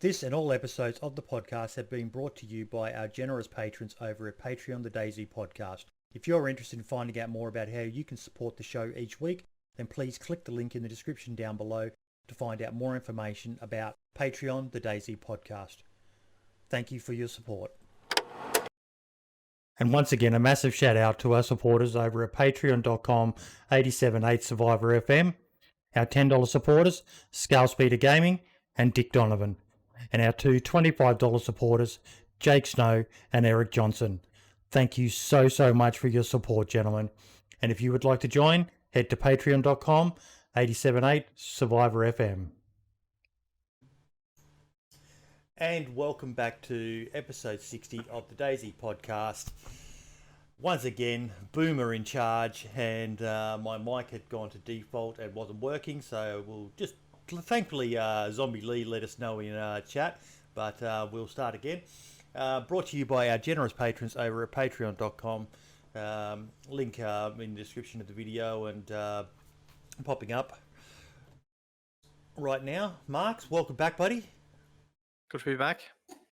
This and all episodes of the podcast have been brought to you by our generous patrons over at Patreon, the DayZ podcast. If you're interested in finding out more about how you can support the show each week, then please click the link in the description down below to find out more information about Patreon, the DayZ podcast. Thank you for your support. And once again, a massive shout out to our supporters over at patreon.com/878SurvivorFM, our $10 supporters, DTB Gaming and Dick Donovan, and our two $25 supporters, Jake Snow and Eric Johnson. Thank you so much for your support, gentlemen. And if you would like to join, head to patreon.com/878SurvivorFM. And welcome back to episode 60 of the DayZ podcast. Once again, Boomer in charge, and my mic had gone to default and wasn't working, so we'll just, thankfully, Zombie Lee let us know in chat, but we'll start again. Brought to you by our generous patrons over at patreon.com. Link in the description of the video and popping up right now. Marks, welcome back, buddy. Good to be back.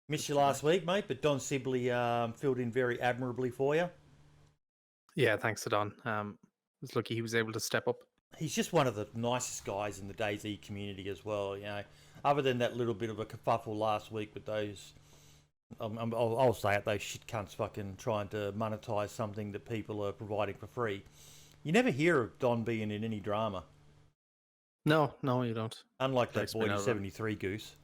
Missed you last week, mate, but Don Sibley filled in very admirably for you. Yeah, thanks to Don. I was lucky he was able to step up. He's just one of the nicest guys in the DayZ community as well, you know. Other than that little bit of a kerfuffle last week with those, I'll say it, those shit cunts fucking trying to monetize something that people are providing for free. You never hear of Don being in any drama. No, you don't. Unlike that boy in 73 Goose.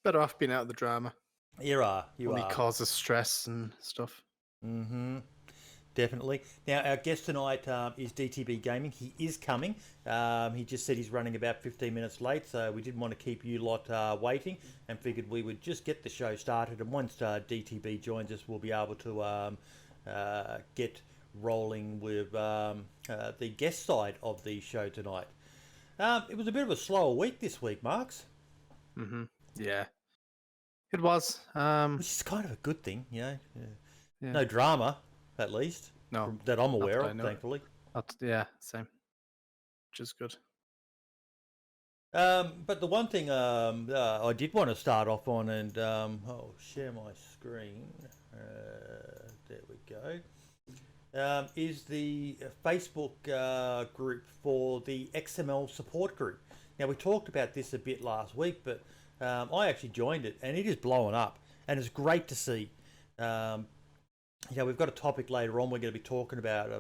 Better off being out of the drama. You are. Only causes stress and stuff. Mm-hmm. Definitely. Now, our guest tonight is DTB Gaming. He is coming. He just said he's running about 15 minutes late, so we didn't want to keep you lot waiting and figured we would just get the show started. And once DTB joins us, we'll be able to get rolling with the guest side of the show tonight. It was a bit of a slower week this week, Marks. Mm-hmm. Yeah. It was. Which is kind of a good thing, you know. Yeah. No drama, at least. No. That I'm aware of, thankfully. Yeah, same. Which is good. But the one thing I did want to start off on, and I'll share my screen. There we go. Is the Facebook group for the XML support group. Now, we talked about this a bit last week, but I actually joined it, and it is blowing up, and it's great to see. You know, we've got a topic later on. We're going to be talking about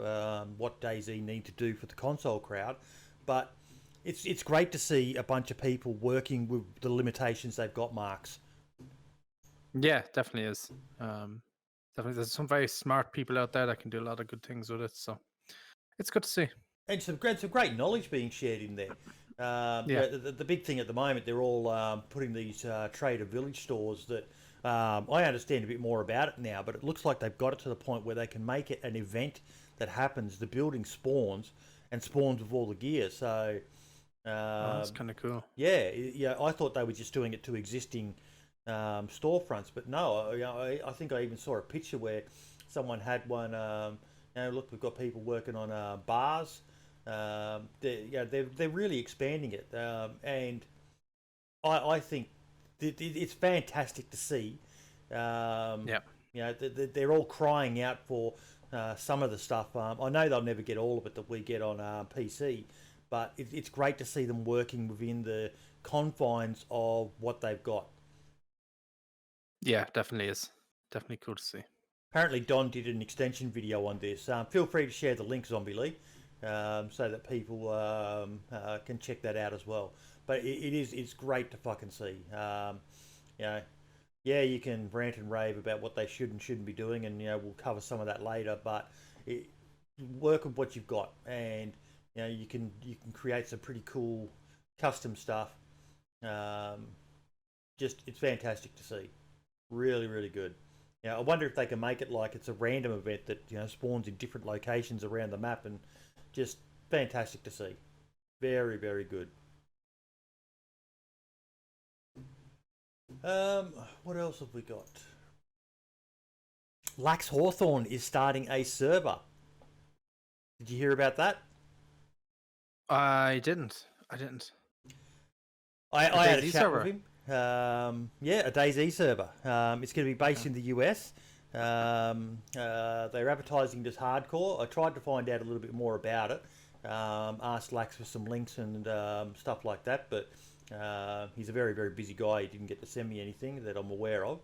what DayZ need to do for the console crowd, but it's great to see a bunch of people working with the limitations they've got, Marks. Yeah, definitely is. Definitely, there's some very smart people out there that can do a lot of good things with it, so it's good to see. And some great knowledge being shared in there. Yeah. The big thing at the moment, they're all putting these trader village stores that I understand a bit more about it now, but it looks like they've got it to the point where they can make it an event that happens. The building spawns and spawns with all the gear. So that's kind of cool. Yeah. I thought they were just doing it to existing storefronts, but no. I think I even saw a picture where someone had one. Look, we've got people working on bars. They're really expanding it, and I think it's fantastic to see. Yeah. You know, they're all crying out for some of the stuff. I know they'll never get all of it that we get on PC, but it's great to see them working within the confines of what they've got. Yeah, definitely is. Definitely cool to see. Apparently, Don did an extension video on this. Feel free to share the link, Zombie Lee, so that people can check that out as well. But it's great to fucking see. You can rant and rave about what they should and shouldn't be doing, and we'll cover some of that later. But work with what you've got, and you can create some pretty cool custom stuff. It's fantastic to see. Really, really good. I wonder if they can make it like it's a random event that spawns in different locations around the map, and just fantastic to see. Very, very good. What else have we got? Lax Hawthorne is starting a server. Did you hear about that? I didn't. I had a DayZ chat server? with him. Yeah, a DayZ server. It's going to be based in the US. They're advertising just hardcore. I tried to find out a little bit more about it. Asked Lax for some links and stuff like that, but he's a very, very busy guy. He didn't get to send me anything that I'm aware of.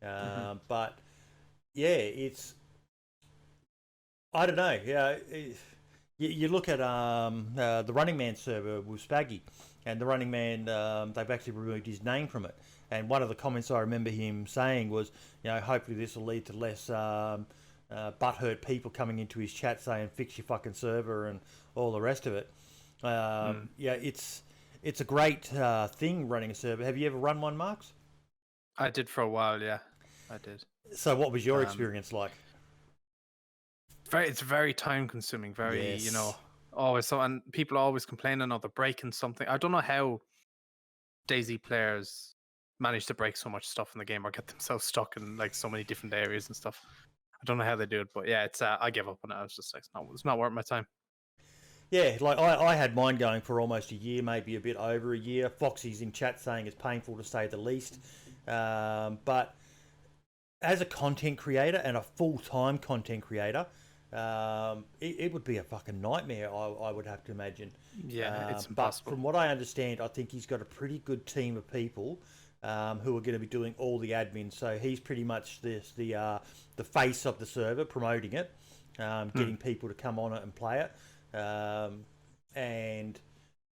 But yeah, it's, I don't know. Yeah, you look at the Running Man server with Spaggy, and the Running Man, they've actually removed his name from it. And one of the comments I remember him saying was, hopefully this will lead to less butthurt people coming into his chat saying fix your fucking server and all the rest of it. Yeah, it's a great thing running a server. Have you ever run one, Marks? I did for a while, yeah. I did. So what was your experience like? It's very time consuming, very, Yes. always so, and people are always complaining of the breaking something. I don't know how DayZ players manage to break so much stuff in the game or get themselves stuck in like so many different areas and stuff. I don't know how they do it, but yeah, it's I gave up on it. I was just like, it's not worth my time. Yeah, like I had mine going for almost a year, maybe a bit over a year. Foxy's in chat saying it's painful to say the least. But as a content creator and a full-time content creator, it would be a fucking nightmare, I would have to imagine. Yeah, it's but impossible. from what I understand, I think he's got a pretty good team of people who are going to be doing all the admin. So he's pretty much the face of the server, promoting it, getting people to come on it and play it. And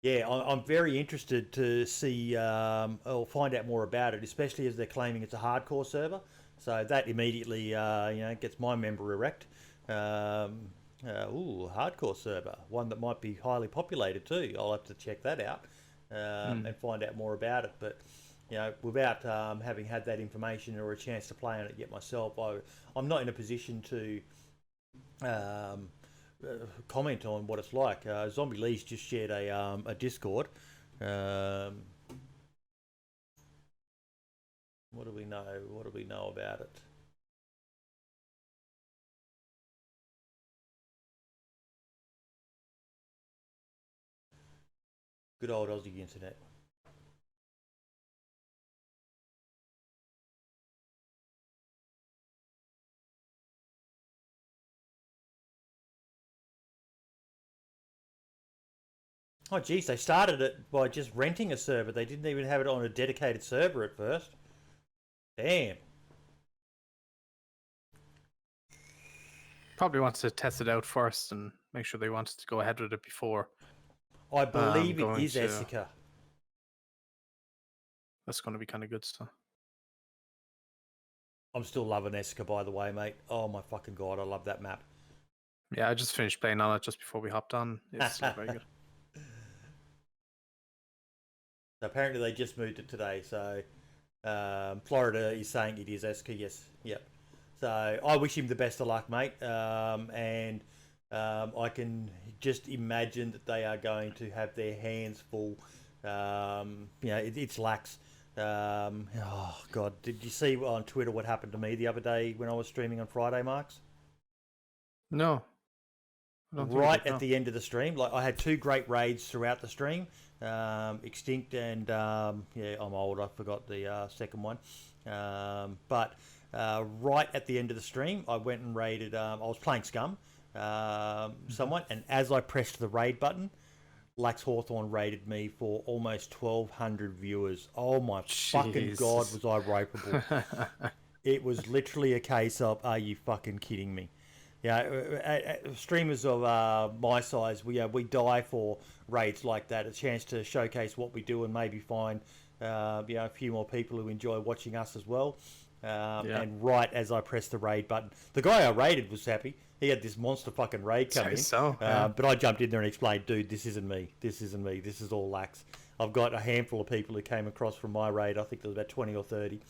yeah, I'm very interested to see or find out more about it, especially as they're claiming it's a hardcore server. So that immediately gets my member erect. Hardcore server, one that might be highly populated too. I'll have to check that out and find out more about it. But without having had that information or a chance to play on it yet myself, I'm not in a position to comment on what it's like. Zombie Lee's just shared a Discord. What do we know? What do we know about it? Good old Aussie internet. Oh, geez, they started it by just renting a server. They didn't even have it on a dedicated server at first. Damn. Probably wanted to test it out first and make sure they wanted to go ahead with it before. I believe it going is to- Essica. That's going to be kind of good. So I'm still loving Essica, by the way, mate. Oh my fucking god, I love that map. yeah, I just finished playing on it just before we hopped on. It's still very good. So apparently they just moved it today. So Florida is saying it is Essica. Yes, yep. So I wish him the best of luck, mate. And I can just imagine that they are going to have their hands full. It's lax. Oh god, did you see on Twitter what happened to me the other day when I was streaming on Friday, Marks? No. Right at the end of the stream, like I had two great raids throughout the stream, Extinct and I'm old, I forgot the second one, but right at the end of the stream I went and raided, I was playing Scum, someone, and as I pressed the raid button, Lax Hawthorne raided me for almost 1,200 viewers. Oh my fucking god, was I ropeable. It was literally a case of, are you fucking kidding me? Streamers of my size, we die for raids like that. A chance to showcase what we do and maybe find a few more people who enjoy watching us as well. And right as I pressed the raid button, the guy I raided was happy. He had this monster fucking raid come in. But I jumped in there and explained, dude, this isn't me. This isn't me. This is all Lax. I've got a handful of people who came across from my raid. I think there was about 20 or 30.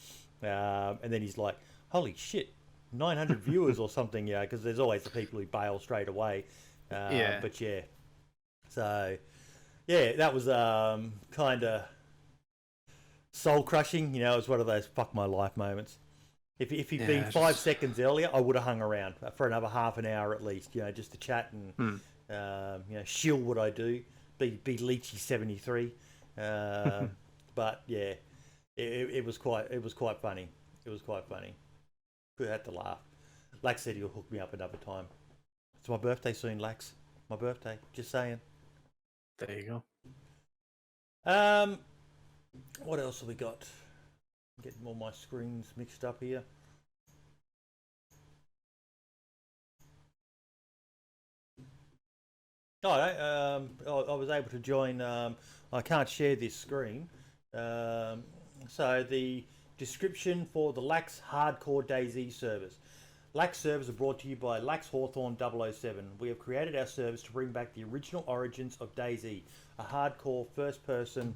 And then he's like, holy shit. 900 viewers or something, because there's always the people who bail straight away. But yeah. So, yeah, that was kind of soul crushing. It was one of those fuck my life moments. If he'd been 5 seconds earlier, I would have hung around for another half an hour at least, just to chat and, shill what I do, be Leechy 73. but yeah, it was quite funny. It was quite funny. We had to laugh. Lax said he'll hook me up another time. It's my birthday soon, Lax. My birthday. Just saying. There you go. What else have we got? I'm getting all my screens mixed up here. Oh, I was able to join. I can't share this screen. So the description for the Lax Hardcore DayZ servers. Lax servers are brought to you by Lax Hawthorne 007. We have created our servers to bring back the original origins of DayZ, a hardcore first-person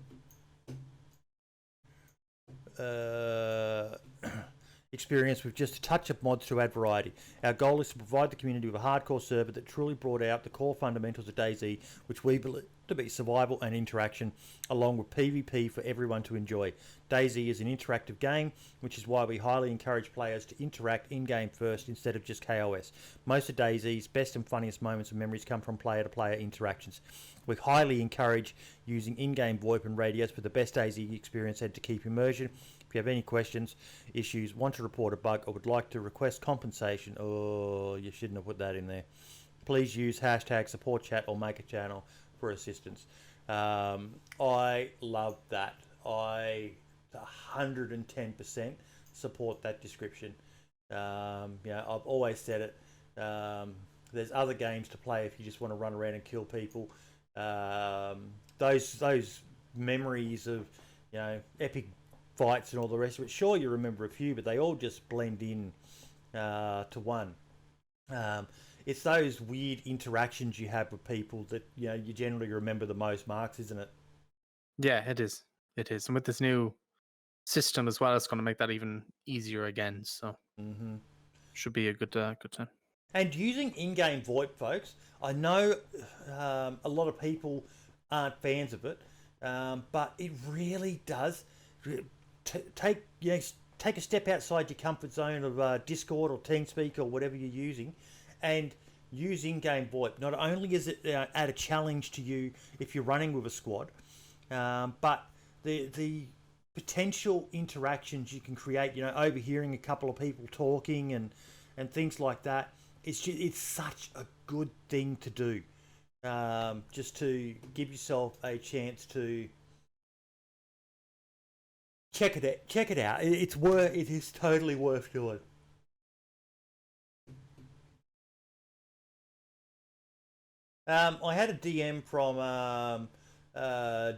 experience with just a touch of mods to add variety. Our goal is to provide the community with a hardcore server that truly brought out the core fundamentals of DayZ, which we believe to be survival and interaction, along with PvP for everyone to enjoy. DayZ is an interactive game, which is why we highly encourage players to interact in-game first instead of just KOS. Most of DayZ's best and funniest moments and memories come from player-to-player interactions. We highly encourage using in-game VoIP and radios for the best DayZ experience and to keep immersion. If you have any questions, issues, want to report a bug, or would like to request compensation, oh, you shouldn't have put that in there, please use hashtag support chat or make a channel for assistance. I love that. I 110% support that description. I've always said it. There's other games to play if you just want to run around and kill people. Those memories of epic fights and all the rest of it. Sure, you remember a few, but they all just blend in to one. It's those weird interactions you have with people that you generally remember the most, Marks, isn't it? Yeah, it is. It is, and with this new system as well, it's going to make that even easier again. So, should be a good time. And using in-game VoIP, folks, I know a lot of people aren't fans of it, but it really does take a step outside your comfort zone of Discord or TeamSpeak or whatever you're using, and use in-game VoIP. Not only is it add a challenge to you if you're running with a squad, but the potential interactions you can create, overhearing a couple of people talking and things like that. It's such a good thing to do, just to give yourself a chance to check it out. It is totally worth doing. I had a DM from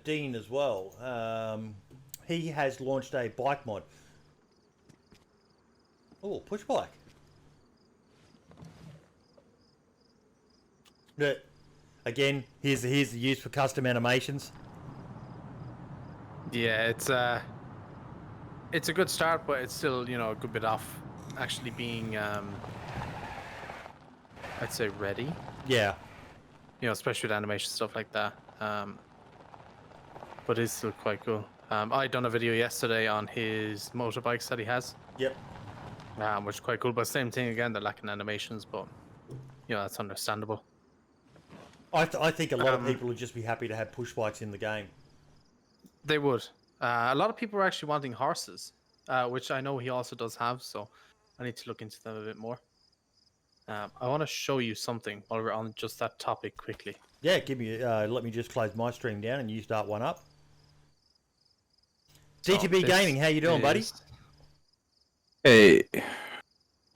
Dean as well. He has launched a bike mod. Oh, push bike. But again, here's the use for custom animations. Yeah, it's a good start, but it's still a good bit off actually being I'd say ready. Yeah. Especially with animation stuff like that. But it's still quite cool. I done a video yesterday on his motorbikes that he has. Yep. Which is quite cool. But same thing again, they're lacking animations, but that's understandable. I think a lot of people would just be happy to have push bikes in the game. They would. A lot of people are actually wanting horses, which I know he also does have, so I need to look into them a bit more. I want to show you something while we're on just that topic quickly. Yeah, let me just close my stream down and you start one up. DTB Gaming, how you doing, buddy? Hey.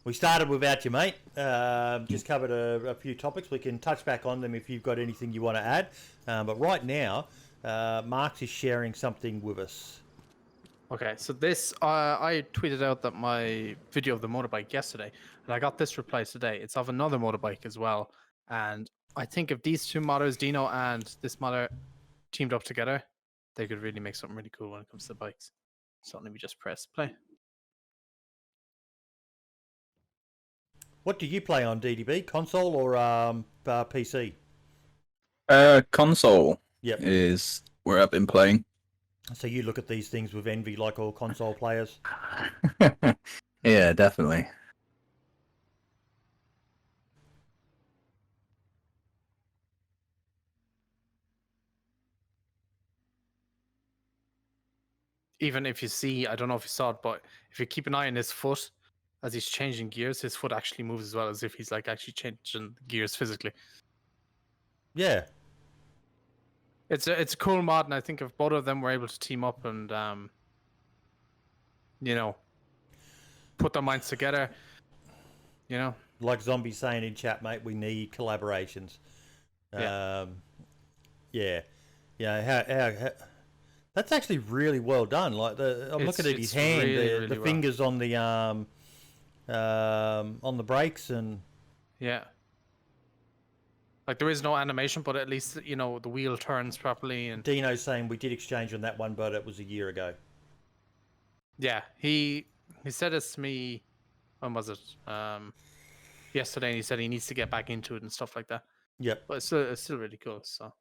We started without you, mate. Just covered a few topics. We can touch back on them if you've got anything you want to add. But right now, Marx is sharing something with us. Okay, so this, I tweeted out that my video of the motorbike yesterday, and I got this reply today. It's of another motorbike as well. And I think if these two modders, Dino and this modder, teamed up together, they could really make something really cool when it comes to bikes. So let me just press play. What do you play on DTB? Console or PC? Console. Yep. Is where I've been playing. So you look at these things with envy like all console players? Yeah, definitely. even if you see, I don't know if you saw it, but if you keep an eye on his foot as he's changing gears, his foot actually moves as well, as if he's like actually changing gears physically. Yeah. It's a cool mod, and I think if both of them were able to team up and you know, put their minds together, you know. Like Zombie saying in chat, mate, we need collaborations. Yeah. Yeah. That's actually really well done. Like I'm looking at his hand, really, the well. fingers on the brakes, and Yeah. Like there is no animation, but at least you know the wheel turns properly. And Dino's saying we did exchange on that one, but it was a year ago. yeah, he said this to me. When was it? Yesterday, and he said he needs to get back into it and stuff like that. Yep. But it's still really cool. So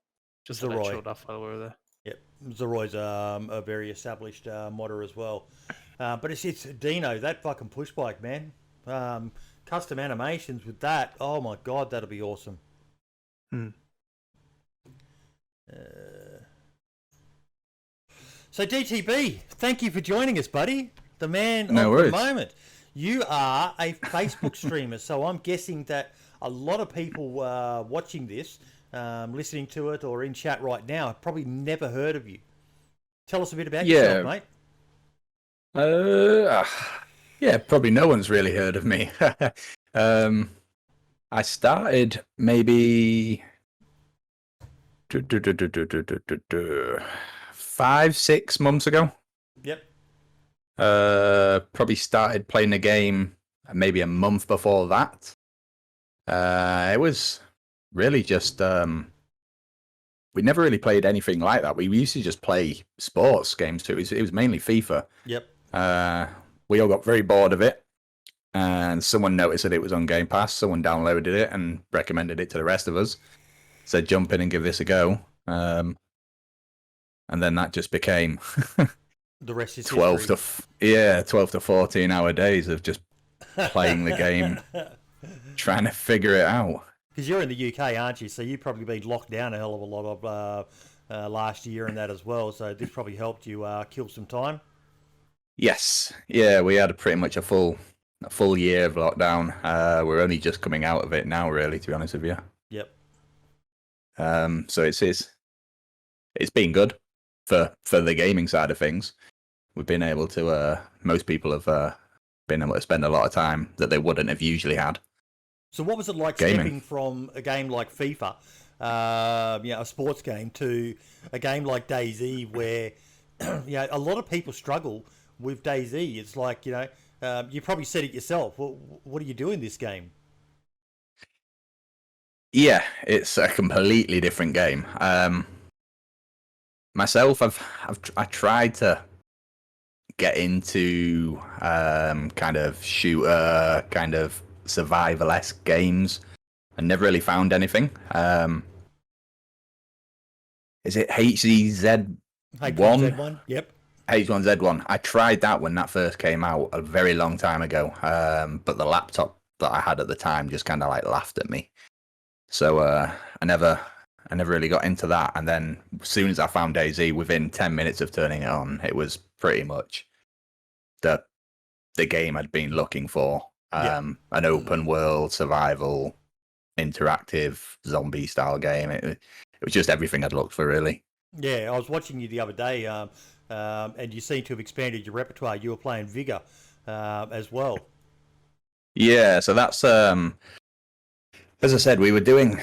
just to show off while we were there. Yep, Zeroy's a very established modder as well. But it's Dino, that fucking push bike, man. Custom animations with that. Oh my god, that'll be awesome. So DTB, thank you for joining us, buddy. The man No of worries. the moment. You are a Facebook streamer, so I'm guessing that a lot of people watching this, listening to it or in chat right now, have probably never heard of you. Tell us a bit about yourself, mate. Yeah, probably no one's really heard of me. I started maybe 5-6 months ago. Yep. Probably started playing the game maybe a month before that. It was really just we never really played anything like that. We used to just play sports games too. It was mainly FIFA. Yep. We all got very bored of it, and someone noticed that it was on Game Pass. Someone downloaded it and recommended it to the rest of us. Said, "Jump in and give this a go." And then that just became the rest is 12 to 14-hour days of just playing the game, trying to figure it out. Because you're in the UK, aren't you? So you've probably been locked down a hell of a lot of last year and that as well. So this probably helped you kill some time. Yes, yeah, we had pretty much a full year of lockdown. We're only just coming out of it now, really, to be honest with you. Yep. So it's been good for the gaming side of things. We've been able to. Most people have been able to spend a lot of time that they wouldn't have usually had. So what was it like gaming. Stepping from a game like FIFA, a sports game, to a game like DayZ, where a lot of people struggle with DayZ? It's like, you probably said it yourself. What do you do in this game? Yeah, it's a completely different game. Myself, I tried to get into kind of shooter, kind of survival-esque games, and never really found anything. Is it HZZ1? H1Z1, yep. H1Z1. I tried that when that first came out a very long time ago, but the laptop that I had at the time just kind of like laughed at me. So I never really got into that. And then as soon as I found DayZ, within 10 minutes of turning it on, it was pretty much the game I'd been looking for. An open world, survival, interactive, zombie style game. It was just everything I'd looked for, really. Yeah, I was watching you the other day, and you seem to have expanded your repertoire. You were playing Vigor as well. Yeah, so that's as I said, we were doing,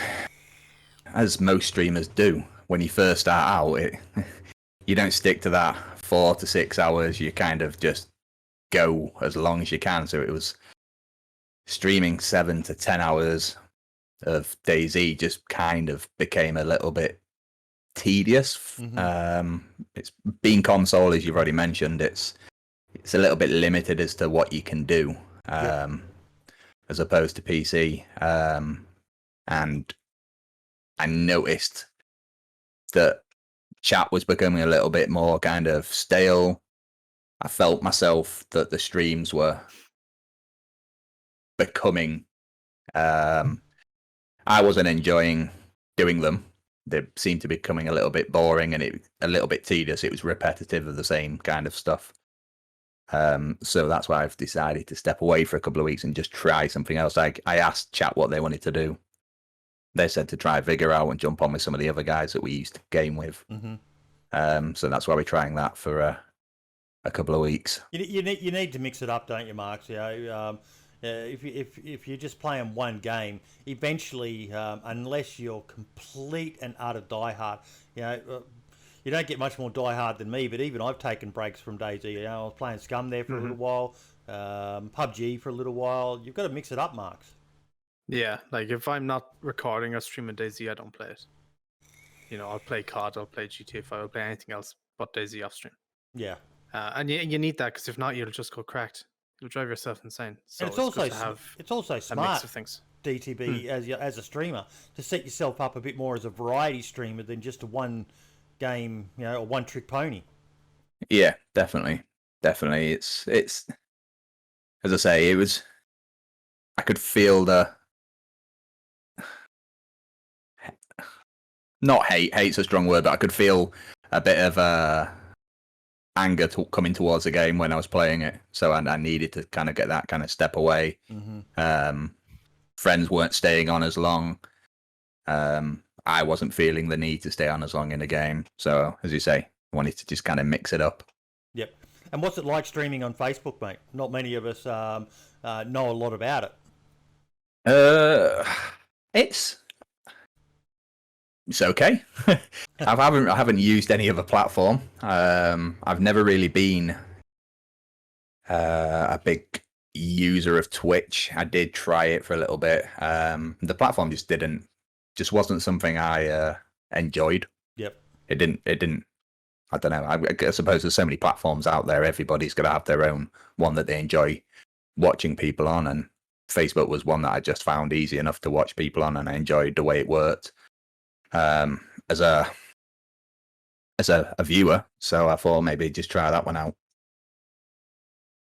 as most streamers do, when you first start out, you don't stick to that 4 to 6 hours. You kind of just go as long as you can. So it was streaming 7 to 10 hours of DayZ just kind of became a little bit tedious. Mm-hmm. It's being console, as you've already mentioned. It's a little bit limited as to what you can do. As opposed to PC. And I noticed that chat was becoming a little bit more kind of stale. I felt myself that the streams were becoming... I wasn't enjoying doing them. they seemed to be becoming a little bit boring and a little bit tedious. It was repetitive of the same kind of stuff. So that's why I've decided to step away for a couple of weeks and just try something else. I asked chat what they wanted to do. They said to try Vigor out and jump on with some of the other guys that we used to game with. So that's why we're trying that for a couple of weeks. You need to mix it up, don't you, Mark? You know, if you're just playing one game, eventually, unless you're complete and utter diehard, you know, you don't get much more diehard than me. But even I've taken breaks from DayZ. You know, I was playing Scum there for a little while, PUBG for a little while. You've got to mix it up, Marks. Yeah, like if I'm not recording or streaming DayZ, I don't play it. You know, I'll play COD, I'll play GTA 5, I'll play anything else but DayZ off stream. Yeah. And you need that, because if not, you'll just go cracked. You'll drive yourself insane. So and it's also smart, a mix of things. DTB as a streamer, to set yourself up a bit more as a variety streamer than just a one game, you know, a one trick pony. Yeah, definitely. It's as I say, it was. I could feel the. Not hate. Hate's a strong word, but I could feel a bit of anger coming towards the game when I was playing it. So I needed to kind of get that kind of step away. Friends weren't staying on as long. I wasn't feeling the need to stay on as long in the game. So, as you say, I wanted to just kind of mix it up. Yep. And what's it like streaming on Facebook, mate? Not many of us know a lot about it. It's okay. I haven't used any other platform. I've never really been a big user of Twitch. I did try it for a little bit. The platform just wasn't something I enjoyed. Yep. It didn't. I don't know. I suppose there's so many platforms out there. Everybody's got to have their own one that they enjoy watching people on, and Facebook was one that I just found easy enough to watch people on, and I enjoyed the way it worked. As a viewer, so I thought maybe just try that one out.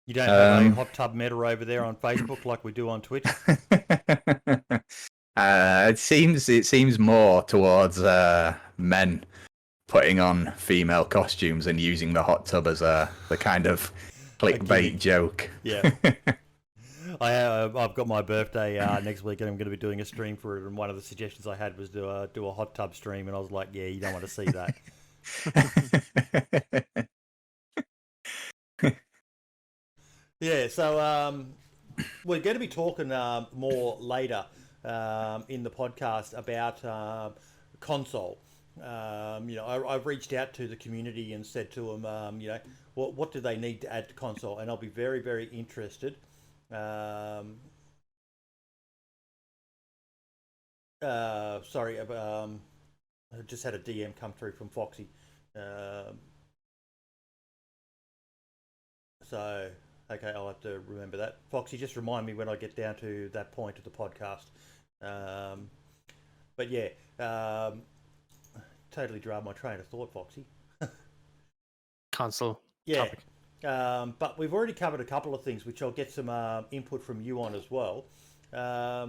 You don't have a hot tub meta over there on Facebook like we do on Twitch? It seems more towards men putting on female costumes and using the hot tub as the kind of clickbait joke. Yeah. I've got my birthday next week, and I'm going to be doing a stream for it. And one of the suggestions I had was do a hot tub stream, and I was like, "Yeah, you don't want to see that." Yeah, so we're going to be talking more later in the podcast about console. You know, I've reached out to the community and said to them, you know, what do they need to add to console, and I'll be very, very interested. Sorry, I just had a DM come through from Foxy. So, okay, I'll have to remember that. Foxy, just remind me when I get down to that point of the podcast. But yeah, totally dragged my train of thought, Foxy. Console. Yeah. Topic. But we've already covered a couple of things, which I'll get some input from you on as well. How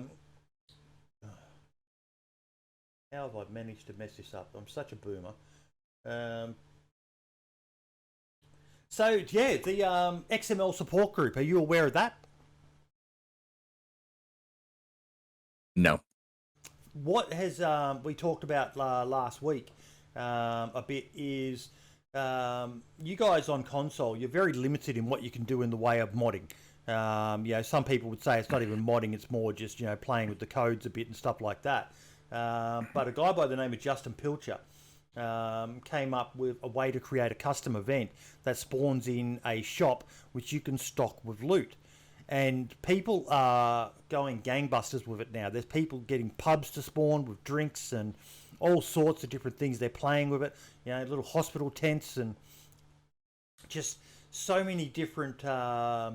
have I managed to mess this up? I'm such a boomer. So, yeah, the XML support group, are you aware of that? No. What has we talked about last week a bit is... you guys on console, you're very limited in what you can do in the way of modding. You know, some people would say it's not even modding, it's more just, you know, playing with the codes a bit and stuff like that. But a guy by the name of Justin Pilcher came up with a way to create a custom event that spawns in a shop which you can stock with loot. And people are going gangbusters with it now. There's people getting pubs to spawn with drinks and all sorts of different things. They're playing with it, you know, little hospital tents and just so many different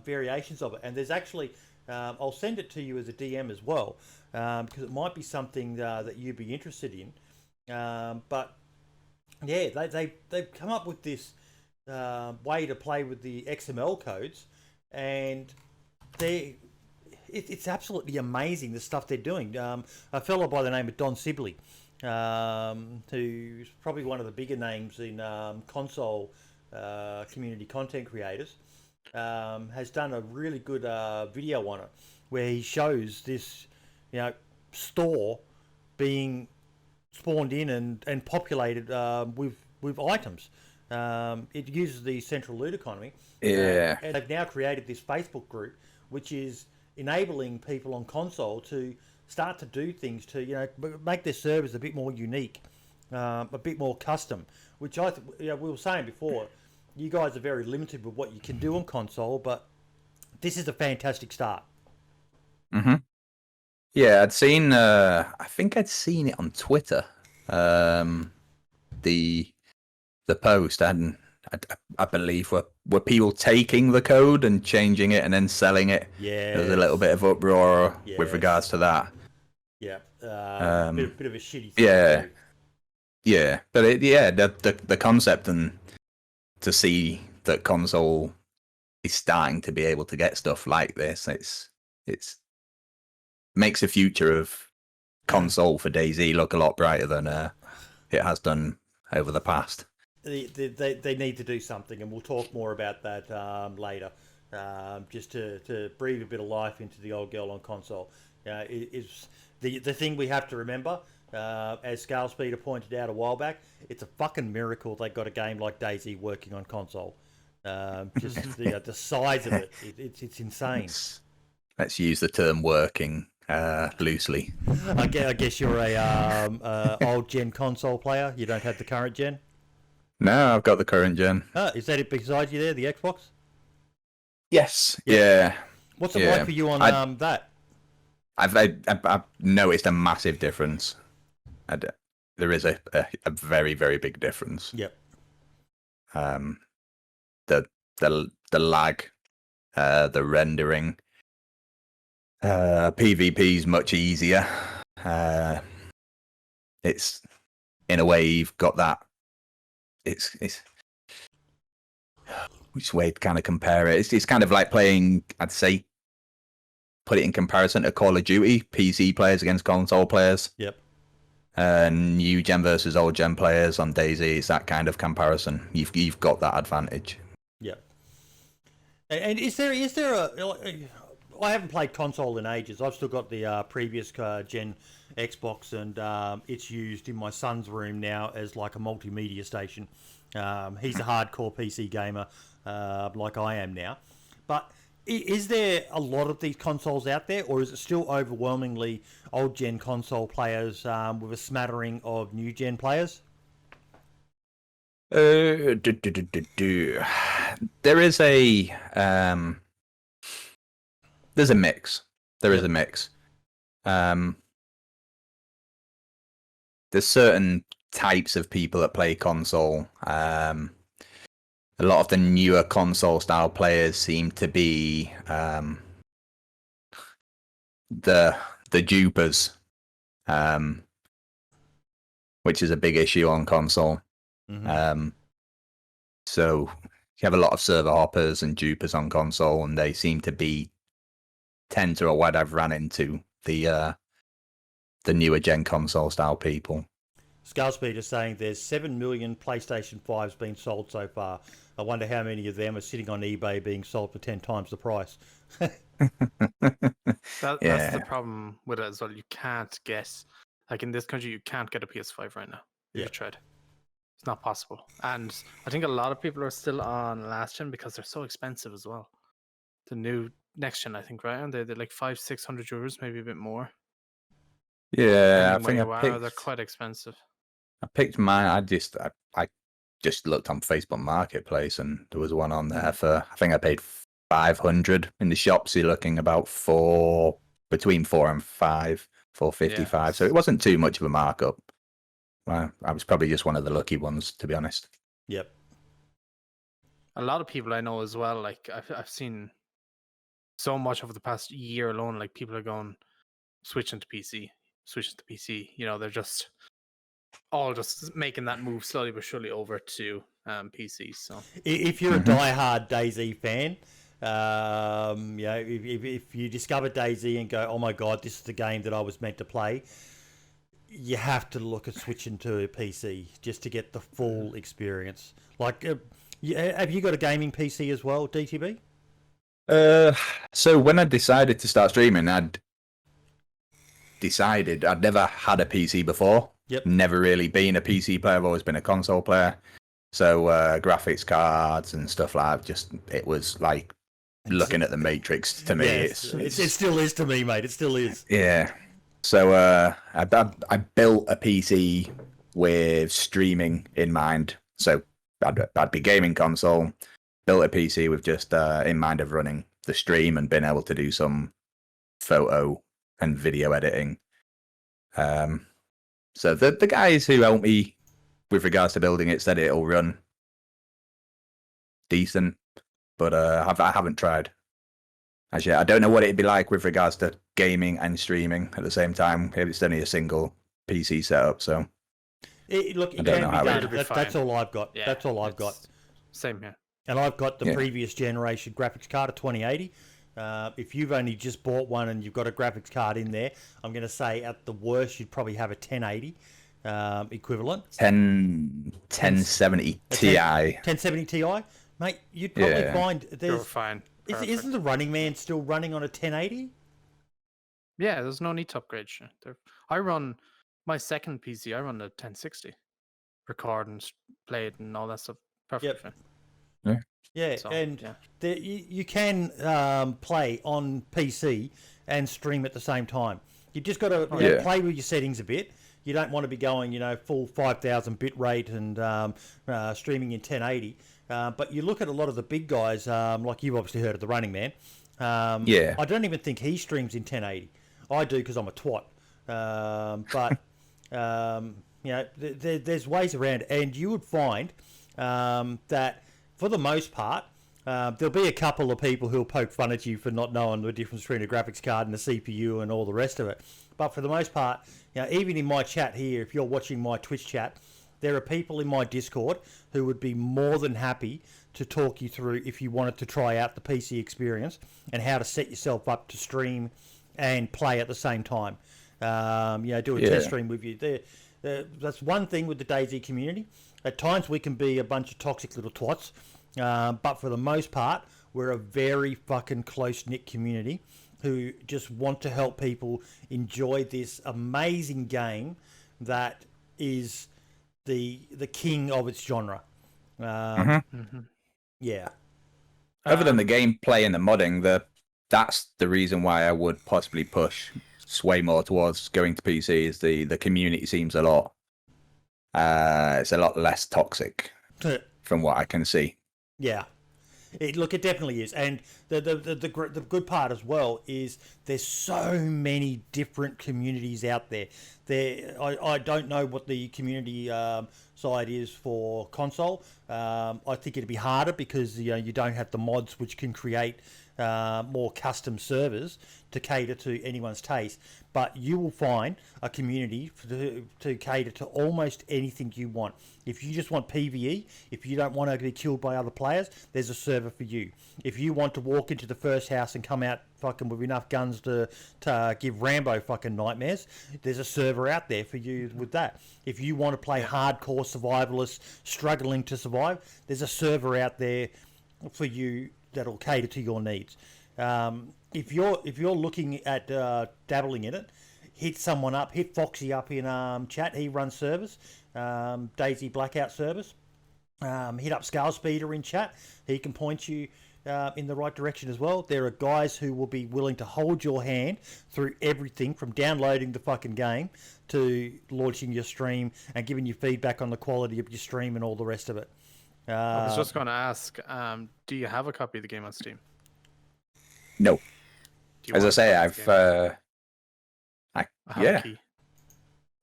variations of it. And there's actually, I'll send it to you as a DM as well, because it might be something that you'd be interested in. But yeah, they've come up with this way to play with the XML codes, and it's absolutely amazing the stuff they're doing. A fellow by the name of DonSibleyGames who's probably one of the bigger names in console community content creators, has done a really good video on it, where he shows this, store being spawned in and populated with items. It uses the central loot economy. Yeah. And they've now created this Facebook group, which is enabling people on console to start to do things to, make their servers a bit more unique, a bit more custom, which we were saying before, you guys are very limited with what you can do on console, but this is a fantastic start. Mm-hmm. Yeah, I'd seen, I think I'd seen it on Twitter, the post, and I believe were people taking the code and changing it and then selling it. Yeah, there was a little bit of uproar with regards to that. Yeah, bit of a shitty thing. Yeah, yeah, but the concept and to see that console is starting to be able to get stuff like this, it's makes the future of console for DayZ look a lot brighter than it has done over the past. They need to do something, and we'll talk more about that later. Just to breathe a bit of life into the old girl on console. Is the thing we have to remember, as Scalespeeder pointed out a while back, it's a fucking miracle they got a game like DayZ working on console. Just the size of it, it's insane. Let's use the term working loosely. I guess you're a old gen console player. You don't have the current gen. No, I've got the current gen. Is that it beside you there, the Xbox? Yes. Yeah. What's it like for you on that? I've noticed a massive difference. There is a very, very big difference. Yep. The lag, the rendering, PvP is much easier. It's in a way you've got that. It's which way to kind of compare it? It's kind of like playing, I'd say, put it in comparison to Call of Duty, PC players against console players. Yep. New gen versus old gen players on DayZ. It's that kind of comparison. You've got that advantage. Yep. And is there a? I haven't played console in ages. I've still got the previous gen Xbox, and it's used in my son's room now as like a multimedia station. He's a hardcore PC gamer, like I am now. But is there a lot of these consoles out there, or is it still overwhelmingly old gen console players with a smattering of new gen players? There is a there's a mix. There is a mix. There's certain types of people that play console. A lot of the newer console style players seem to be the dupers, which is a big issue on console. Mm-hmm. So you have a lot of server hoppers and dupers on console, and they seem to tend to, or what I've ran into, the newer gen console style people. Scalespeed is saying there's 7 million PlayStation 5s being sold so far. I wonder how many of them are sitting on eBay being sold for 10 times the price. That's the problem with it as well. You can't get, like in this country, you can't get a PS5 right now. If you tried. It's not possible. And I think a lot of people are still on last gen because they're so expensive as well. The new next gen, I think, right? And they're like €500-600, maybe a bit more. Yeah, I think they're quite expensive. I picked mine. I just looked on Facebook Marketplace, and there was one on there for, I think I paid 500 in the shops. You're looking about between 4 and 5, 455. Yeah. So it wasn't too much of a markup. Well, I was probably just one of the lucky ones, to be honest. Yep. A lot of people I know as well. Like I've seen so much over the past year alone. Like people are going switching to PC. You know, they're just all just making that move slowly but surely over to PC. So if you're a diehard DayZ fan, if you discover DayZ and go, oh my god, this is the game that I was meant to play, you have to look at switching to a PC just to get the full experience. Like, have you got a gaming PC as well, DTB? So when I decided to start streaming, I'd never had a PC before. Yep. Never really been a PC player. I've always been a console player. So graphics cards and stuff like that, it was like looking at the Matrix to me. Yes, it still is to me, mate. It still is. Yeah. So I built a PC with streaming in mind. So I'd be gaming console, built a PC with just in mind of running the stream and being able to do some photo and video editing. So the guys who helped me with regards to building it said it'll run decent, but I haven't tried as yet. I don't know what it'd be like with regards to gaming and streaming at the same time. It's only a single PC setup, so It I don't can know be how done. it- That's all I've got. Yeah, That's all I've got. Same here. And I've got the Yeah. previous generation graphics card, a 2080. If you've only just bought one and you've got a graphics card in there, I'm going to say at the worst you'd probably have a 1080 equivalent. 1070 Ti. 1070 Ti, mate. You'd probably Yeah. find You're there's fine. Perfect. isn't the Running Man still running on a 1080? Yeah, there's no need to upgrade. I run my second PC. I run a 1060, record and play it and all that stuff. Perfect. Yep. Fine. Yeah, So, and yeah. you can play on PC and stream at the same time. You just got to yeah. play with your settings a bit. You don't want to be going, full 5,000 bit rate and streaming in 1080. But you look at a lot of the big guys, like you've obviously heard of the Running Man. Yeah. I don't even think he streams in 1080. I do because I'm a twat. But there's ways around, and you would find that for the most part, there'll be a couple of people who'll poke fun at you for not knowing the difference between a graphics card and a CPU and all the rest of it. But for the most part, even in my chat here, if you're watching my Twitch chat, there are people in my Discord who would be more than happy to talk you through if you wanted to try out the PC experience and how to set yourself up to stream and play at the same time. Do a test stream with you. That's one thing with the DayZ community. At times we can be a bunch of toxic little twats, but for the most part, we're a very fucking close-knit community who just want to help people enjoy this amazing game that is the king of its genre. Yeah. Other than the gameplay and the modding, that's the reason why I would possibly push sway more towards going to PC. Is the community seems a lot it's a lot less toxic from what I can see. Yeah. It definitely is, and the good part as well is there's so many different communities out there. I don't know what the community side is for console. I think it'd be harder because you don't have the mods which can create more custom servers to cater to anyone's taste. But you will find a community to cater to almost anything you want. If you just want PvE, if you don't want to be killed by other players, there's a server for you. If you want to walk into the first house and come out fucking with enough guns to give Rambo fucking nightmares, there's a server out there for you with that. If you want to play hardcore survivalists struggling to survive, there's a server out there for you that'll cater to your needs. If you're looking at dabbling in it, hit someone up, hit Foxy up in chat. He runs servers, DayZ Blackout servers. Hit up Scale Speeder in chat. He can point you in the right direction as well. There are guys who will be willing to hold your hand through everything from downloading the fucking game to launching your stream and giving you feedback on the quality of your stream and all the rest of it. I was just going to ask, do you have a copy of the game on Steam? No. Do you As I want say, a copy I've of the game? I have a key.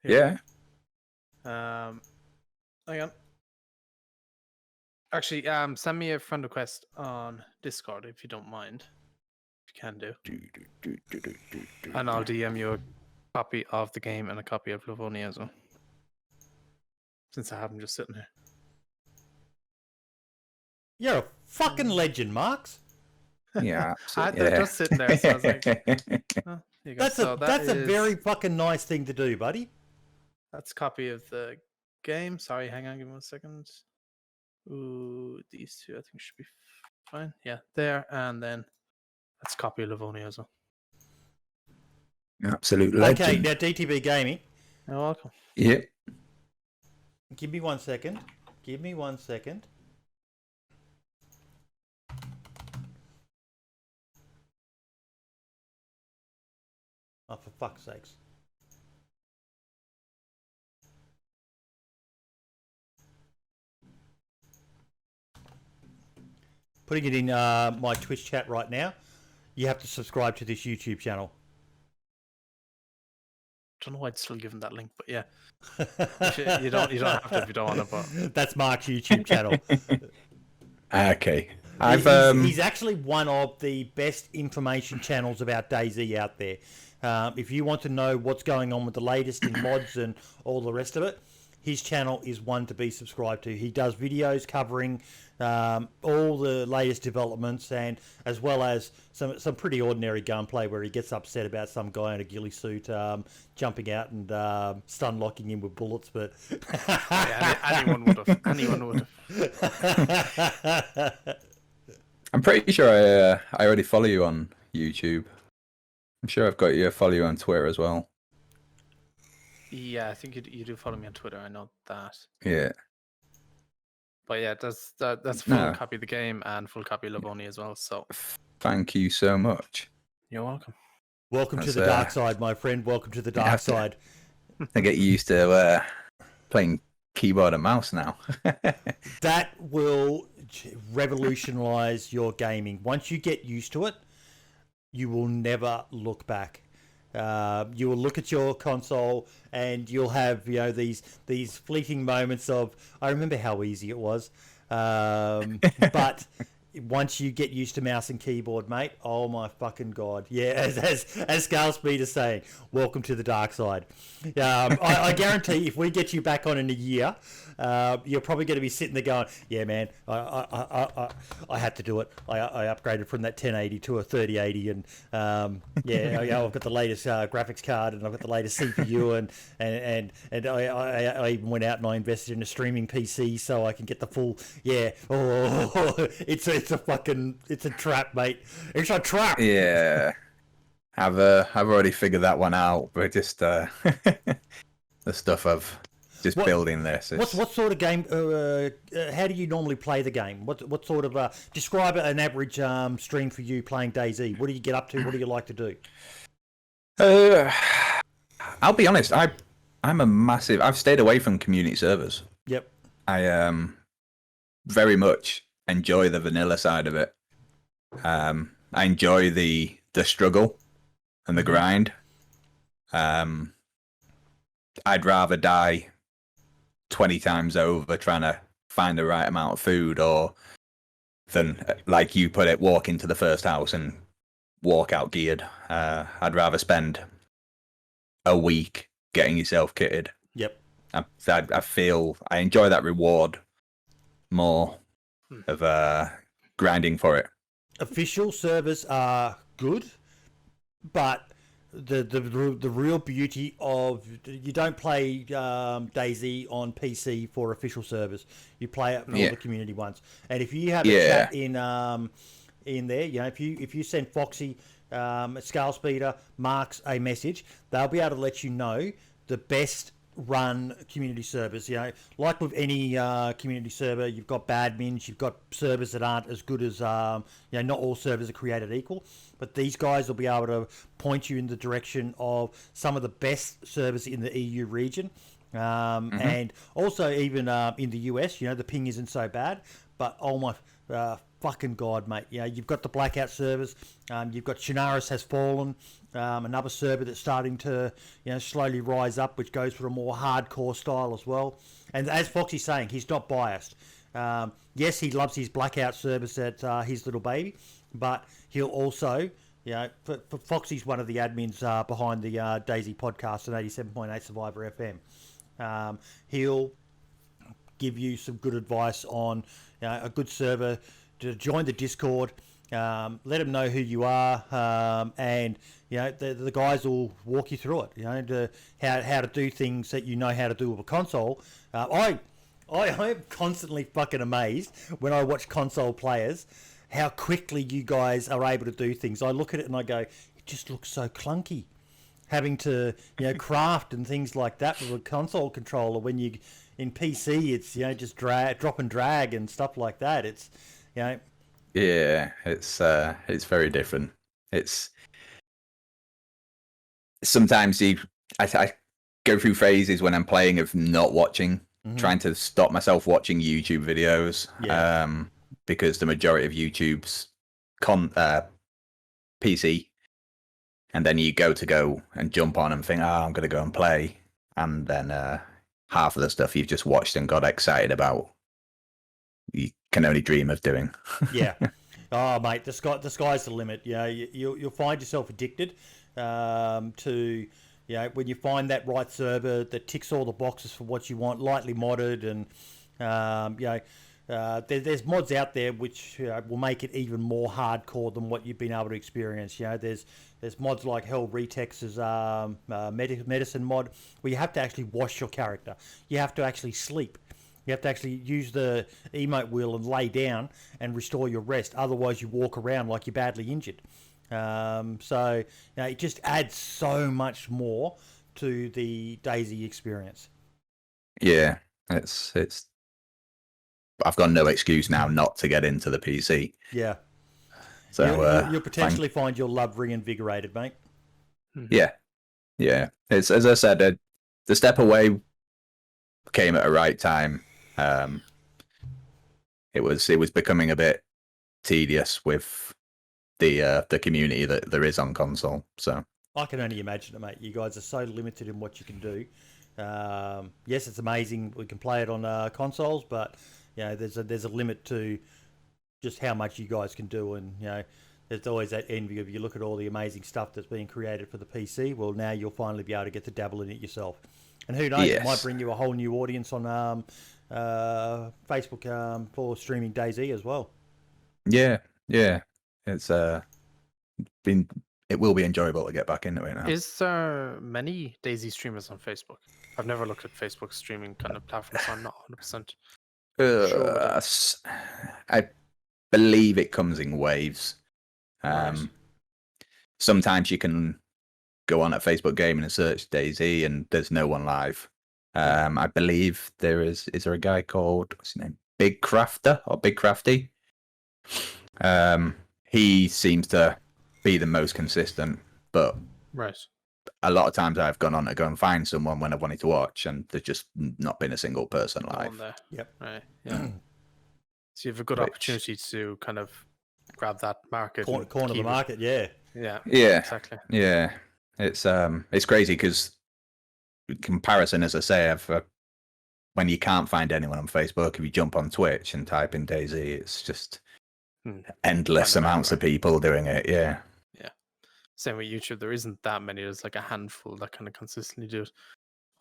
Yeah. Hang on. Actually, send me a friend request on Discord if you don't mind. If you can do. And I'll DM you a copy of the game and a copy of Livonia as well. Since I have them just sitting here. You're a fucking legend, Marks. Yeah, They're just sitting there, so I was like, oh, you go. That's a very fucking nice thing to do, buddy. That's a copy of the game. Sorry, hang on, give me 1 second. Ooh, these two I think should be fine. Yeah, there, and then that's a copy of Livonia as well. Absolute Okay, legend. now DTB Gaming. You're welcome. Yeah. Give me 1 second. Give me 1 second. Oh, for fuck's sakes. Putting it in my Twitch chat right now. You have to subscribe to this YouTube channel. Don't know why I'd still give him that link, but yeah. You don't have to if you don't want to. But That's Mark's YouTube channel. Okay. He's actually one of the best information channels about DayZ out there. If you want to know what's going on with the latest in mods and all the rest of it, his channel is one to be subscribed to. He does videos covering all the latest developments, and as well as some pretty ordinary gunplay where he gets upset about some guy in a ghillie suit jumping out and stun locking him with bullets. But yeah, anyone would have. Anyone would have. I'm pretty sure I already follow you on YouTube. I'm sure I've got you follow you on Twitter as well. Yeah, I think you do follow me on Twitter. I know that. Yeah. But yeah, that's full copy of the game and full copy of Livonia as well. So thank you so much. You're welcome. Welcome to the dark side, my friend. Welcome to the dark side. I get used to playing keyboard and mouse now. That will revolutionize your gaming. Once you get used to it, you will never look back. You will look at your console and you'll have, these fleeting moments of, I remember how easy it was. But once you get used to mouse and keyboard, mate, oh my fucking god. Yeah, as Scalespeed is saying, welcome to the dark side. I guarantee if we get you back on in a year, you're probably going to be sitting there going, yeah, man, I had to do it. I upgraded from that 1080 to a 3080, and I've got the latest graphics card, and I've got the latest CPU, and I even went out and I invested in a streaming PC so I can get the full. Yeah, it's a trap, mate. It's a trap. Yeah, I've already figured that one out, but just the stuff of just building this. What sort of game? How do you normally play the game? What sort of describe an average stream for you playing DayZ? What do you get up to? What do you like to do? I'll be honest. I'm a massive. I've stayed away from community servers. Yep. I very much enjoy the vanilla side of it. I enjoy the struggle and the grind. I'd rather die 20 times over trying to find the right amount of food, or than, like you put it, walk into the first house and walk out geared. I'd rather spend a week getting yourself kitted. Yep. I feel I enjoy that reward more of grinding for it. Official servers are good, but the real beauty of, you don't play DayZ on PC for official servers. You play it for all the community ones. And if you have a chat in there, if you send Foxy, Scalespeeder, Marks a message, they'll be able to let you know the best run community servers. Like with any community server, you've got badmins, you've got servers that aren't as good as not all servers are created equal, but these guys will be able to point you in the direction of some of the best servers in the EU region, and also even in the US. The ping isn't so bad, but oh my fucking god, mate. You've got the blackout servers, you've got Chinaris Has Fallen, another server that's starting to slowly rise up, which goes for a more hardcore style as well. And as Foxy's saying, he's not biased. Yes, he loves his blackout servers at his little baby, but he'll also, for Foxy's one of the admins behind the DayZ podcast on 87.8 Survivor FM. He'll give you some good advice on a good server to join the Discord, Let them know who you are, and the guys will walk you through it. How to do things that you know how to do with a console. I am constantly fucking amazed when I watch console players how quickly you guys are able to do things. I look at it and I go, it just looks so clunky. Having to craft and things like that with a console controller. When you in PC, it's just drop and drag and stuff like that. It's Yeah, it's very different. It's sometimes I go through phases when I'm playing of not watching, trying to stop myself watching YouTube videos. Because the majority of YouTube's PC, and then you go and jump on and think, I'm going to go and play, and then half of the stuff you've just watched and got excited about, you can only dream of doing. Yeah. Oh, mate, the sky's the limit. You'll find yourself addicted to, when you find that right server that ticks all the boxes for what you want, lightly modded, and there's mods out there which will make it even more hardcore than what you've been able to experience. There's mods like Hell Retex's medicine mod, where you have to actually wash your character. You have to actually sleep. You have to actually use the emote wheel and lay down and restore your rest. Otherwise, you walk around like you're badly injured. So it just adds so much more to the DayZ experience. Yeah, it's. I've got no excuse now not to get into the PC. Yeah. So you'll potentially find your love reinvigorated, mate. Yeah. It's, as I said, the step away came at a right time. It was becoming a bit tedious with the community that there is on console. So I can only imagine it, mate. You guys are so limited in what you can do. Yes, it's amazing we can play it on consoles, but there's a limit to just how much you guys can do, and there's always that envy of, you look at all the amazing stuff that's being created for the PC. Well, now you'll finally be able to get to dabble in it yourself, and who knows, it might bring you a whole new audience on Facebook for streaming DayZ as well. Yeah, it's it will be enjoyable to get back into it now. Is there many DayZ streamers on Facebook? I've never looked at Facebook streaming kind of platforms, so I'm not 100% sure. I believe it comes in waves. Right. Sometimes you can go on at Facebook Gaming and search DayZ, and there's no one live. I believe there is. Is there a guy called, what's his name? Big Crafter or Big Crafty? He seems to be the most consistent, but Right. a lot of times I've gone on to go and find someone when I wanted to watch, and there's just not been a single person No live. one there. Yep. Right. Yeah. So you have a good opportunity to kind of grab that market. Corner of the market, yeah. Yeah. Yeah. Exactly. Yeah. It's crazy because comparison, as I say, when you can't find anyone on Facebook, if you jump on Twitch and type in DayZ, it's just endless amounts of people doing it. Yeah. Yeah. Same with YouTube. There isn't that many. There's like a handful that kind of consistently do it.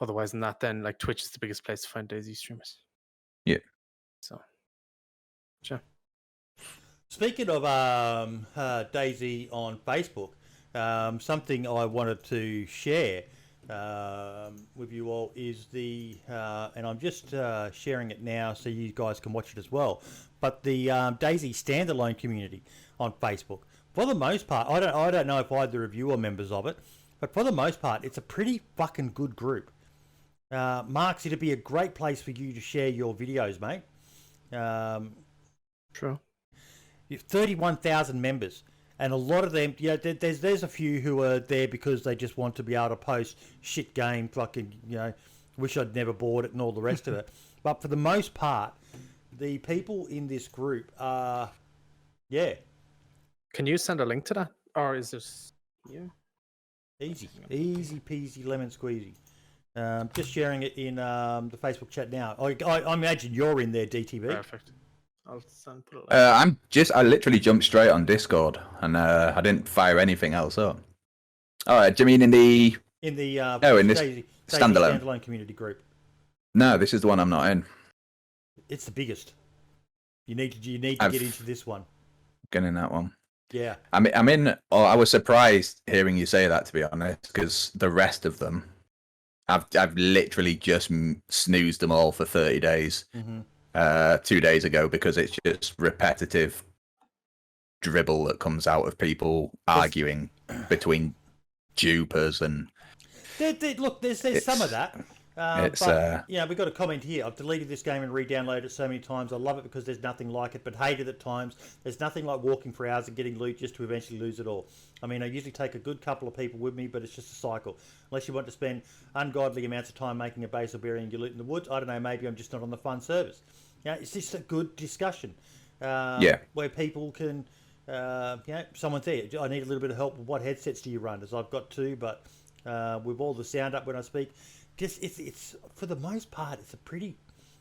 Otherwise than that, then like Twitch is the biggest place to find DayZ streamers. Yeah. So, sure. Speaking of DayZ on Facebook, something I wanted to share with you all is and I'm just sharing it now so you guys can watch it as well, but the DayZ Standalone community on Facebook. For the most part, I don't know if either of you are members of it, but for the most part, it's a pretty fucking good group. Marks, it'd be a great place for you to share your videos, mate. True. You have 31,000 members, and a lot of them, there's a few who are there because they just want to be able to post shit game, fucking, wish I'd never bought it and all the rest of it. But for the most part, the people in this group are, Can you send a link to that, or is this you? Easy peasy lemon squeezy. Just sharing it in the Facebook chat now. I imagine you're in there, DTB. Perfect. I'll put it like I literally jumped straight on Discord, and I didn't fire anything else up. All right, do you mean in this DayZ standalone community group? No, this is the one I'm not in. It's the biggest. You need to get into this one. getting that one. Yeah. I was surprised hearing you say that, to be honest, because the rest of them, I've literally just snoozed them all for 30 days. 2 days ago, because it's just repetitive dribble that comes out of people arguing between dupers and. Look, there's some of that. We got a comment here. I've deleted this game and re-downloaded it so many times. I love it because there's nothing like it, but hate it at times. There's nothing like walking for hours and getting loot just to eventually lose it all. I mean, I usually take a good couple of people with me, but it's just a cycle. Unless you want to spend ungodly amounts of time making a base or burying your loot in the woods, I don't know, maybe I'm just not on the fun service. It's just a good discussion. Where people can, someone's there. I need a little bit of help with what headsets do you run? As I've got two, but with all the sound up when I speak, just it's for the most part, it's a pretty,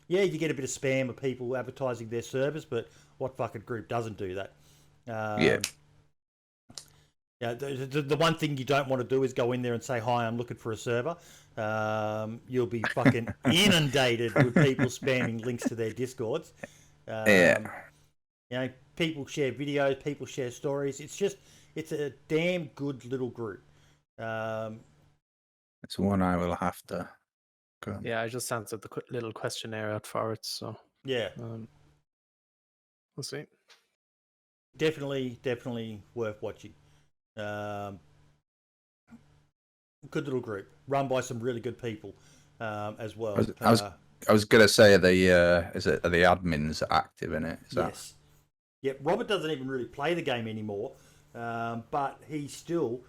you get a bit of spam of people advertising their service, but what fucking group doesn't do that? The one thing you don't want to do is go in there and say, hi, I'm looking for a server. You'll be fucking inundated with people spamming links to their Discords. People share videos, people share stories. It's a damn good little group. It's one I will have to go. Yeah, I just answered the little questionnaire out for it, so yeah, we'll see. Definitely worth watching. Good little group run by some really good people as well. I was gonna say, are the admins active in it? Yes. Yeah, Robert doesn't even really play the game anymore, but he still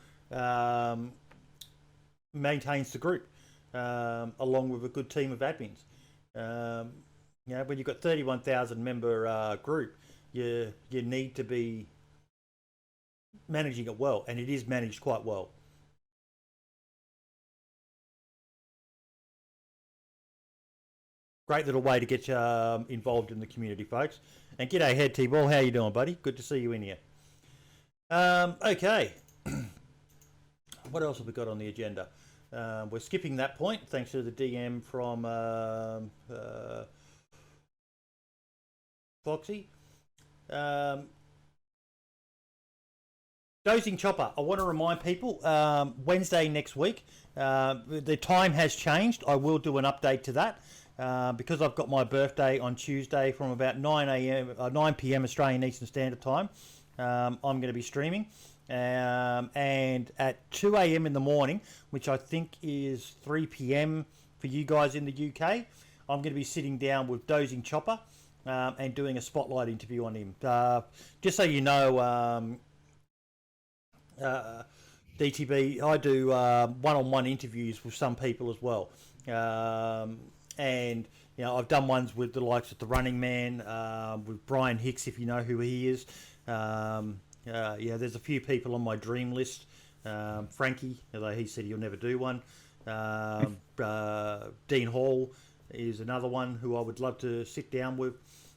maintains the group along with a good team of admins. When you've got 31,000 member group, you need to be managing it well, and it is managed quite well. Great little way to get you involved in the community, folks. And g'day, Head T-Ball. How you doing, buddy? Good to see you in here. Okay. What else have we got on the agenda? We're skipping that point, thanks to the DM from Foxy. Dozing Chopper. I want to remind people, Wednesday next week, the time has changed. I will do an update to that. Because I've got my birthday on Tuesday from about 9 p.m. Australian Eastern Standard Time. I'm going to be streaming. And at 2 a.m. in the morning, which I think is 3 p.m. for you guys in the UK, I'm going to be sitting down with Dozing Chopper and doing a spotlight interview on him. Just so you know, DTB, I do one-on-one interviews with some people as well. And I've done ones with the likes of the Running Man, with Brian Hicks, if you know who he is. There's a few people on my dream list. Frankie, although he said he'll never do one. Dean Hall is another one who I would love to sit down with.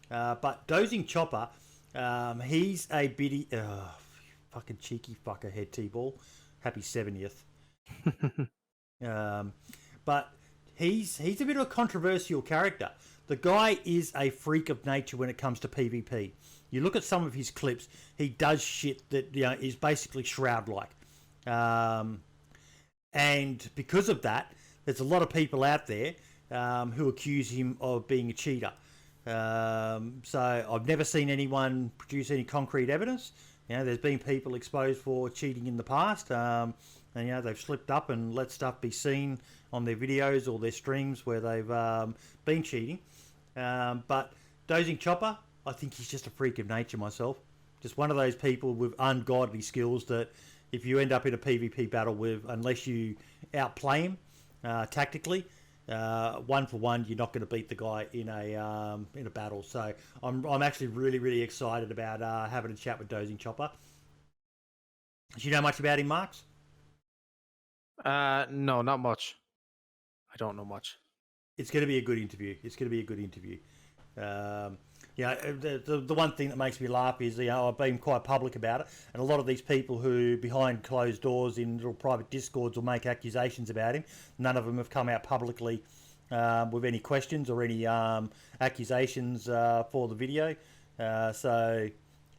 But Dozing Chopper, he's a bitty, fucking cheeky fucker, Head T-Ball. Happy 70th. But he's a bit of a controversial character. The guy is a freak of nature when it comes to PvP. You look at some of his clips, he does shit that is basically Shroud-like. And because of that, there's a lot of people out there who accuse him of being a cheater. So I've never seen anyone produce any concrete evidence. There's been people exposed for cheating in the past. And they've slipped up and let stuff be seen on their videos or their streams where they've been cheating. But Dozing Chopper, I think he's just a freak of nature myself. Just one of those people with ungodly skills that if you end up in a PvP battle with, unless you outplay him tactically, 1-for-1, you're not going to beat the guy in a battle. So I'm actually really excited about having a chat with Dozing Chopper. Do you know much about him, Marks? No, not much. I don't know much. It's going to be a good interview. The one thing that makes me laugh is, I've been quite public about it, and a lot of these people who behind closed doors in little private discords will make accusations about him. None of them have come out publicly with any questions or any accusations for the video. So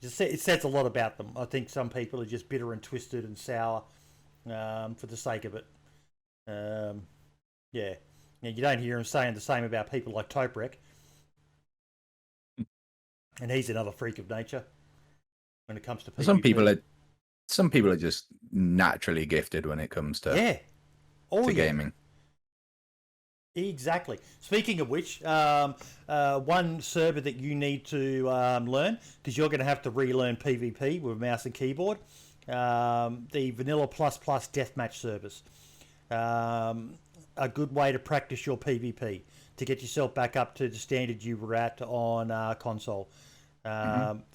it says a lot about them. I think some people are just bitter and twisted and sour for the sake of it. Yeah. You don't hear him saying the same about people like Toprek. And he's another freak of nature when it comes to PvP. Some people are just naturally gifted when it comes to gaming. Exactly. Speaking of which, one server that you need to learn, because you're going to have to relearn PvP with mouse and keyboard, the Vanilla Plus Deathmatch servers. A good way to practice your PvP, to get yourself back up to the standard you were at on console.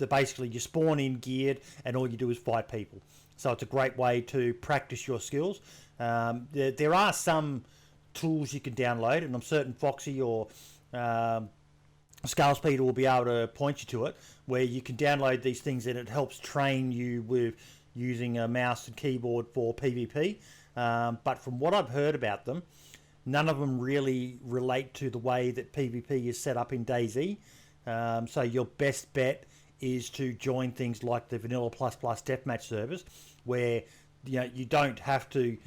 Basically, you spawn in geared and all you do is fight people. So it's a great way to practice your skills. There are some tools you can download, and I'm certain Foxy or Scalespeeder will be able to point you to it, where you can download these things and it helps train you with using a mouse and keyboard for PvP. But from what I've heard about them, none of them really relate to the way that PvP is set up in DayZ. So your best bet is to join things like the Vanilla Plus Deathmatch servers, where you don't have to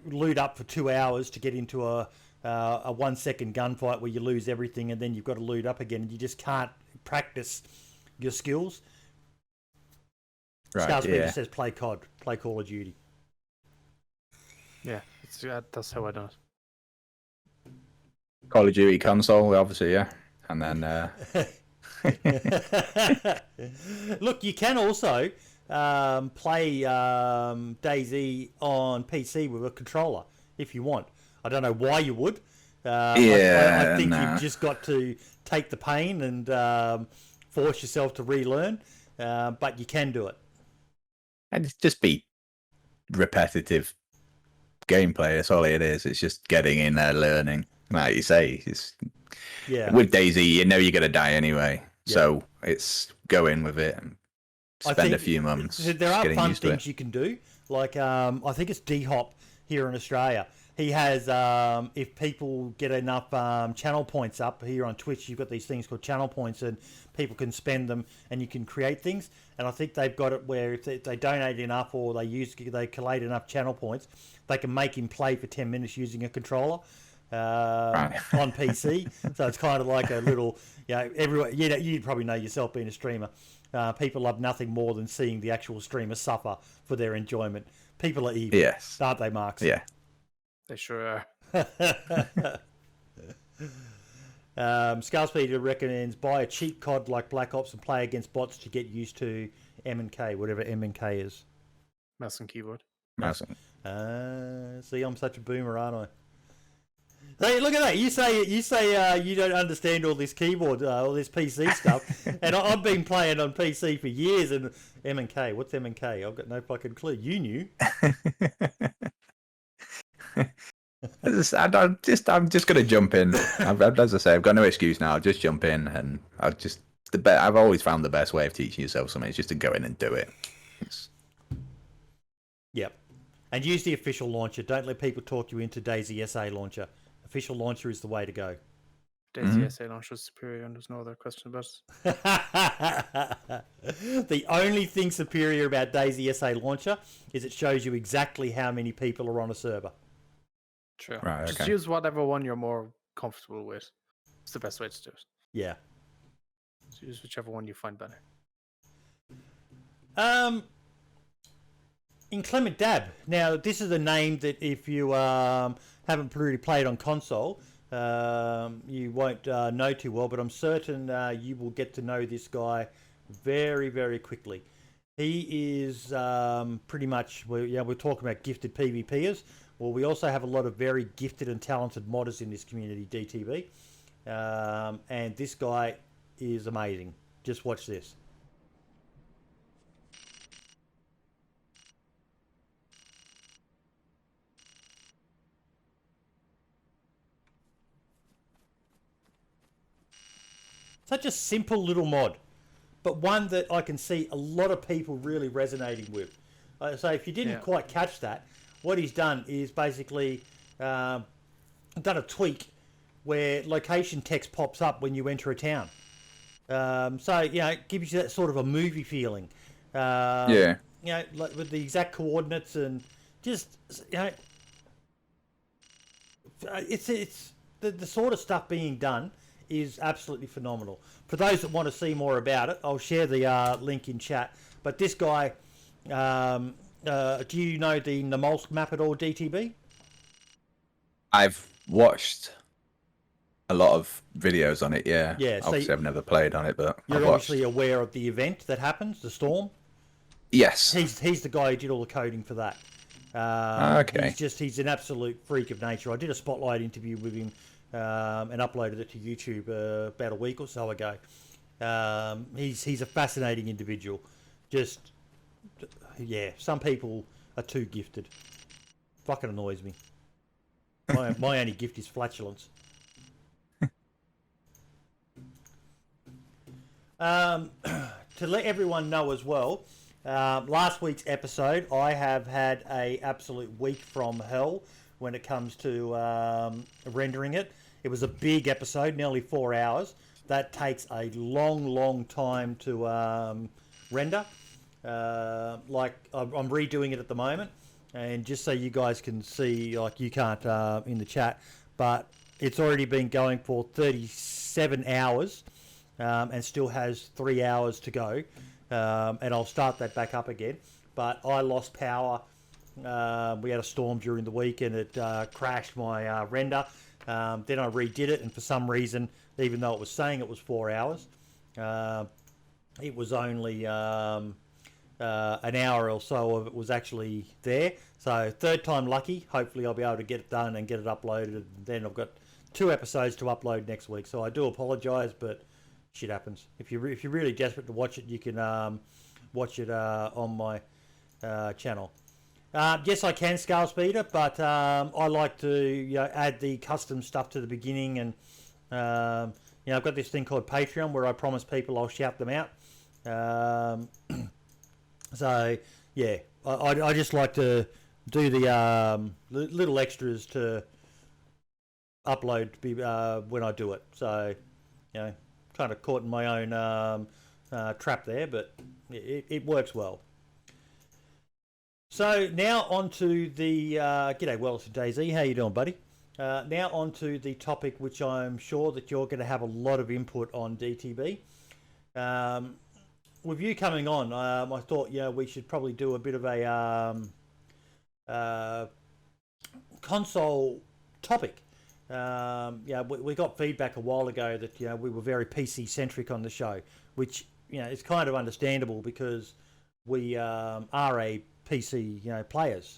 loot up for 2 hours to get into a 1 second gunfight where you lose everything and then you've got to loot up again and you just can't practice your skills. Right, says play COD, play Call of Duty. Yeah, that's how I done it. Call of Duty console, obviously, yeah. And then... Look, you can also play DayZ on PC with a controller if you want. I don't know why you would. I think you've just got to take the pain and force yourself to relearn, but you can do it. And just be repetitive gameplay. That's all it is. It's just getting in there, learning. Like you say, with DayZ, you're going to die anyway. Yeah. So it's go in with it and spend a few months. There are fun things you can do. Like, I think it's D-Hop here in Australia. He has, if people get enough channel points up here on Twitch, you've got these things called channel points, and people can spend them and you can create things. And I think they've got it where if they donate enough or they collate enough channel points, they can make him play for 10 minutes using a controller. On PC, so it's kind of like a little, everyone. You'd probably know yourself being a streamer. People love nothing more than seeing the actual streamer suffer for their enjoyment. People are evil, yes, aren't they, Marks? Yeah, they sure are. Scalespeeder recommends buy a cheap COD like Black Ops and play against bots to get used to M&K, whatever M&K is. Mouse and keyboard. Mouse. See, I'm such a boomer, aren't I? Hey, look at that! You say you don't understand all this keyboard, all this PC stuff, and I've been playing on PC for years. And M&K, what's M&K? I've got no fucking clue. You knew. I'm just gonna jump in. As I say, I've got no excuse now. I'll just jump in, and I've always found the best way of teaching yourself something is just to go in and do it. Yep, and use the official launcher. Don't let people talk you into DayZ SA launcher. Official launcher is the way to go. DayZ SA launcher is superior, and there's no other question about it. The only thing superior about DayZ SA launcher is it shows you exactly how many people are on a server. True. Right, just use whatever one you're more comfortable with. It's the best way to do it. Yeah. Just use whichever one you find better. Inclement Dab. Now, this is a name that if you haven't really played on console, you won't know too well, but I'm certain you will get to know this guy very, very quickly. He is pretty much, we're talking about gifted PvPers. Well, we also have a lot of very gifted and talented modders in this community, DTB. And this guy is amazing. Just watch this. Such a simple little mod, but one that I can see a lot of people really resonating with. So if you didn't quite catch that, what he's done is basically done a tweak where location text pops up when you enter a town. So it gives you that sort of a movie feeling. Yeah. Like with the exact coordinates and just it's the sort of stuff being done is absolutely phenomenal. For those that want to see more about it, I'll share the link in chat. But this guy, do you know the Namolsk map at all, DTB? I've watched a lot of videos on it, yeah. Yeah, so obviously I've never played on it, but you're I've watched. obviously aware of the event that happens, the storm. Yes. He's the guy who did all the coding for that. Okay. He's an absolute freak of nature. I did a spotlight interview with him and uploaded it to YouTube about a week or so ago. He's a fascinating individual. Just, some people are too gifted. Fucking annoys me. My only gift is flatulence. To let everyone know as well, last week's episode, I have had a absolute week from hell when it comes to rendering it. It was a big episode, nearly 4 hours. That takes a long time to render. I'm redoing it at the moment, and just so you guys can see, like you can't in the chat, but it's already been going for 37 hours and still has 3 hours to go. And I'll start that back up again. But I lost power. We had a storm during the week and it crashed my render. Then I redid it, and for some reason, even though it was saying it was 4 hours, it was only an hour or so of it was actually there. So third time lucky. Hopefully I'll be able to get it done and get it uploaded. And then I've got 2 episodes to upload next week. So I do apologise, but shit happens. If you're really desperate to watch it, you can watch it on my channel. Yes, I can scale speeder, but I like to add the custom stuff to the beginning, and I've got this thing called Patreon where I promise people I'll shout them out. So yeah, I just like to do the little extras to upload when I do it. So kind of caught in my own trap there, but it works well. So now on to the g'day Wellington DayZ, how you doing, buddy? Now on to the topic which I'm sure that you're going to have a lot of input on, DTB. With you coming on, I thought we should probably do a bit of a console topic. We got feedback a while ago that we were very PC centric on the show, which is kind of understandable because we are a PC players,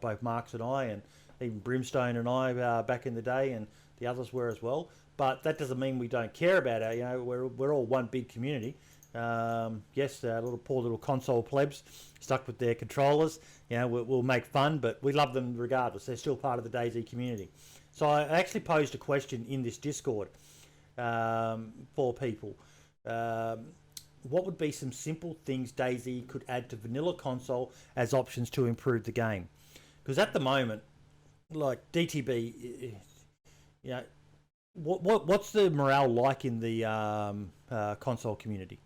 both Marks and I, and even Brimstone and I back in the day, and the others were as well. But that doesn't mean we don't care about it. We're all one big community. Yes, poor little console plebs stuck with their controllers. We'll make fun, but we love them regardless. They're still part of the DayZ community. So I actually posed a question in this Discord for people. What would be some simple things DayZ could add to vanilla console as options to improve the game? Because at the moment, like DTB, what's the morale like in the console community?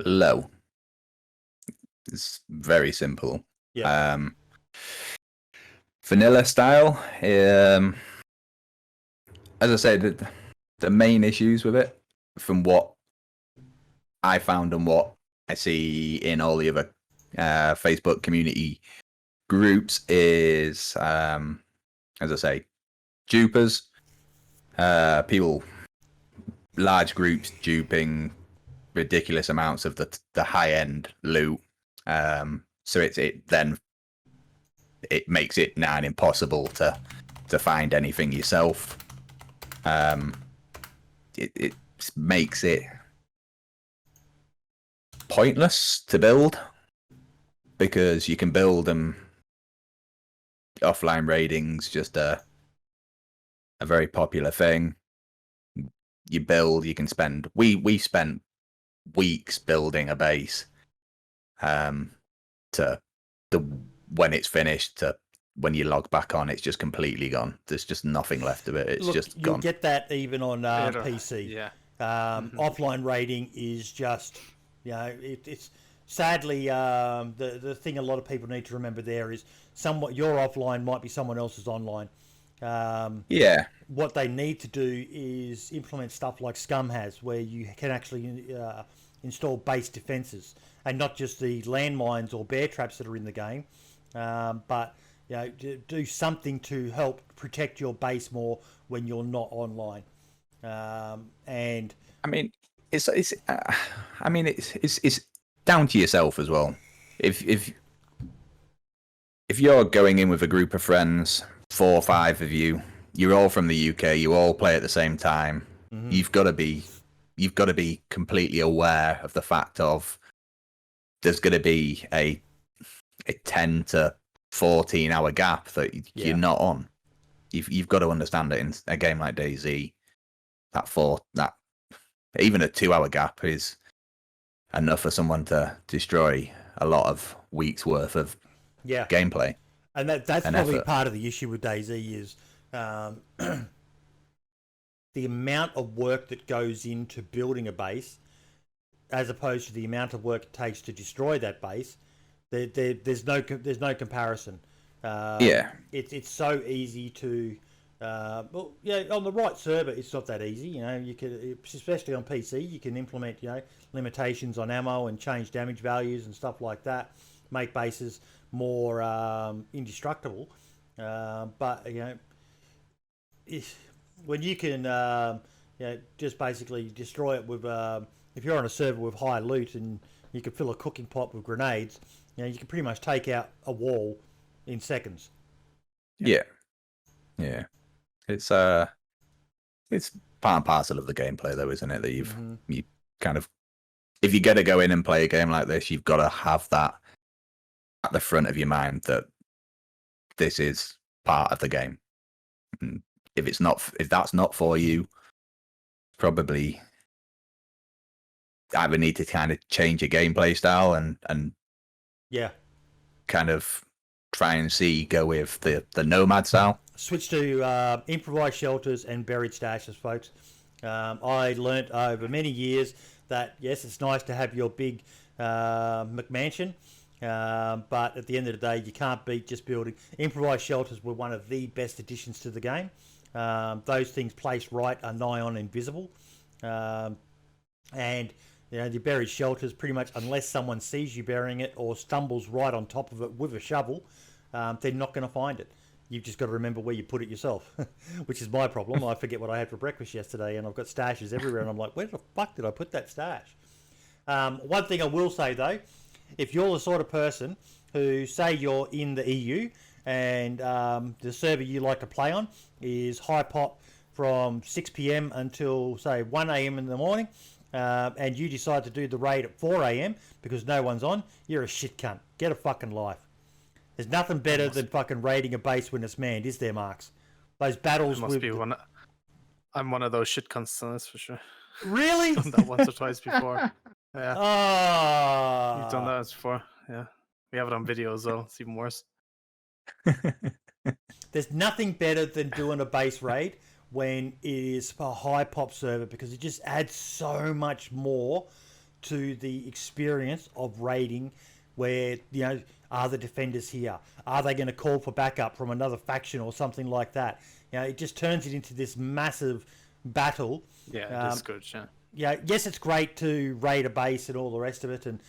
Low. It's very simple. Yeah. Vanilla style. As I said, the main issues with it, from what I found and what I see in all the other Facebook community groups, is, as I say, dupers. People, large groups duping ridiculous amounts of the high end loot. So it makes it nigh impossible to find anything yourself. It makes it pointless to build, because you can build them offline. Raiding's just a very popular thing. You build, you can spend. We spent weeks building a base. When it's finished, to when you log back on, it's just completely gone. There's just nothing left of it. It's just gone. You get that even on PC. Yeah. Offline raiding is just, it's sadly the thing a lot of people need to remember there is your offline might be someone else's online. What they need to do is implement stuff like Scum has, where you can actually install base defenses, and not just the landmines or bear traps that are in the game, but do something to help protect your base more when you're not online. And I mean, it's down to yourself as well. If you're going in with a group of friends, 4 or 5 of you, you're all from the UK, you all play at the same time. You've got to be completely aware of the fact of there's going to be a 10 to 14 hour gap that you're not on. You've got to understand it in a game like DayZ. That even a 2 hour gap is enough for someone to destroy a lot of weeks worth of gameplay. And that's probably effort. part of the issue with DayZ is the amount of work that goes into building a base, as opposed to the amount of work it takes to destroy that base. There's no comparison. It's so easy to. On the right server, it's not that easy. You could, especially on PC, you can implement limitations on ammo and change damage values and stuff like that, make bases more indestructible. But when you can just basically destroy it with, if you're on a server with high loot and you can fill a cooking pot with grenades, you can pretty much take out a wall in seconds. Yeah. It's part and parcel of the gameplay, though, isn't it? That you kind of, if you're going to go in and play a game like this, you've got to have that at the front of your mind that this is part of the game. And if that's not for you, probably either need to kind of change your gameplay style and kind of try and go with the nomad style. Switch to improvised shelters and buried stashes, folks. I learnt over many years that yes, it's nice to have your big McMansion, but at the end of the day, you can't beat just building. Improvised shelters were one of the best additions to the game. Those things placed right are nigh on invisible, and the buried shelters, pretty much unless someone sees you burying it or stumbles right on top of it with a shovel, they're not going to find it. You've just got to remember where you put it yourself, which is my problem. I forget what I had for breakfast yesterday, and I've got stashes everywhere, and I'm like, where the fuck did I put that stash? One thing I will say, though, if you're the sort of person who, say you're in the EU, and the server you like to play on is high pop from 6 p.m. until, say, 1 a.m. in the morning, and you decide to do the raid at 4 a.m. because no one's on, you're a shit cunt. Get a fucking life. There's nothing better than fucking raiding a base when it's manned, is there, Marks? Those battles with... I'm one of those shit cunts, that's for sure. Really? I've done that once or twice before. Yeah. Oh. You've done that once before, yeah. We have it on video as well, it's even worse. There's nothing better than doing a base raid when it is a high pop server, because it just adds so much more to the experience of raiding, where, are the defenders here? Are they going to call for backup from another faction or something like that? It just turns it into this massive battle. Yeah, it's good, yes, it's great to raid a base and all the rest of it, and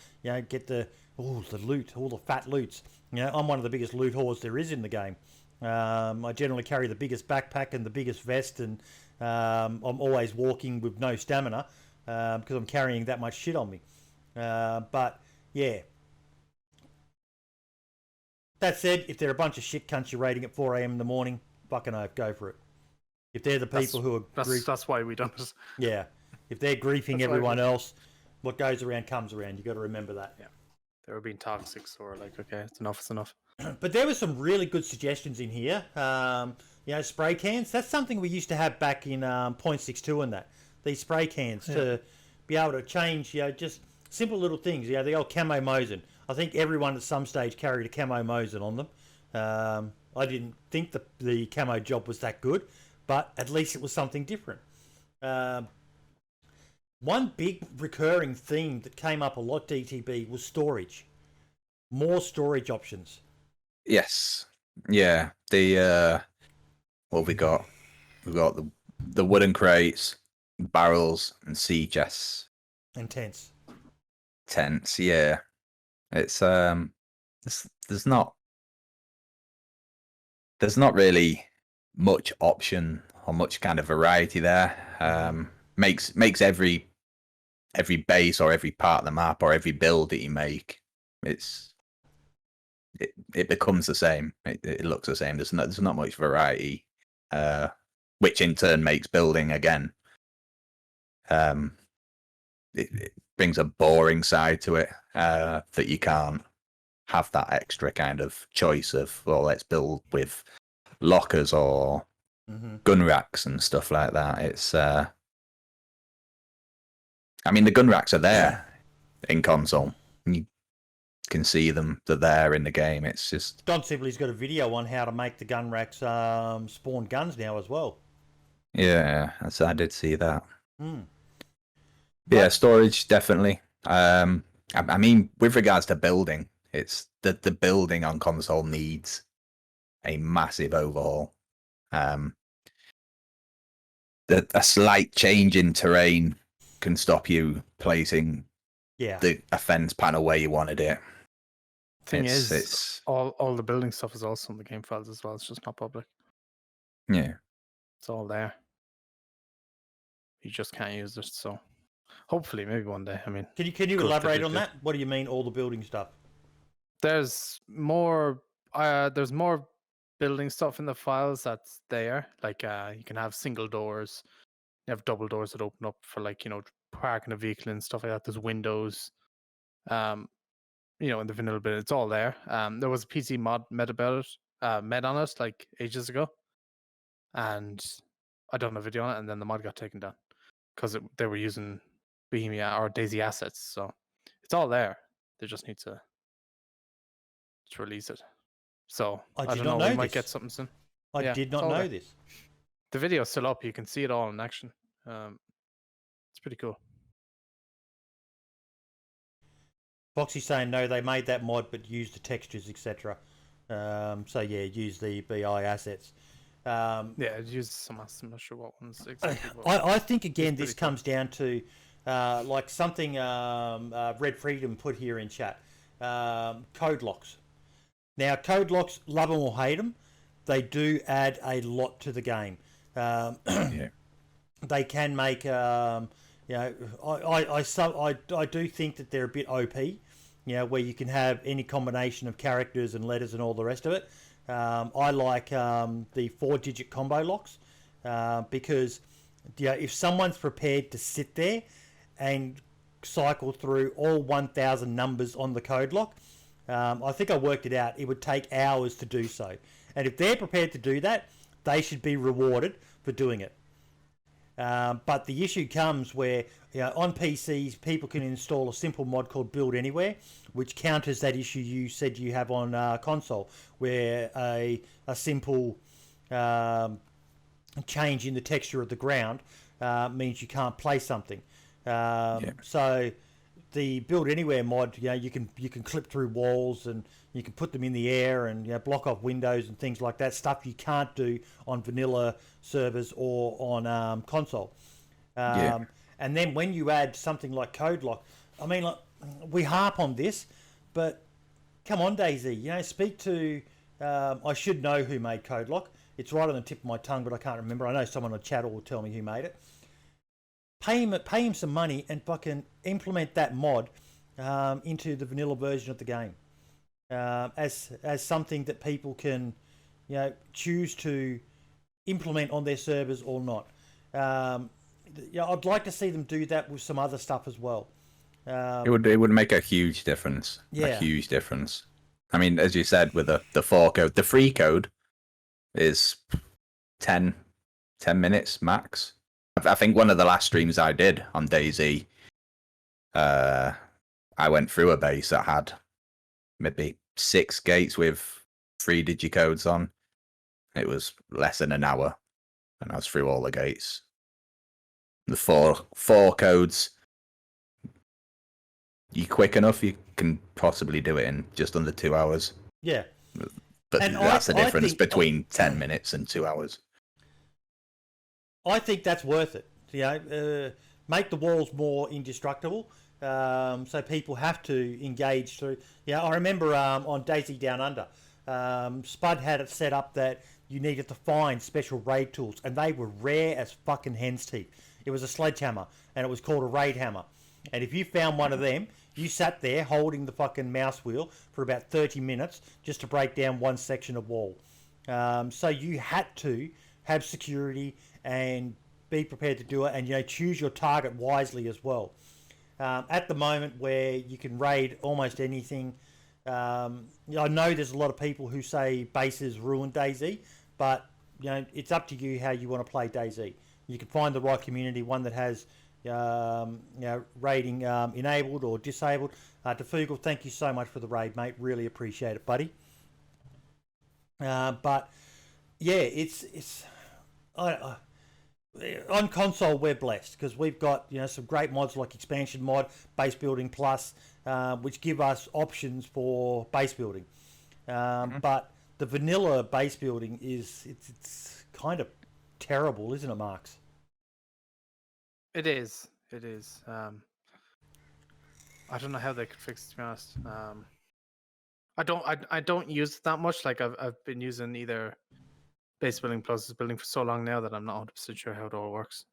get the loot, all the fat loots. I'm one of the biggest loot whores there is in the game. I generally carry the biggest backpack and the biggest vest, and I'm always walking with no stamina because I'm carrying that much shit on me. But yeah. That said, if they're a bunch of shit cunts you're raiding at 4 a.m. in the morning, fucking oath, go for it. If they're the people who are... That's why we don't... Yeah. If they're griefing everyone else, what goes around comes around. You've got to remember that. Yeah. They were being toxic, so we're like, okay, it's enough. But there were some really good suggestions in here. Spray cans. That's something we used to have back in 0.62 and that. These spray cans to be able to change, just simple little things. The old camo Mosin. I think everyone at some stage carried a camo Mosin on them. I didn't think the camo job was that good, but at least it was something different. One big recurring theme that came up a lot, DTB, was storage. More storage options. Yes. Yeah. The what have we got? We've got the wooden crates, barrels, and sea chests. And tents. Tents, yeah. It's there's not really much option or much kind of variety there. Makes every base or every part of the map or every build that you make, it becomes the same. It looks the same. There's not much variety, which in turn makes building again. It brings a boring side to it that you can't have that extra kind of choice of, well, let's build with lockers or gun racks and stuff like that. It's I mean, the gun racks are there in console. You can see them. They're there in the game. It's just... DonSibley's got a video on how to make the gun racks spawn guns now as well. Yeah, I did see that. Yeah, storage, definitely. I mean, with regards to building, it's the building on console needs a massive overhaul. A slight change in terrain can stop you placing a fence panel where you wanted it. Thing is, all the building stuff is also in the game files as well. It's just not public. Yeah, it's all there. You just can't use it. So hopefully, maybe one day. I mean, can you elaborate on that? What do you mean, all the building stuff? There's more. There's more building stuff in the files that's there. Like you can have single doors. You have double doors that open up for, like, parking a vehicle and stuff like that. There's windows. In the vanilla bit, it's all there. There was a PC mod made on it like ages ago, and I done a video on it, and then the mod got taken down because they were using Bohemia or DayZ assets. So it's all there. They just need to release it. So I don't know. We might get something soon. I did not know this. The video's still up. You can see it all in action. It's pretty cool. Foxy's saying no, they made that mod but used the textures, etc. So yeah, use the BI assets. Yeah, it uses some. I'm not sure what ones exactly. I think again this comes down to like something Red Freedom put here in chat. Code locks. Now, code locks, love them or hate them, they do add a lot to the game. They can make, I do think that they're a bit OP, where you can have any combination of characters and letters and all the rest of it. I like the 4-digit combo locks because if someone's prepared to sit there and cycle through all 1,000 numbers on the code lock, I think I worked it out. It would take hours to do so. And if they're prepared to do that, they should be rewarded for doing it. But the issue comes where, on PCs, people can install a simple mod called Build Anywhere, which counters that issue you said you have on console, where a simple change in the texture of the ground means you can't play something. So the Build Anywhere mod, you can clip through walls and you can put them in the air and block off windows and things like that. Stuff you can't do on vanilla servers or on console. And then when you add something like code lock, I mean, like, we harp on this, but come on, DayZ, speak to. I should know who made code lock. It's right on the tip of my tongue, but I can't remember. I know someone on chat will tell me who made it. Pay him some money and fucking implement that mod into the vanilla version of the game as something that people can, choose to implement on their servers or not. I'd like to see them do that with some other stuff as well. It would make a huge difference. A huge difference. I mean, as you said, with the 4 code, the free code is 10 minutes max. I think one of the last streams I did on DayZ, I went through a base that had maybe 6 gates with 3 digicodes on. It was less than an hour, and I was through all the gates. the four codes. You quick enough, you can possibly do it in just under 2 hours. Yeah. But And that's the difference think, between 10 minutes and 2 hours. I think that's worth it. You know, make the walls more indestructible, so people have to engage through. Yeah, I remember on DayZ Down Under, Spud had it set up that you needed to find special raid tools, and they were rare as fucking hen's teeth. It was a sledgehammer, and it was called a raid hammer. And if you found one of them, you sat there holding the fucking mouse wheel for about 30 minutes just to break down one section of wall. So you had to have security and be prepared to do it, and choose your target wisely as well. At the moment where you can raid almost anything, I know there's a lot of people who say bases ruin DayZ, but it's up to you how you want to play DayZ. You can find the right community, one that has raiding enabled or disabled. Defugal, thank you so much for the raid, mate. Really appreciate it, buddy. But yeah, it's on console we're blessed because we've got some great mods like Expansion Mod, Base Building Plus, which give us options for base building. But the vanilla base building it's kind of terrible, isn't it, Marks? It is. It is. I don't know how they could fix it, to be honest. I don't use it that much. Like I've been using either base building plus building for so long now that I'm not 100% sure how it all works.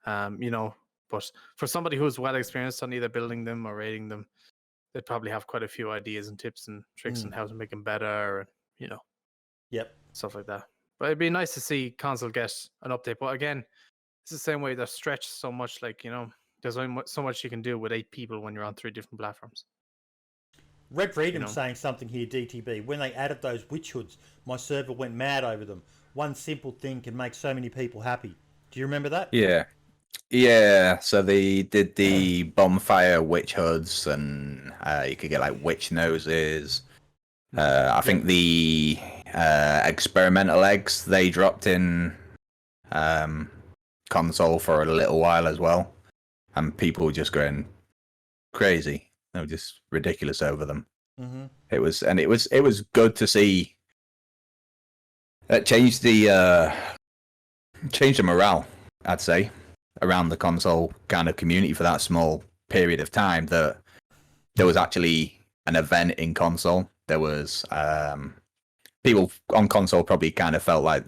But for somebody who's well experienced on either building them or raiding them, they'd probably have quite a few ideas and tips and tricks on how to make them better, and Yep. stuff like that. But it'd be nice to see console get an update. But again, it's the same way they're stretched so much. Like, there's only so much you can do with 8 people when you're on 3 different platforms. Red Freedom's saying something here, DTB. When they added those witch hoods, my server went mad over them. One simple thing can make so many people happy. Do you remember that? Yeah. So they did the bonfire witch hoods, and you could get like witch noses. I think the experimental eggs they dropped in console for a little while as well, and people were just going crazy. They were just ridiculous over them. Mm-hmm. It was good to see. It changed the morale, I'd say, around the console kind of community for that small period of time. That there was actually an event in console. There was people on console probably kind of felt like,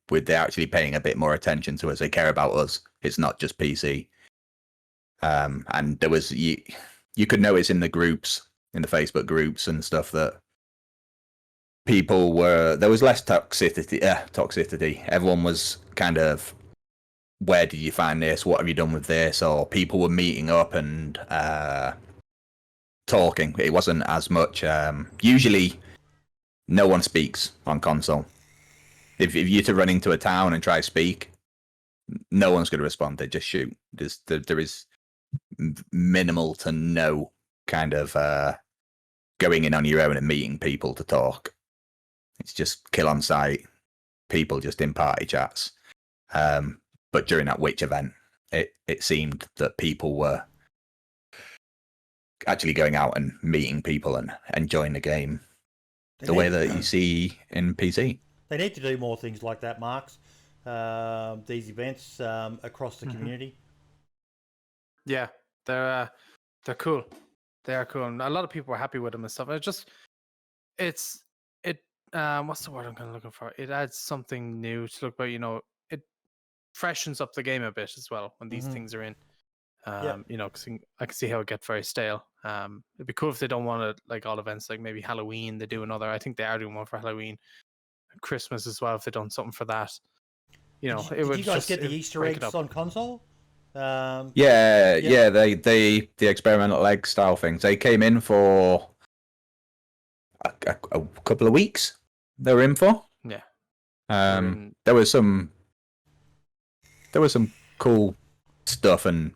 they're actually paying a bit more attention to us. They care about us. It's not just PC. And there was you could notice in the groups, in the Facebook groups and stuff, that there was less toxicity. Everyone was kind of, where did you find this? What have you done with this? Or people were meeting up and talking. It wasn't as much. Usually, no one speaks on console. If you're to run into a town and try to speak, no one's going to respond. They just shoot. There is minimal to no kind of going in on your own and meeting people to talk. It's just kill on sight, people just in party chats. But during that witch event, it seemed that people were actually going out and meeting people and enjoying the game the way that you see in PC. They need to do more things like that, Marks. These events across the community. Yeah, they're cool. They are cool, and a lot of people are happy with them and stuff. What's the word I'm kind of looking for? It adds something new to look about. It freshens up the game a bit as well when these things are in. Because I can see how it gets very stale. It'd be cool if they don't want to, like, all events, like maybe Halloween, they do another. I think they are doing one for Halloween, Christmas as well. If they've done something for that, did you guys get the Easter eggs on console? The experimental egg style things. They came in for a couple of weeks. They were in for. Yeah. There was some cool stuff and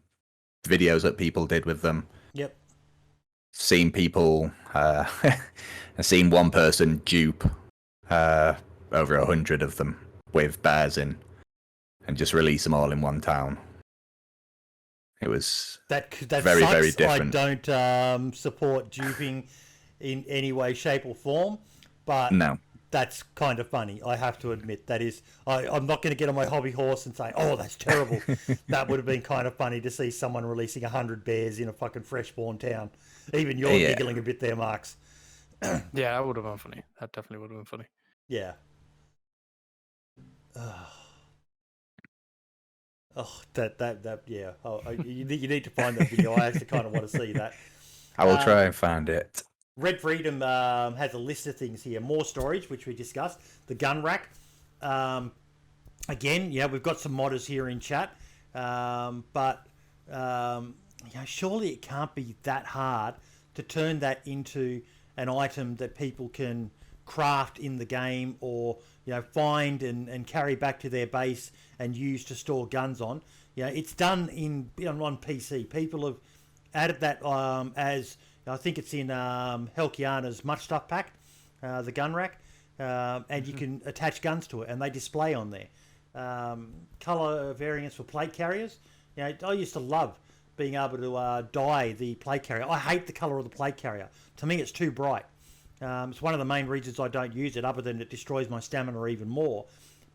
videos that people did with them. Yep. Seen people. I've seen one person dupe over 100 of them with bears in. and just release them all in one town. It was that very, sucks. very different. I don't support duping in any way, shape, or form, but No. that's kind of funny. I have to admit that is. I'm not going to get on my hobby horse and say, "Oh, that's terrible." That would have been kind of funny to see someone releasing 100 bears in a fucking freshborn town. Even you're giggling a bit there, Marks. Yeah, that would have been funny. That definitely would have been funny. Yeah. Oh, that yeah. Oh, you need to find that video. I actually kind of want to see that. I will try and find it. Red Freedom has a list of things here. More storage, which we discussed. The gun rack. Again, yeah, we've got some modders here in chat. But surely it can't be that hard to turn that into an item that people can craft in the game, or find and carry back to their base and use to store guns on. It's done on PC. People have added that as I think it's in Helkiana's Much Stuff pack, the gun rack, and you can attach guns to it, and they display on there. Color variants for plate carriers. I used to love being able to dye the plate carrier. I hate the color of the plate carrier. To me, it's too bright. It's one of the main reasons I don't use it, other than it destroys my stamina even more.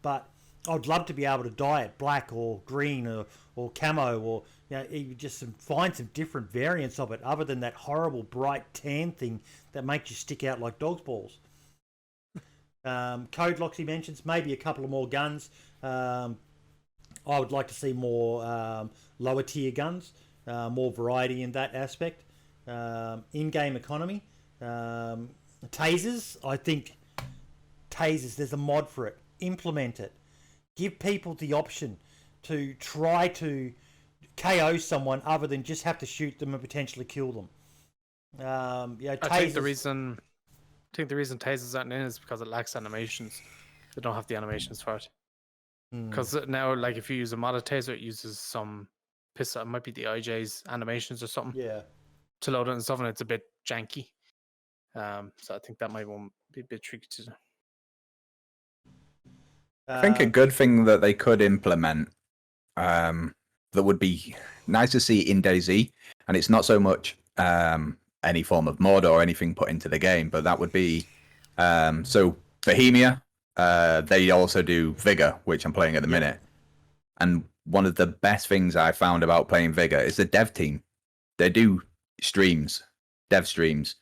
But I'd love to be able to dye it black or green or camo, or even just find some different variants of it, other than that horrible bright tan thing that makes you stick out like dog's balls. Code locks he mentions, maybe a couple of more guns. I would like to see more lower tier guns, more variety in that aspect. In-game economy. Tasers, I think tasers, there's a mod for it. Implement it. Give people the option to try to KO someone other than just have to shoot them and potentially kill them. Tasers, I think the reason tasers aren't in is because it lacks animations. They don't have the animations for it. Because now, like, if you use a modded taser, it uses some pistol. It might be the IJ's animations or something. Yeah. To load it and stuff, and it's a bit janky. So I think that might be a bit tricky to do. I think a good thing that they could implement, that would be nice to see in DayZ, and it's not so much any form of mod or anything put into the game, but that would be so Bohemia. They also do Vigor, which I'm playing at the minute, and one of the best things I found about playing Vigor is the dev team. They do streams, dev streams.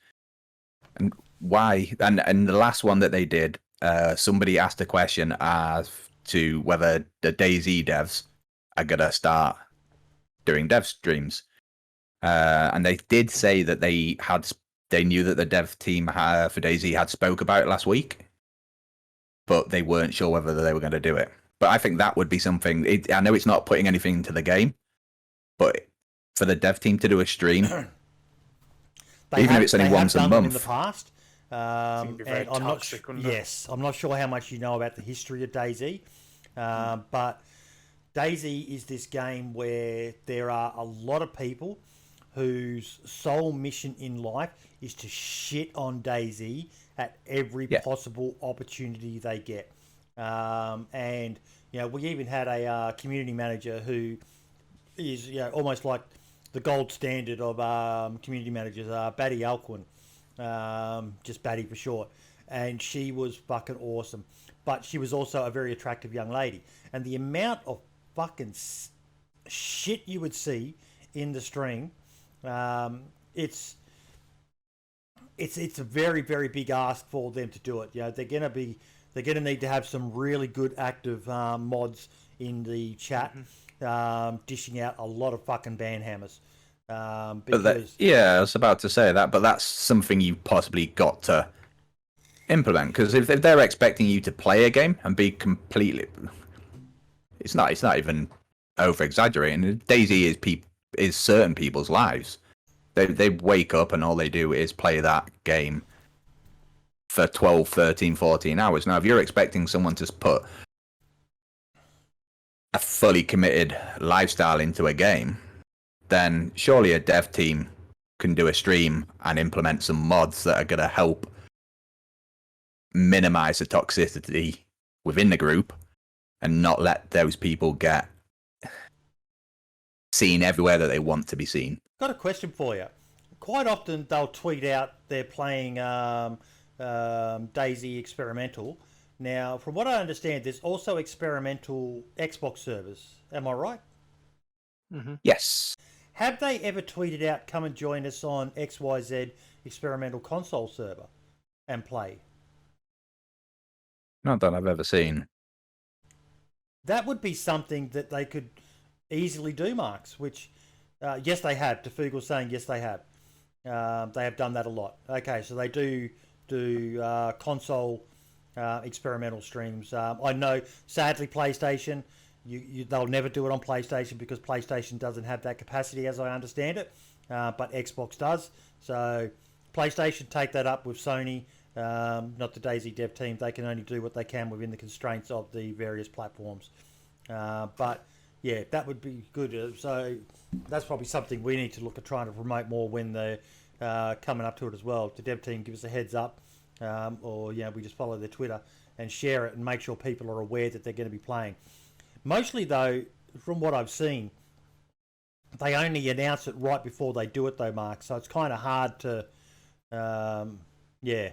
And why? And the last one that they did, somebody asked a question as to whether the DayZ devs are gonna start doing dev streams, and they did say that they knew that the dev team for DayZ had spoke about it last week, but they weren't sure whether they were going to do it. But I think that would be something. I know it's not putting anything into the game, but for the dev team to do a stream. Even if it's only once a month. In the past, and I'm not sure how much you know about the history of DayZ, but DayZ is this game where there are a lot of people whose sole mission in life is to shit on DayZ at every possible opportunity they get. And we even had a community manager who is almost like the gold standard of community managers, Batty Alquin, just Batty for short, and she was fucking awesome. But she was also a very attractive young lady, and the amount of fucking shit you would see in the stream, it's a very, very big ask for them to do it. They're gonna need to have some really good active mods in the chat. Dishing out a lot of fucking banhammers. Because I was about to say that, but that's something you possibly got to implement, because if they're expecting you to play a game and be completely, it's not even over exaggerating. DayZ is certain people's lives. They wake up and all they do is play that game for 12, 13, 14 hours. Now, if you're expecting someone to put a fully committed lifestyle into a game, then surely a dev team can do a stream and implement some mods that are going to help minimize the toxicity within the group and not let those people get seen everywhere that they want to be seen. Got a question for you. Quite often they'll tweet out they're playing DayZ experimental. Now, from what I understand, there's also experimental Xbox servers. Am I right? Mm-hmm. Yes. Have they ever tweeted out, come and join us on XYZ experimental console server and play? Not that I've ever seen. That would be something that they could easily do, Marks, which, yes, they have. Tafugle's saying, yes, they have. They have done that a lot. Okay, so they do console experimental streams. I know, sadly, PlayStation, they'll never do it on PlayStation because PlayStation doesn't have that capacity, as I understand it, but Xbox does. So PlayStation take that up with Sony, not the DayZ dev team. They can only do what they can within the constraints of the various platforms. But yeah, that would be good. So that's probably something we need to look at trying to promote more when they're coming up to it as well. The dev team give us a heads up, or we just follow their Twitter and share it and make sure people are aware that they're going to be playing. Mostly though, from what I've seen, they only announce it right before they do it though, Mark. So it's kind of hard to, Yeah,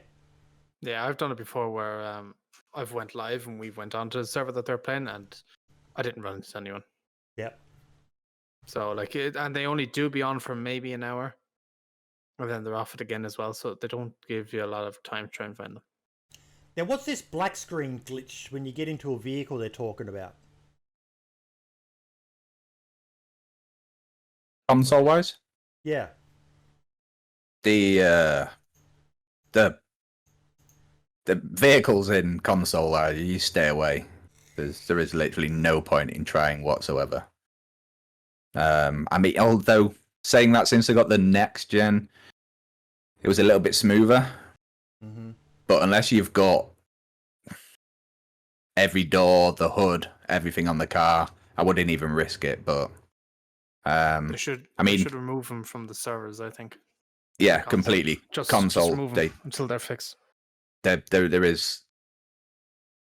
I've done it before where I've went live and we went onto the server that they're playing and I didn't run into anyone. Yep. So and they only do be on for maybe an hour, and then they're off it again as well. So they don't give you a lot of time to try and find them. Now, what's this black screen glitch when you get into a vehicle they're talking about? Console wise? Yeah. The vehicles in console you stay away. There is literally no point in trying whatsoever. I mean, although saying that, since they got the next gen, it was a little bit smoother. Mm-hmm. But unless you've got every door, the hood, everything on the car, I wouldn't even risk it. But they should remove them from the servers, I think. Yeah, console. completely. Just console. remove them until they're fixed. There is.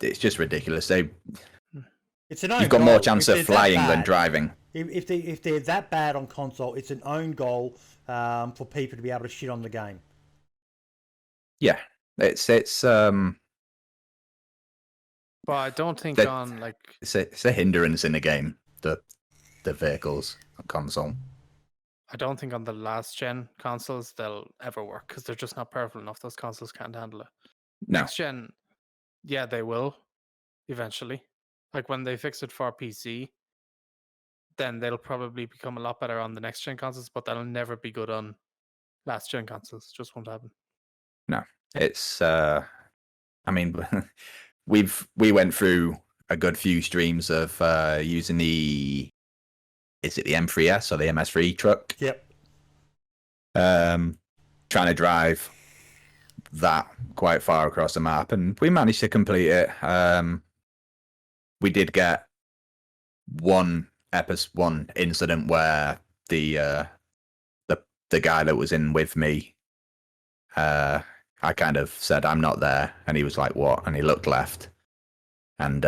It's just ridiculous. It's an own You've got goal. more chance of flying than driving. If they're that bad on console, it's an own goal for people to be able to shit on the game. Yeah, it's But I don't think it's a hindrance in the game. The vehicles on console. I don't think on the last gen consoles they'll ever work because they're just not powerful enough. Those consoles can't handle it. No. Next gen, yeah, they will eventually. Like when they fix it for PC, then they'll probably become a lot better on the next gen consoles, but that'll never be good on last gen consoles. Just won't happen. No, it's. I mean, we went through a good few streams of using the. Is it the M3S or the MS3 truck? Yep. Trying to drive that quite far across the map, and we managed to complete it. We did get one incident where the guy that was in with me, I kind of said I'm not there, and he was like, "What?" And he looked left, and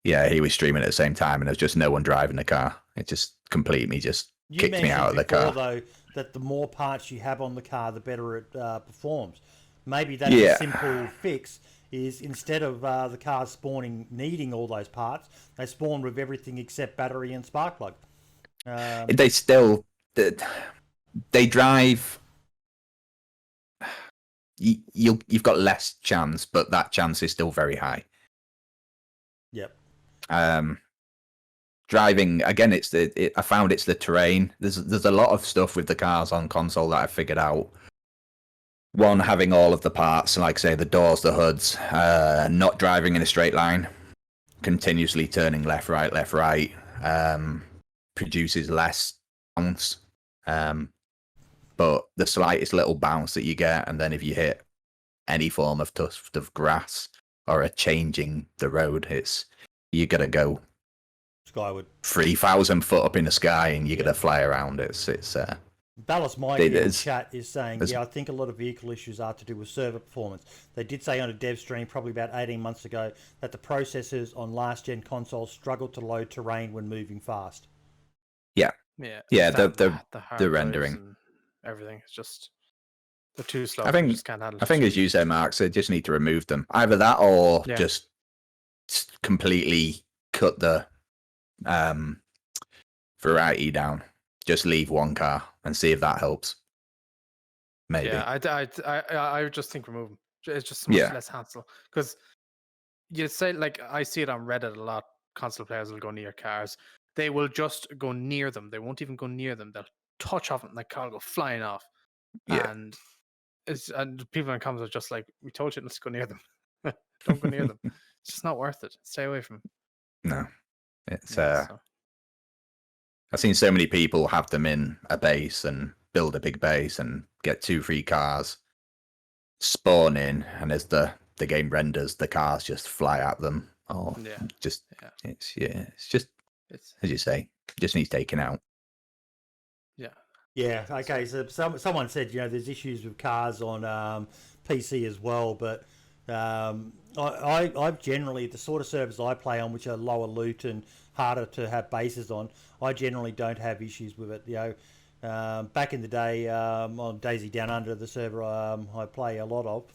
he was streaming at the same time, and there was just no one driving the car. It just completely kicked me out of the car. Though, that the more parts you have on the car, the better it performs. Maybe that's a simple fix. Is instead of the car spawning needing all those parts, they spawn with everything except battery and spark plug. They still they drive. You've got less chance, but that chance is still very high. Yep. Driving again, I found it's the terrain. There's a lot of stuff with the cars on console that I figured out. One, having all of the parts, like say the doors, the hoods, not driving in a straight line, continuously turning left, right, produces less bounce. But the slightest little bounce that you get, and then if you hit any form of tuft of grass or a changing the road, you gotta go skyward 3,000 foot up in the sky, and you gotta fly around. It's Ballas Mighty in there's- chat is saying, there's- yeah, I think a lot of vehicle issues are to do with server performance. They did say on a dev stream probably about 18 months ago that the processors on last-gen consoles struggled to load terrain when moving fast. Yeah, Yeah, it's that the and the hard the drives rendering. and everything. It's just they're too slow. I They think just can't handle I think it. as you say, Mark, they just need to remove them. Either that or Yeah. just completely cut the variety down. Just leave one car and see if that helps. Maybe. Yeah, I would just think remove them. It's just so much Yeah. less hassle. Because you say, like, I see it on Reddit a lot. Console players will go near cars. They will just go near them. They won't even go near them. They'll touch off it and the car will go flying off. Yeah. And people in the comments are just like, we told you not to go near them. Don't go near them. It's just not worth it. Stay away from them. No. It's Yeah, so- I've seen so many people have them in a base and build a big base and get 2-3 cars, spawn in, and as the game renders, the cars just fly at them. Or Yeah. just Yeah. it's just It's as you say, just needs taken out. Yeah, okay, so someone said, there's issues with cars on PC as well, but I've generally, the sort of servers I play on, which are lower loot and harder to have bases on, I generally don't have issues with it. Back in the day on DayZ Down Under, the server I play a lot of,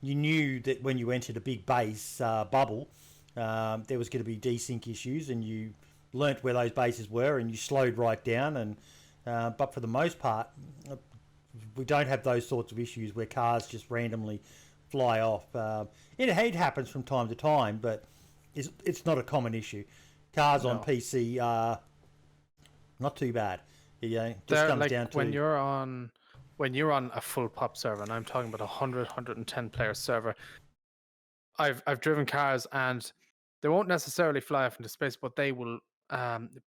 you knew that when you entered a big base bubble, there was going to be desync issues, and you learnt where those bases were, and you slowed right down. And but for the most part, we don't have those sorts of issues where cars just randomly fly off. It happens from time to time, but it's not a common issue. Cars on PC are not too bad. Just comes like down to when you're on a full pop server, and I'm talking about 110 player server. I've driven cars and they won't necessarily fly off into space, but they will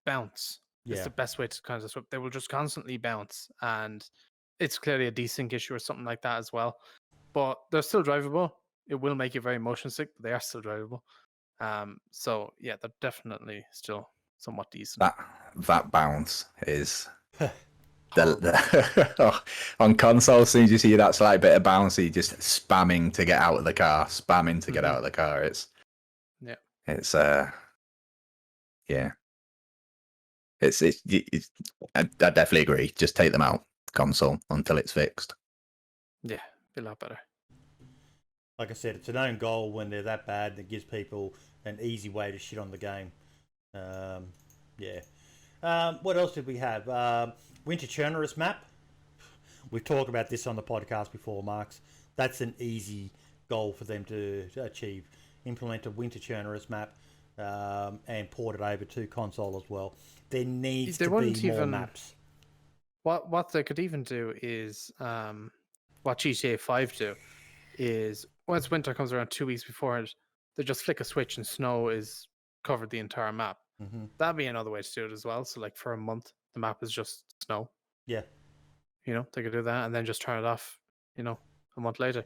bounce. It's the best way to kind of describe. They will just constantly bounce, and it's clearly a desync issue or something like that as well. But they're still drivable. It will make you very motion sick, but they are still drivable. So yeah, they're definitely still somewhat decent. That bounce is on console. As soon as you see that slight bit of bouncy, just spamming to get out of the car, spamming to get out of the car. It's I definitely agree. Just take them out console until it's fixed. Yeah, be a lot better. Like I said, it's an own goal when they're that bad that gives people an easy way to shit on the game. What else did we have? Winter Churnerous map. We've talked about this on the podcast before, Marks. That's an easy goal for them to achieve. Implement a Winter Churnerous map and port it over to console as well. There needs to be more maps. What they could even do is what GTA 5 do is once winter comes around 2 weeks before it, they just flick a switch and snow is covered the entire map. That'd be another way to do it as well. So like for a month, the map is just snow. Yeah. They could do that and then just turn it off, a month later.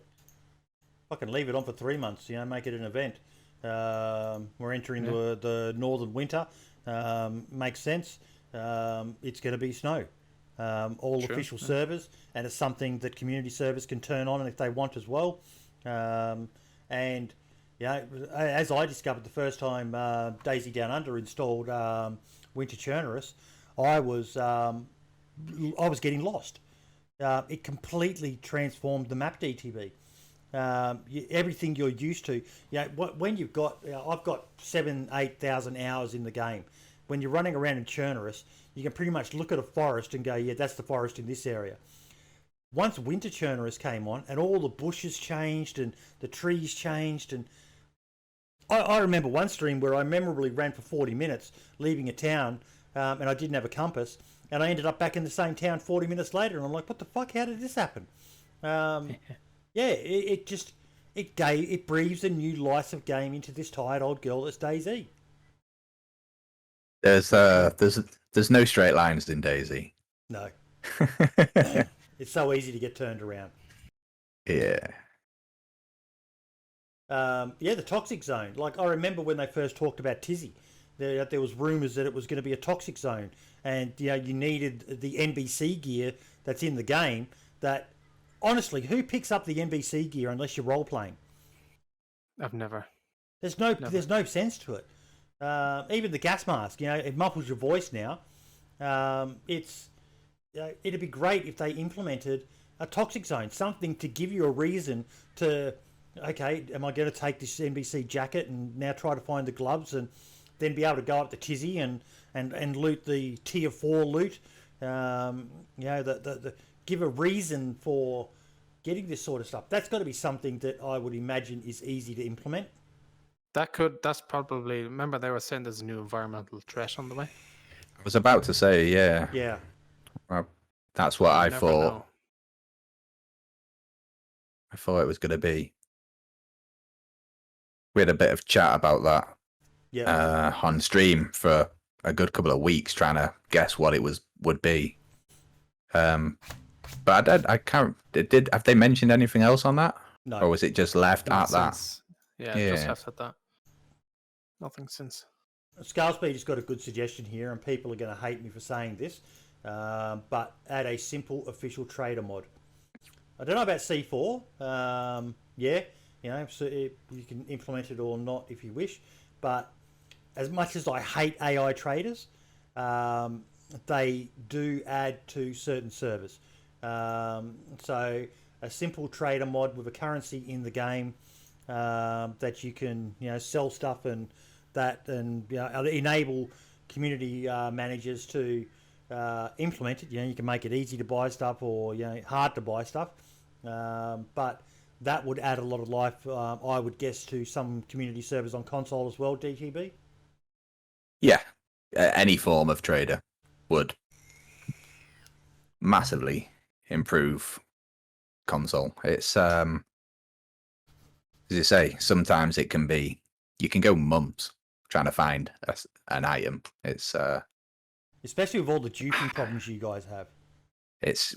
Fucking leave it on for 3 months, make it an event. We're entering the northern winter. Makes sense. It's going to be snow. All official servers, and it's something that community servers can turn on if they want as well. As I discovered the first time DayZ Down Under installed Winter Churnerous, I was getting lost. It completely transformed the map DTB. Everything you're used to, when you've got, I've got 7,000-8,000 hours in the game. When you're running around in Churnerous, you can pretty much look at a forest and go, yeah, that's the forest in this area. Once Winter Churnerous came on and all the bushes changed and the trees changed, and I remember one stream where I memorably ran for 40 minutes leaving a town and I didn't have a compass, and I ended up back in the same town 40 minutes later, and I'm like, what the fuck, how did this happen? It breathes a new life of game into this tired old girl that's DayZ. There's no straight lines in DayZ. No. It's so easy to get turned around. Yeah. The toxic zone. Like, I remember when they first talked about Tizzy. there was rumours that it was going to be a toxic zone, and you needed the NBC gear that's in the game. That honestly, who picks up the NBC gear unless you're role playing? I've never. There's no sense to it. Even the gas mask, it muffles your voice now. It'd be great if they implemented a toxic zone, something to give you a reason to, okay, am I going to take this NBC jacket and now try to find the gloves and then be able to go up to Tizzy and loot the tier 4 loot? Give a reason for getting this sort of stuff. That's got to be something that I would imagine is easy to implement. That's probably, remember they were saying there's a new environmental threat on the way? I was about to say, yeah. Yeah. Well, that's what I thought. Know. I thought it was going to be. We had a bit of chat about that on stream for a good couple of weeks, trying to guess what it would be. But I can't. Have they mentioned anything else on that? No. Or was it just left at that? Just left at that. Nothing since. Scalespeed has got a good suggestion here, and people are going to hate me for saying this, but add a simple official trader mod. I don't know about C4. So you can implement it or not if you wish. But as much as I hate AI traders, they do add to certain servers. So a simple trader mod with a currency in the game that you can sell stuff and enable community managers to implement it. You can make it easy to buy stuff or hard to buy stuff, but that would add a lot of life, I would guess, to some community servers on console as well. DTB. Yeah, any form of trader would massively improve console. It's as you say, sometimes it can be, you can go months trying to find an item. It's especially with all the duping problems you guys have. That's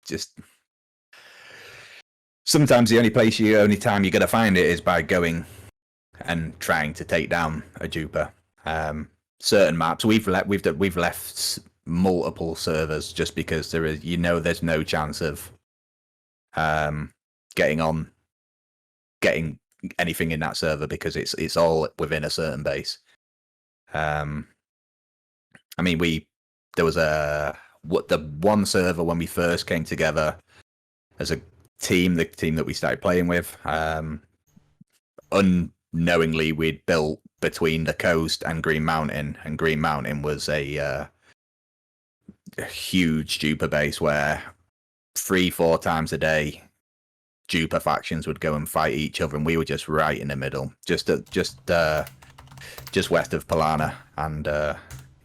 just sometimes the only time you're gonna find it is by going and trying to take down a duper. Certain maps we've left multiple servers just because there's no chance of getting anything in that server because it's all within a certain base. There was the one server when we first came together as a team, the team that we started playing with. Unknowingly, we'd built between the coast and Green Mountain, and Green Mountain was a huge duper base where 3-4 times a day duper factions would go and fight each other, and we were just right in the middle, just west of Polana, and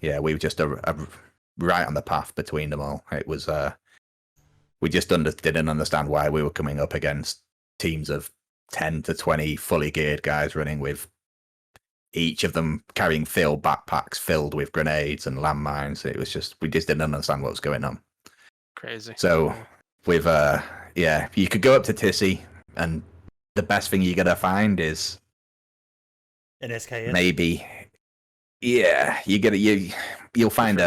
we were just right on the path between them all. It was we just didn't understand why we were coming up against teams of 10 to 20 fully geared guys running with each of them carrying filled backpacks filled with grenades and landmines. It was just, we just didn't understand what was going on. Crazy. So with you could go up to Tissy, and the best thing you're gonna find is an SKS. Maybe, you'll find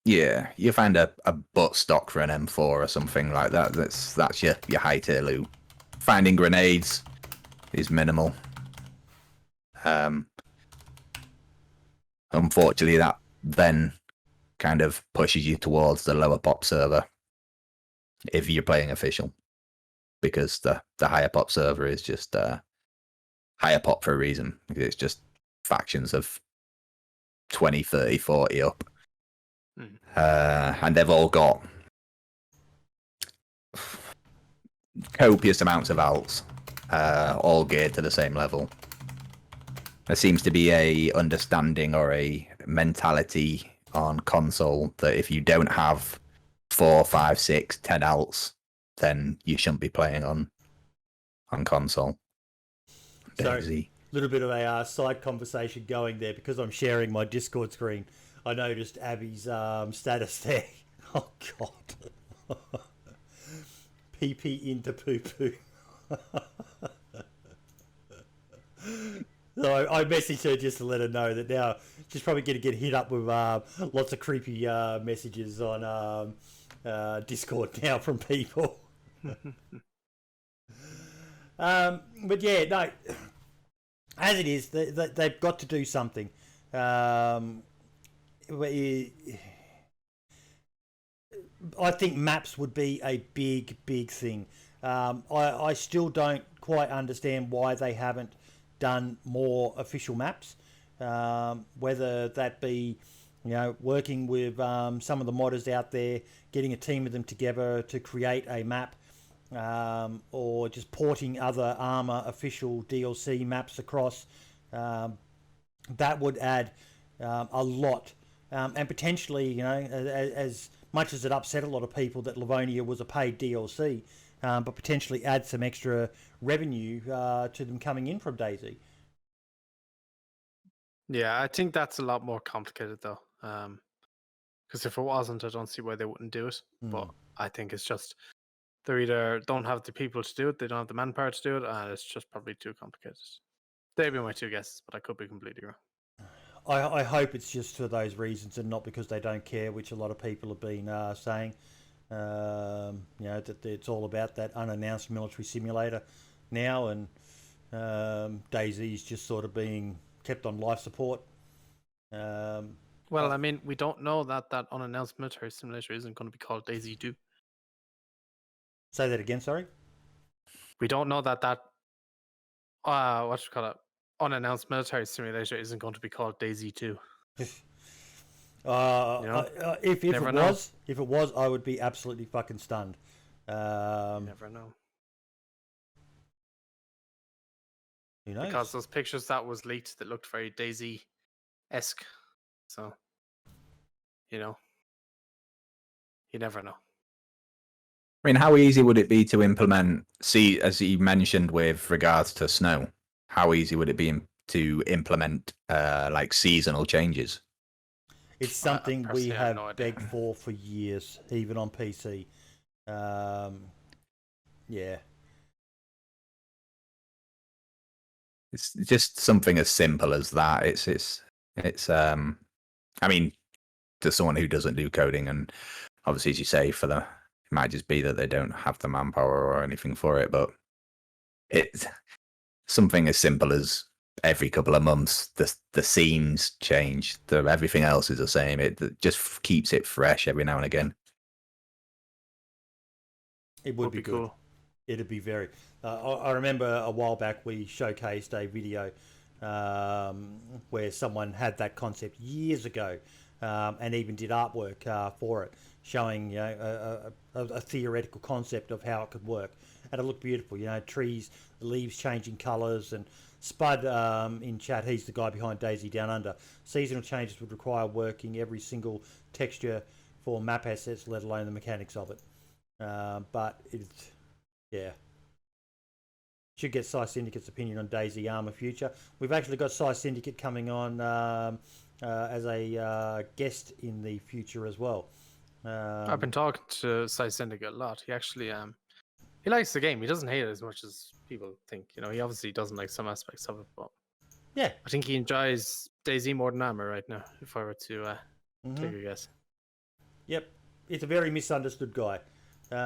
you'll find a butt stock for an M4 or something like that. That's your high tier loot. Finding grenades is minimal. Unfortunately, that then kind of pushes you towards the lower pop server if you're playing official, because the higher pop server is just higher pop for a reason. It's just factions of 20, 30, 40 up. And they've all got copious amounts of alts, all geared to the same level. There seems to be a understanding or a mentality on console that if you don't have 4, 5, 6, 10 alts, then you shouldn't be playing on console. So, little bit of a side conversation going there, because I'm sharing my Discord screen. I noticed Abby's status there. Oh God. PP into poo poo. So I messaged her just to let her know that now she's probably going to get hit up with lots of creepy messages on Discord now from people. But yeah, no, as it is, they've got to do something. I think maps would be a big thing. I still don't quite understand why they haven't done more official maps, whether that be, you know, working with some of the modders out there, getting a team of them together to create a map, or just porting other Armour official DLC maps across. That would add a lot, and potentially, you know, as much as it upset a lot of people that Livonia was a paid DLC, but potentially add some extra revenue to them coming in from DayZ. Yeah, I think that's a lot more complicated though. Because if it wasn't, I don't see why they wouldn't do it. But I think it's just they either don't have the people to do it, they don't have the manpower to do it, and it's just probably too complicated. They'd be my two guesses, but I could be completely wrong. I hope it's just for those reasons and not because they don't care, which a lot of people have been saying. You know, that it's all about that unannounced military simulator now, and DayZ is just sort of being kept on life support. Well, I mean, we don't know that unannounced military simulator isn't going to be called DayZ 2. Say that again, sorry? We don't know that unannounced military simulator isn't going to be called DayZ 2. If it was, I would be absolutely fucking stunned. You never know. Who knows? Because those pictures that was leaked that looked very DayZ-esque. So, you know, you never know. I mean, how easy would it be to implement, as you mentioned with regards to snow, how easy would it be to implement like seasonal changes? It's something we have begged for years, even on PC. Yeah. It's just something as simple as that. It's I mean, to someone who doesn't do coding, and obviously, as you say, it might just be that they don't have the manpower or anything for it, but it's something as simple as every couple of months the scenes change, everything else is the same. It just keeps it fresh every now and again. It would be good. Cool. It'd be very. I remember a while back we showcased a video where someone had that concept years ago, and even did artwork for it, showing, you know, a theoretical concept of how it could work, and it looked beautiful. You know, trees, leaves changing colours, and Spud in chat, he's the guy behind DayZ Down Under. Seasonal changes would require working every single texture for map assets, let alone the mechanics of it. But it's, yeah. Should get Cy Syndicate's opinion on DayZ Armour future. We've actually got Cy Syndicate coming on as a guest in the future as well. I've been talking to Cy Syndicate a lot. He actually he likes the game. He doesn't hate it as much as people think. You know, he obviously doesn't like some aspects of it, but yeah, I think he enjoys DayZ more than Armour right now. If I were to take a guess. Yep, he's a very misunderstood guy. You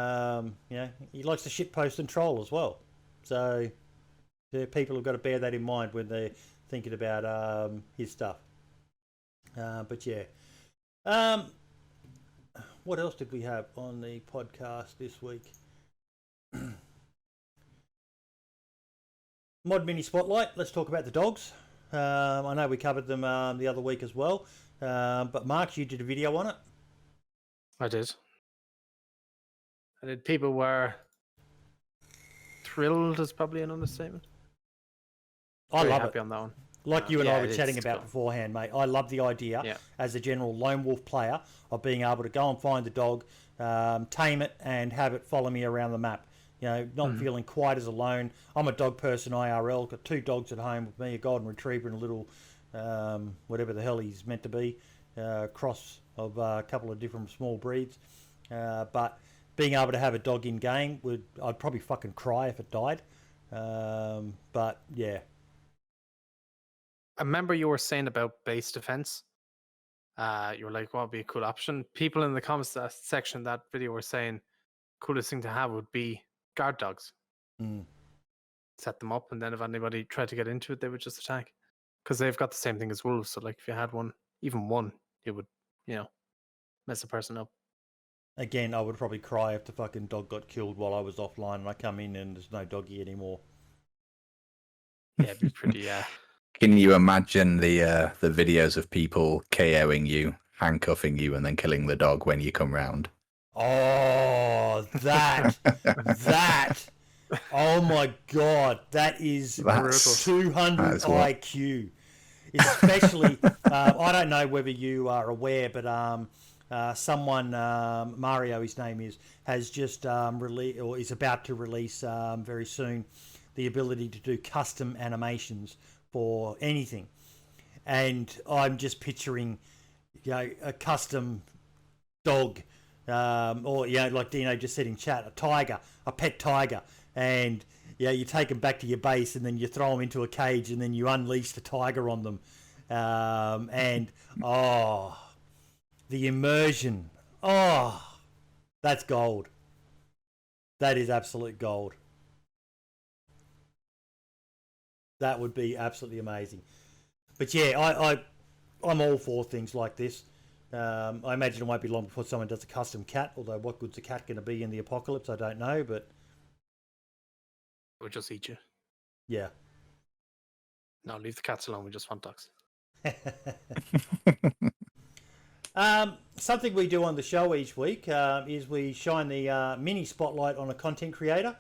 know, he likes to shitpost and troll as well. So people have got to bear that in mind when they're thinking about his stuff. But yeah. What else did we have on the podcast this week? Mod Mini Spotlight. Let's talk about the dogs. I know we covered them the other week as well. But Mark, you did a video on it. I did. And people were thrilled is probably an understatement. I love happy it. on that one. Like you and I were chatting about beforehand, mate. I love the idea as a general lone wolf player of being able to go and find the dog, tame it, and have it follow me around the map. You know, not feeling quite as alone. I'm a dog person IRL. Got 2 dogs at home with me, a golden retriever and a little, whatever the hell he's meant to be, cross of a couple of different small breeds. But being able to have a dog in game, I'd probably fucking cry if it died. But yeah. I remember you were saying about base defense. You were like, what would be a cool option? People in the comments section of that video were saying coolest thing to have would be guard dogs. Mm. Set them up, and then if anybody tried to get into it, they would just attack. Because they've got the same thing as wolves. So like if you had one, even one, it would, mess a person up. Again, I would probably cry if the fucking dog got killed while I was offline and I come in and there's no doggy anymore. Yeah, it'd be pretty. Can you imagine the videos of people KOing you, handcuffing you, and then killing the dog when you come round? Oh, that. Oh my god, that is 200 IQ. Especially, I don't know whether you are aware, but someone, Mario, his name is, has just released, or is about to release very soon, the ability to do custom animations for anything. And I'm just picturing, a custom dog, or like Dino just said in chat, a tiger, a pet tiger, and you take them back to your base and then you throw them into a cage and then you unleash the tiger on them, and the immersion, that's gold. That is absolute gold. That would be absolutely amazing. But yeah, I'm all for things like this. I imagine it won't be long before someone does a custom cat, although what good's a cat going to be in the apocalypse, I don't know, but... We'll just eat you. Yeah. No, leave the cats alone, we just want dogs. Something we do on the show each week is we shine the mini spotlight on a content creator.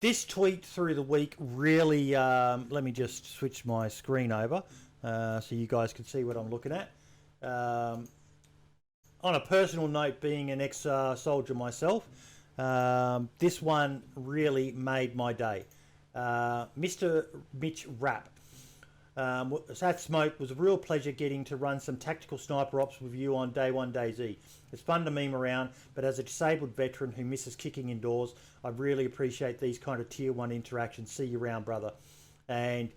This tweet through the week really, let me just switch my screen over so you guys can see what I'm looking at. On a personal note, being an ex-soldier myself, this one really made my day. Mr. Mitch Rapp. That smoke was a real pleasure getting to run some tactical sniper ops with you on day one DayZ. It's fun to meme around, but as a disabled veteran who misses kicking indoors, I really appreciate these kind of tier 1 interactions. See you around, brother. And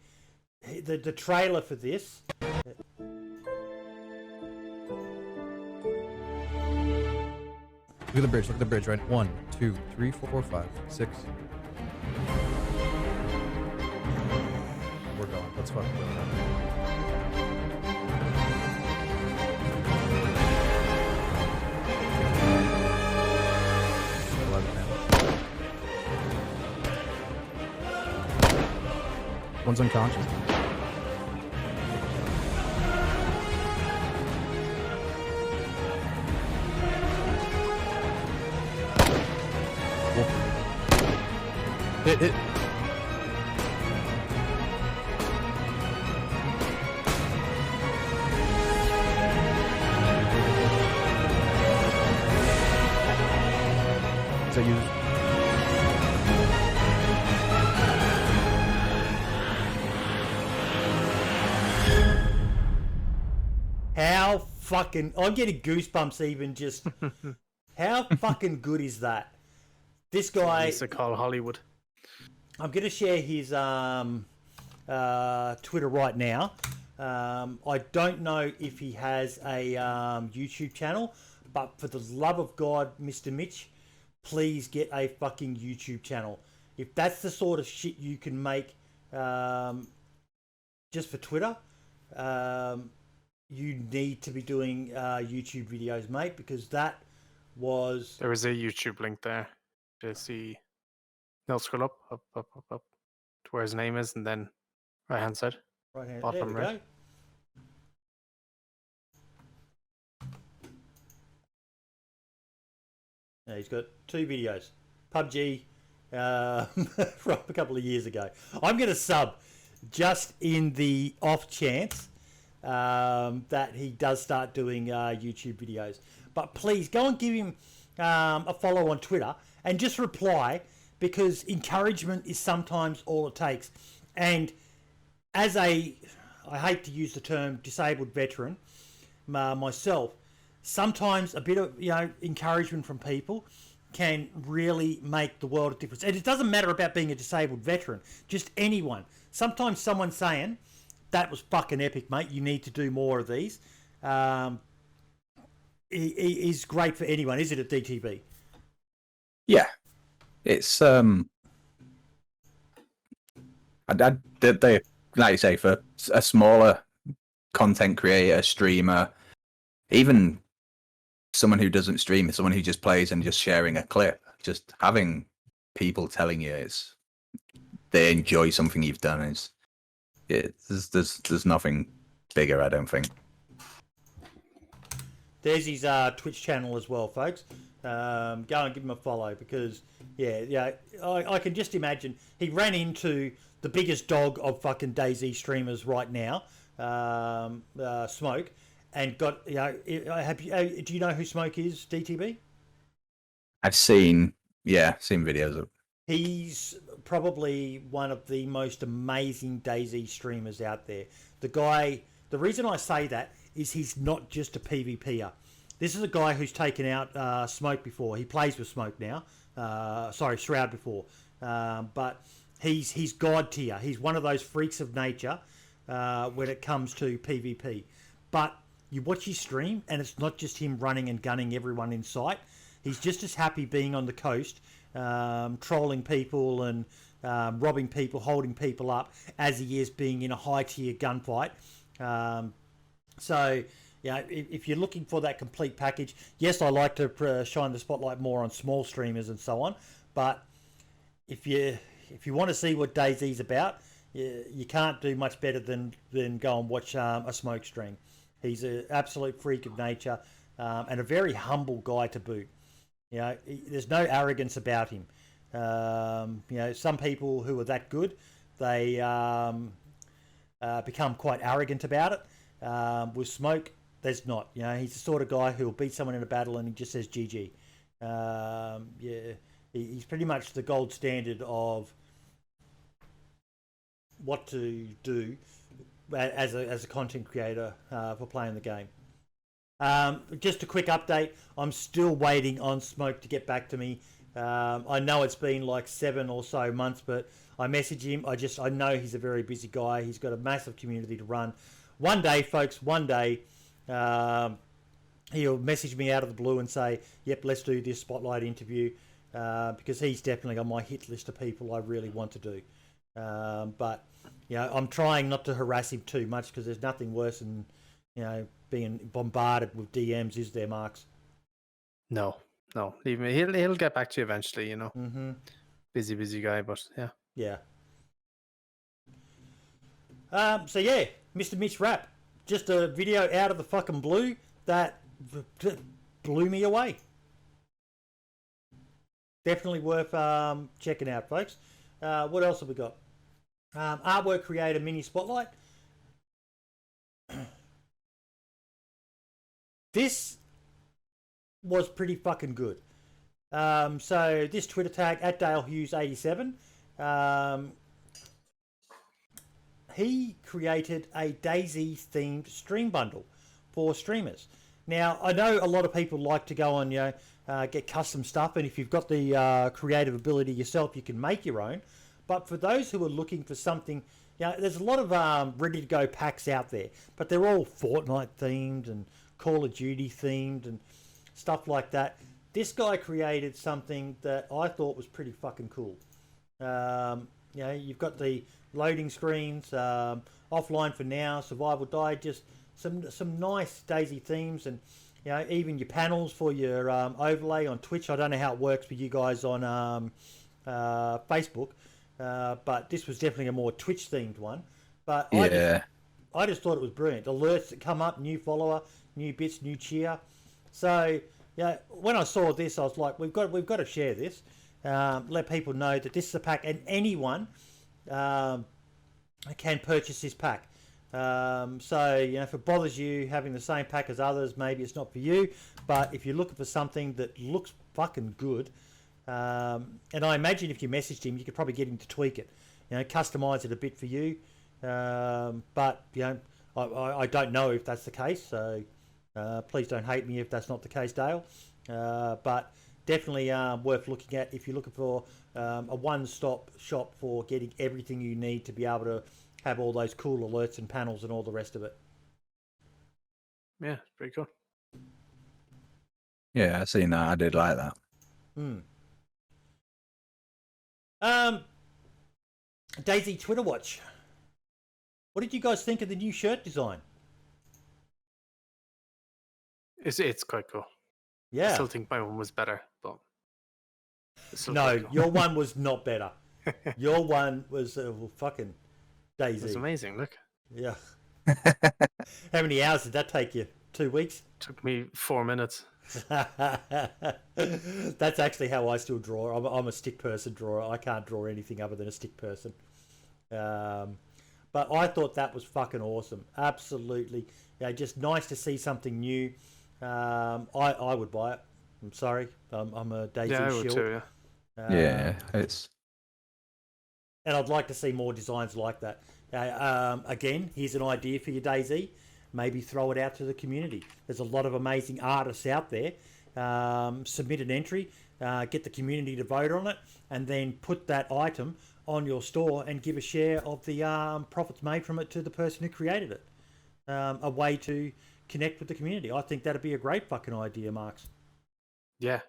the trailer for this... Look at the bridge, right? 1, 2, 3, 4, 5, 6. We're going. Let's fucking go. One's unconscious. Hit. So you... How fucking... I'm getting goosebumps even just... How fucking good is that? This guy... It's a call Hollywood. I'm going to share his Twitter right now. I don't know if he has a YouTube channel, but for the love of God, Mr. Mitch, please get a fucking YouTube channel. If that's the sort of shit you can make just for Twitter, you need to be doing YouTube videos, mate, because that was... There is a YouTube link there. To see... No, scroll up to where his name is, and then right hand side. Right hand. Bottom there we right. Go. Yeah, he's got 2 videos. PUBG from a couple of years ago. I'm going to sub just in the off chance that he does start doing YouTube videos. But please go and give him a follow on Twitter and just reply, because encouragement is sometimes all it takes. And as I hate to use the term disabled veteran myself, sometimes a bit of encouragement from people can really make the world of difference. And it doesn't matter about being a disabled veteran, just anyone. Sometimes someone's saying, that was fucking epic, mate, you need to do more of these. Is great for anyone, is it, at DTB? Yeah, it's they like you say, for a smaller content creator, streamer, even someone who doesn't stream, someone who just plays and just sharing a clip, just having people telling you they enjoy something you've done there's nothing bigger, I don't think. There's his Twitch channel as well, folks. Go and give him a follow because, I can just imagine he ran into the biggest dog of fucking DayZ streamers right now, Smoke, and got, do you know who Smoke is, DTB? I've seen videos of. He's probably one of the most amazing DayZ streamers out there. The reason I say that is he's not just a PvPer. This is a guy who's taken out Smoke before. He plays with Smoke now. Shroud before. But he's God tier. He's one of those freaks of nature when it comes to PvP. But you watch his stream and it's not just him running and gunning everyone in sight. He's just as happy being on the coast, trolling people and robbing people, holding people up, as he is being in a high tier gunfight. If you're looking for that complete package, yes, I like to shine the spotlight more on small streamers and so on. But if you want to see what DayZ's about, you can't do much better than go and watch a Smoke stream. He's an absolute freak of nature and a very humble guy to boot. There's no arrogance about him. Some people who are that good, they become quite arrogant about it. With Smoke, there's not. He's the sort of guy who will beat someone in a battle and he just says GG. He's pretty much the gold standard of what to do as a content creator for playing the game. Just a quick update. I'm still waiting on Smoke to get back to me. I know it's been like 7 or so months, but I message him. I know he's a very busy guy. He's got a massive community to run. One day, folks, he'll message me out of the blue and say, yep, let's do this spotlight interview, because he's definitely on my hit list of people I really want to do. But I'm trying not to harass him too much because there's nothing worse than being bombarded with DMs, is there, Marks? No, leave me. He'll get back to you eventually. Mm-hmm. Busy guy, but yeah. Mr. Mitch Rapp, just a video out of the fucking blue that blew me away. Definitely worth checking out, folks. What else have we got? Artwork creator mini spotlight. This was pretty fucking good. So this Twitter tag at DaleHughes87, he created a DayZ themed stream bundle for streamers. Now I know a lot of people like to go on, get custom stuff, and if you've got the creative ability yourself, you can make your own. But for those who are looking for something, there's a lot of ready to go packs out there, but they're all Fortnite themed and Call of Duty themed and stuff like that. This guy created something that I thought was pretty fucking cool. You've got the loading screens, offline for now, survival die, just some nice DayZ themes, and even your panels for your overlay on Twitch. I don't know how it works for you guys on Facebook, but this was definitely a more Twitch themed one. But I just thought it was brilliant. Alerts that come up, new follower, new bits, new cheer. So when I saw this, I was like, we've got to share this, let people know that this is a pack, and anyone can purchase this pack. If it bothers you having the same pack as others, maybe it's not for you. But if you're looking for something that looks fucking good, and I imagine if you messaged him, you could probably get him to tweak it, customize it a bit for you. But I don't know if that's the case, so please don't hate me if that's not the case, Dale. But definitely worth looking at if you're looking for a one-stop shop for getting everything you need to be able to have all those cool alerts and panels and all the rest of it. Yeah, it's pretty cool. Yeah, I seen that. I did like that. DayZ Twitter Watch. What did you guys think of the new shirt design? It's quite cool. I Yeah. still think my one was better, but it's still No, quite cool. your one was not better. Your one was fucking It was DayZ. amazing. Look, Yeah. How many hours did that take you? 2 weeks? took me 4 minutes. That's actually how I still draw. I'm a stick person drawer. I can't draw anything other than a stick person. But I thought that was fucking awesome. Absolutely. Yeah, just nice to see something new. I would buy it. I'm sorry. I'm a DayZ Yeah, I would shield. too. Yeah. Yeah, it's And I'd like to see more designs like that. Again, here's an idea for your DayZ. Maybe throw it out to the community. There's a lot of amazing artists out there. Submit an entry, get the community to vote on it, and then put that item on your store and give a share of the profits made from it to the person who created it. A way to connect with the community. I think that'd be a great fucking idea, Marks. Yeah,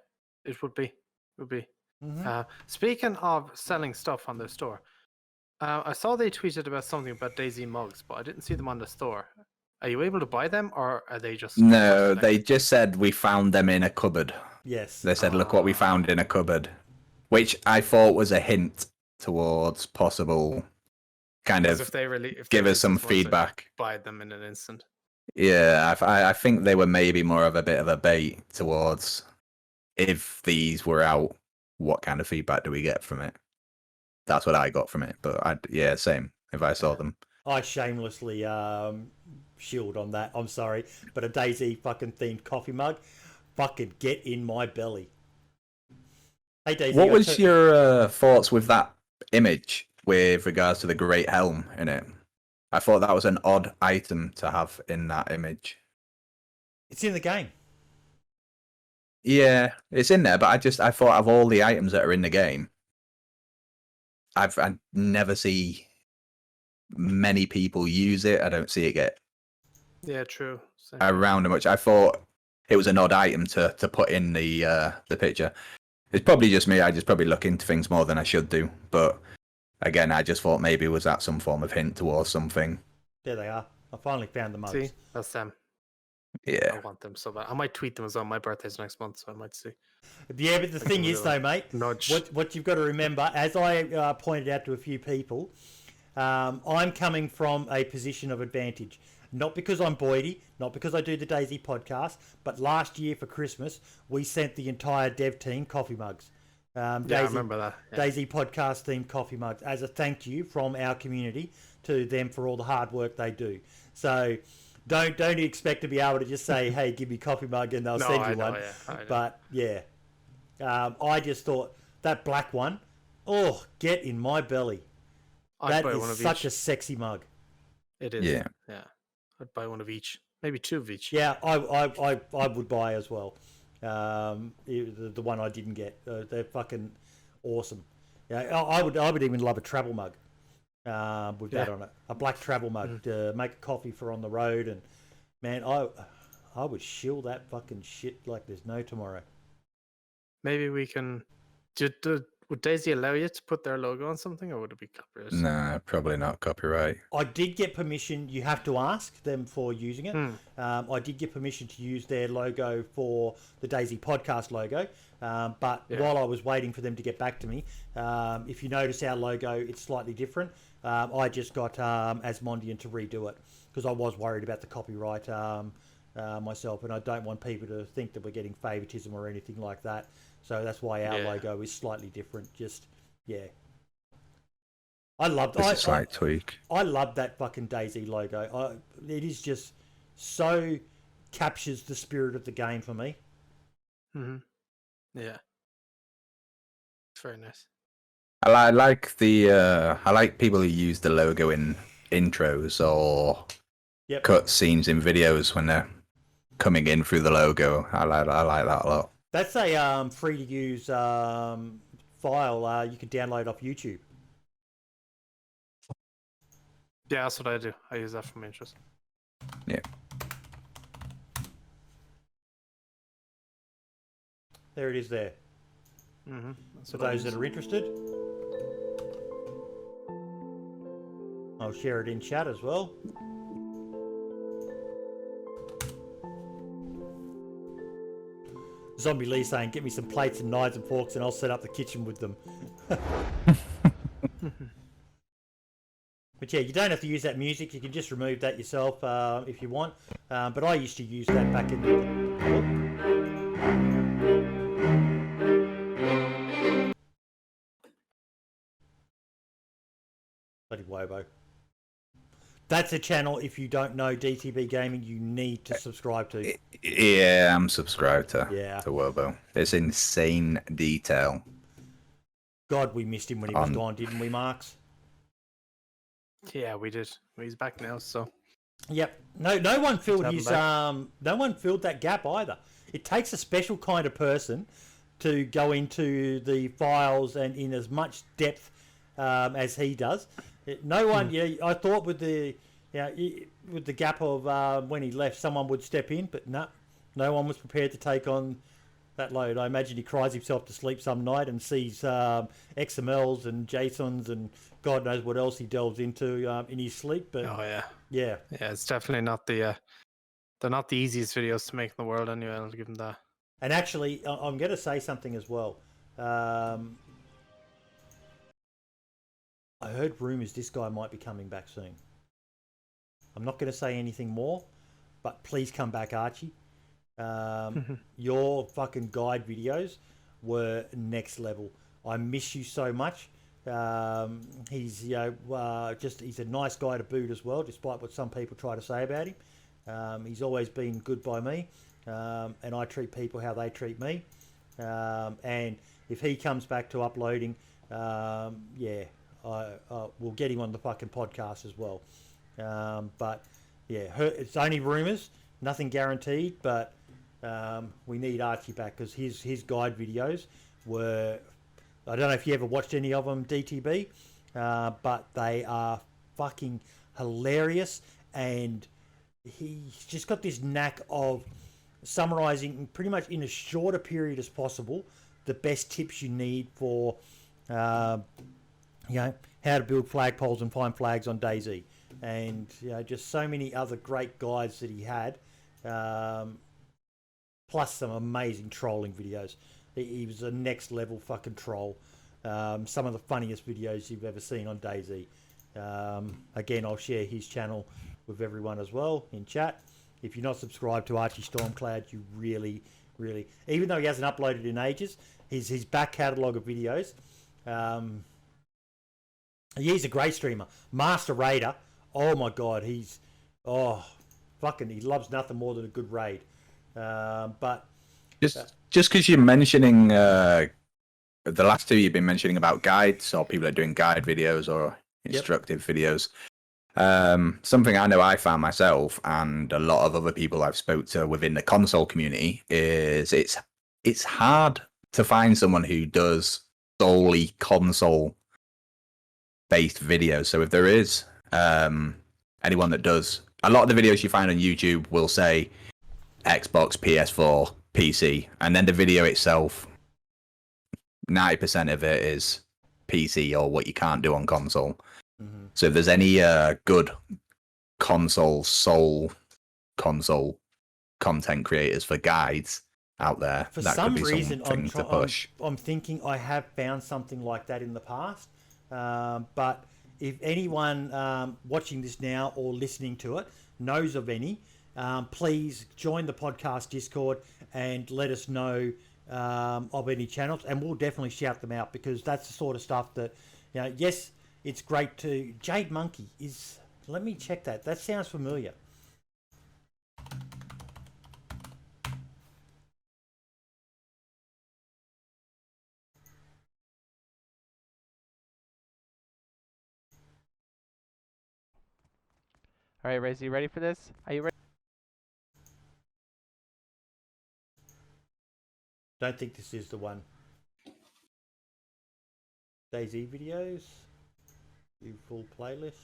it would be. Would be. Mm-hmm. Speaking of selling stuff on their store, I saw they tweeted about something about DayZ mugs, but I didn't see them on the store. Are you able to buy them, or are they just... no. They just said we found them in a cupboard. Yes. They said, "Look what we found in a cupboard," which I thought was a hint towards possible kind Because of if they really give us some feedback. buy them in an instant. Yeah, I think they were maybe more of a bit of a bait towards if these were out, what kind of feedback do we get from it? That's what I got from it. But yeah, same. If I saw them, I shamelessly shield on that. I'm sorry, but a DayZ fucking themed coffee mug, fucking get in my belly. Hey DayZ, what was your thoughts with that image with regards to the great helm in it? I thought that was an odd item to have in that image. It's in the game. Yeah, it's in there, but I thought of all the items that are in the game, I never see many people use it. I don't see it get Yeah, true. Same. around much. I thought it was an odd item to put in the picture. It's probably just me. I just probably look into things more than I should do. But again, I just thought maybe was that some form of hint towards something. There they are. I finally found the mugs. See, that's them. Yeah. I want them so bad. I might tweet them as well. My birthday's next month, so I might see. Yeah, but the thing give is it though, mate, Nudge. what you've got to remember, as I pointed out to a few people, I'm coming from a position of advantage. Not because I'm Boydie, not because I do the DayZ podcast, but last year for Christmas, we sent the entire dev team coffee mugs. Yeah, I remember that. Yeah. DayZ podcast themed coffee mugs as a thank you from our community to them for all the hard work they do. So don't expect to be able to just say, hey, give me coffee mug and they'll send you one. Yeah, I know. But yeah, I just thought that black one, oh, get in my belly. I'd That buy one is of such each. a sexy mug. It is. Yeah. Yeah. I'd buy one of each. Maybe two of each. Yeah, I would buy as well. The one I didn't get, they're fucking awesome. Yeah, I would even love a travel mug with that on it. A black travel mug to make a coffee for on the road, and man, I would shill that fucking shit like there's no tomorrow. Maybe we can. Would DayZ allow you to put their logo on something, or would it be copyright? Nah, probably not copyright. I did get permission. You have to ask them for using it. I did get permission to use their logo for the DayZ podcast logo. But while I was waiting for them to get back to me, if you notice our logo, it's slightly different. I just got Asmondian to redo it because I was worried about the copyright myself, and I don't want people to think that we're getting favoritism or anything like that. So that's why our logo is slightly different. Just, yeah. I loved It's a slight tweak. I love that fucking DayZ logo. It is just so captures the spirit of the game for me. Mm-hmm. Yeah. It's very nice. I like the I like people who use the logo in intros or cut scenes in videos when they're coming in through the logo. I like that a lot. That's a free to use file you can download off YouTube. Yeah, that's what I do. I use that for my interest. Yeah. There it is there. Mm-hmm. For those that are interested. I'll share it in chat as well. Zombie Lee saying, get me some plates and knives and forks and I'll set up the kitchen with them. But yeah, you don't have to use that music. You can just remove that yourself if you want. But I used to use that back in the... Bloody Wobo. That's a channel, if you don't know DTB Gaming, you need to subscribe to. Yeah, I'm subscribed to Yeah. Wobo. It's insane detail. God, we missed him when he was gone, didn't we, Marks? Yeah, we did. He's back now, so. Yep. No one filled have him his back. no one filled that gap either. It takes a special kind of person to go into the files and in as much depth as he does. No one. Yeah, I thought with the gap of when he left, someone would step in, but no one was prepared to take on that load. I imagine he cries himself to sleep some night and sees XMLs and JSONs and God knows what else he delves into in his sleep. But Oh yeah. yeah, Yeah, it's definitely not the. They're not the easiest videos to make in the world anyway. I'll give them that. And actually, I'm going to say something as well. I heard rumours this guy might be coming back soon. I'm not going to say anything more, but please come back, Archie. Your fucking guide videos were next level. I miss you so much. He's he's a nice guy to boot as well, despite what some people try to say about him. He's always been good by me, and I treat people how they treat me. And if he comes back to uploading, we'll get him on the fucking podcast as well. But yeah, it's only rumours, nothing guaranteed. But we need Archie back because his guide videos were. I don't know if you ever watched any of them, DTB, but they are fucking hilarious, and he's just got this knack of summarising pretty much in as short a period as possible the best tips you need for, how to build flagpoles and find flags on DayZ, and just so many other great guides that he had, plus some amazing trolling videos. He was a next level fucking troll. Some of the funniest videos you've ever seen on DayZ. Again, I'll share his channel with everyone as well in chat. If you're not subscribed to ArchieStormcloud, you really, even though he hasn't uploaded in ages, his back catalogue of videos. He's a great streamer. Master Raider. Oh my God, he loves nothing more than a good raid. But just because you're mentioning the last two you've been mentioning about guides or people are doing guide videos or instructive videos, something I know I found myself and a lot of other people I've spoke to within the console community is it's hard to find someone who does solely console based videos. So if there is anyone that does, a lot of the videos you find on YouTube will say Xbox, PS4, PC, and then the video itself, 90% of it is PC or what you can't do on console. mm-hmm. So if there's any good console content creators for guides out there, for that some could be reason, something to push. I'm thinking I have found something like that in the past. But if anyone watching this now or listening to it knows of any, please join the podcast Discord and let us know of any channels, and we'll definitely shout them out because that's the sort of stuff that, yes, it's great to... Jade Monkey is... Let me check that. That sounds familiar. All right, Raze, you ready for this? Are you ready? Don't think this is the one. DayZ videos. View full playlist.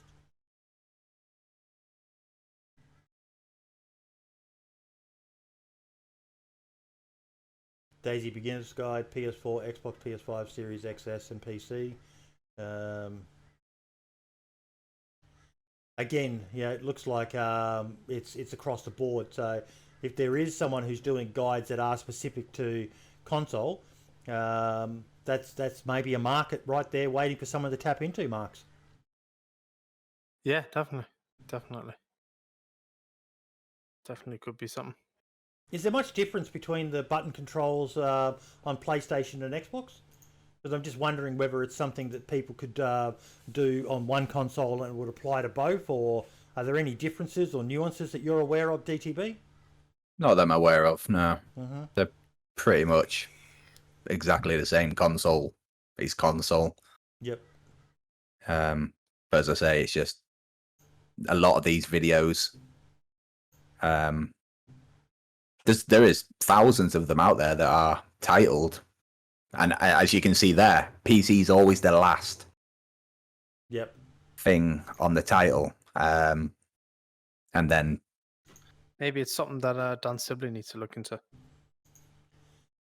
DayZ Beginner's Guide, PS4, Xbox, PS5, Series XS, and PC. Again, it looks like it's across the board. So if there is someone who's doing guides that are specific to console, that's maybe a market right there waiting for someone to tap into, Marks. Yeah, definitely. Definitely could be something. Is there much difference between the button controls on PlayStation and Xbox? Because I'm just wondering whether it's something that people could do on one console and would apply to both, or are there any differences or nuances that you're aware of, DTB? Not that I'm aware of, no. Mm-hmm. They're pretty much exactly the same console. It's console. Yep. But as I say, it's just a lot of these videos. There is thousands of them out there that are titled, and as you can see there, PC is always the last thing on the title, and then maybe it's something that Don Sibley needs to look into.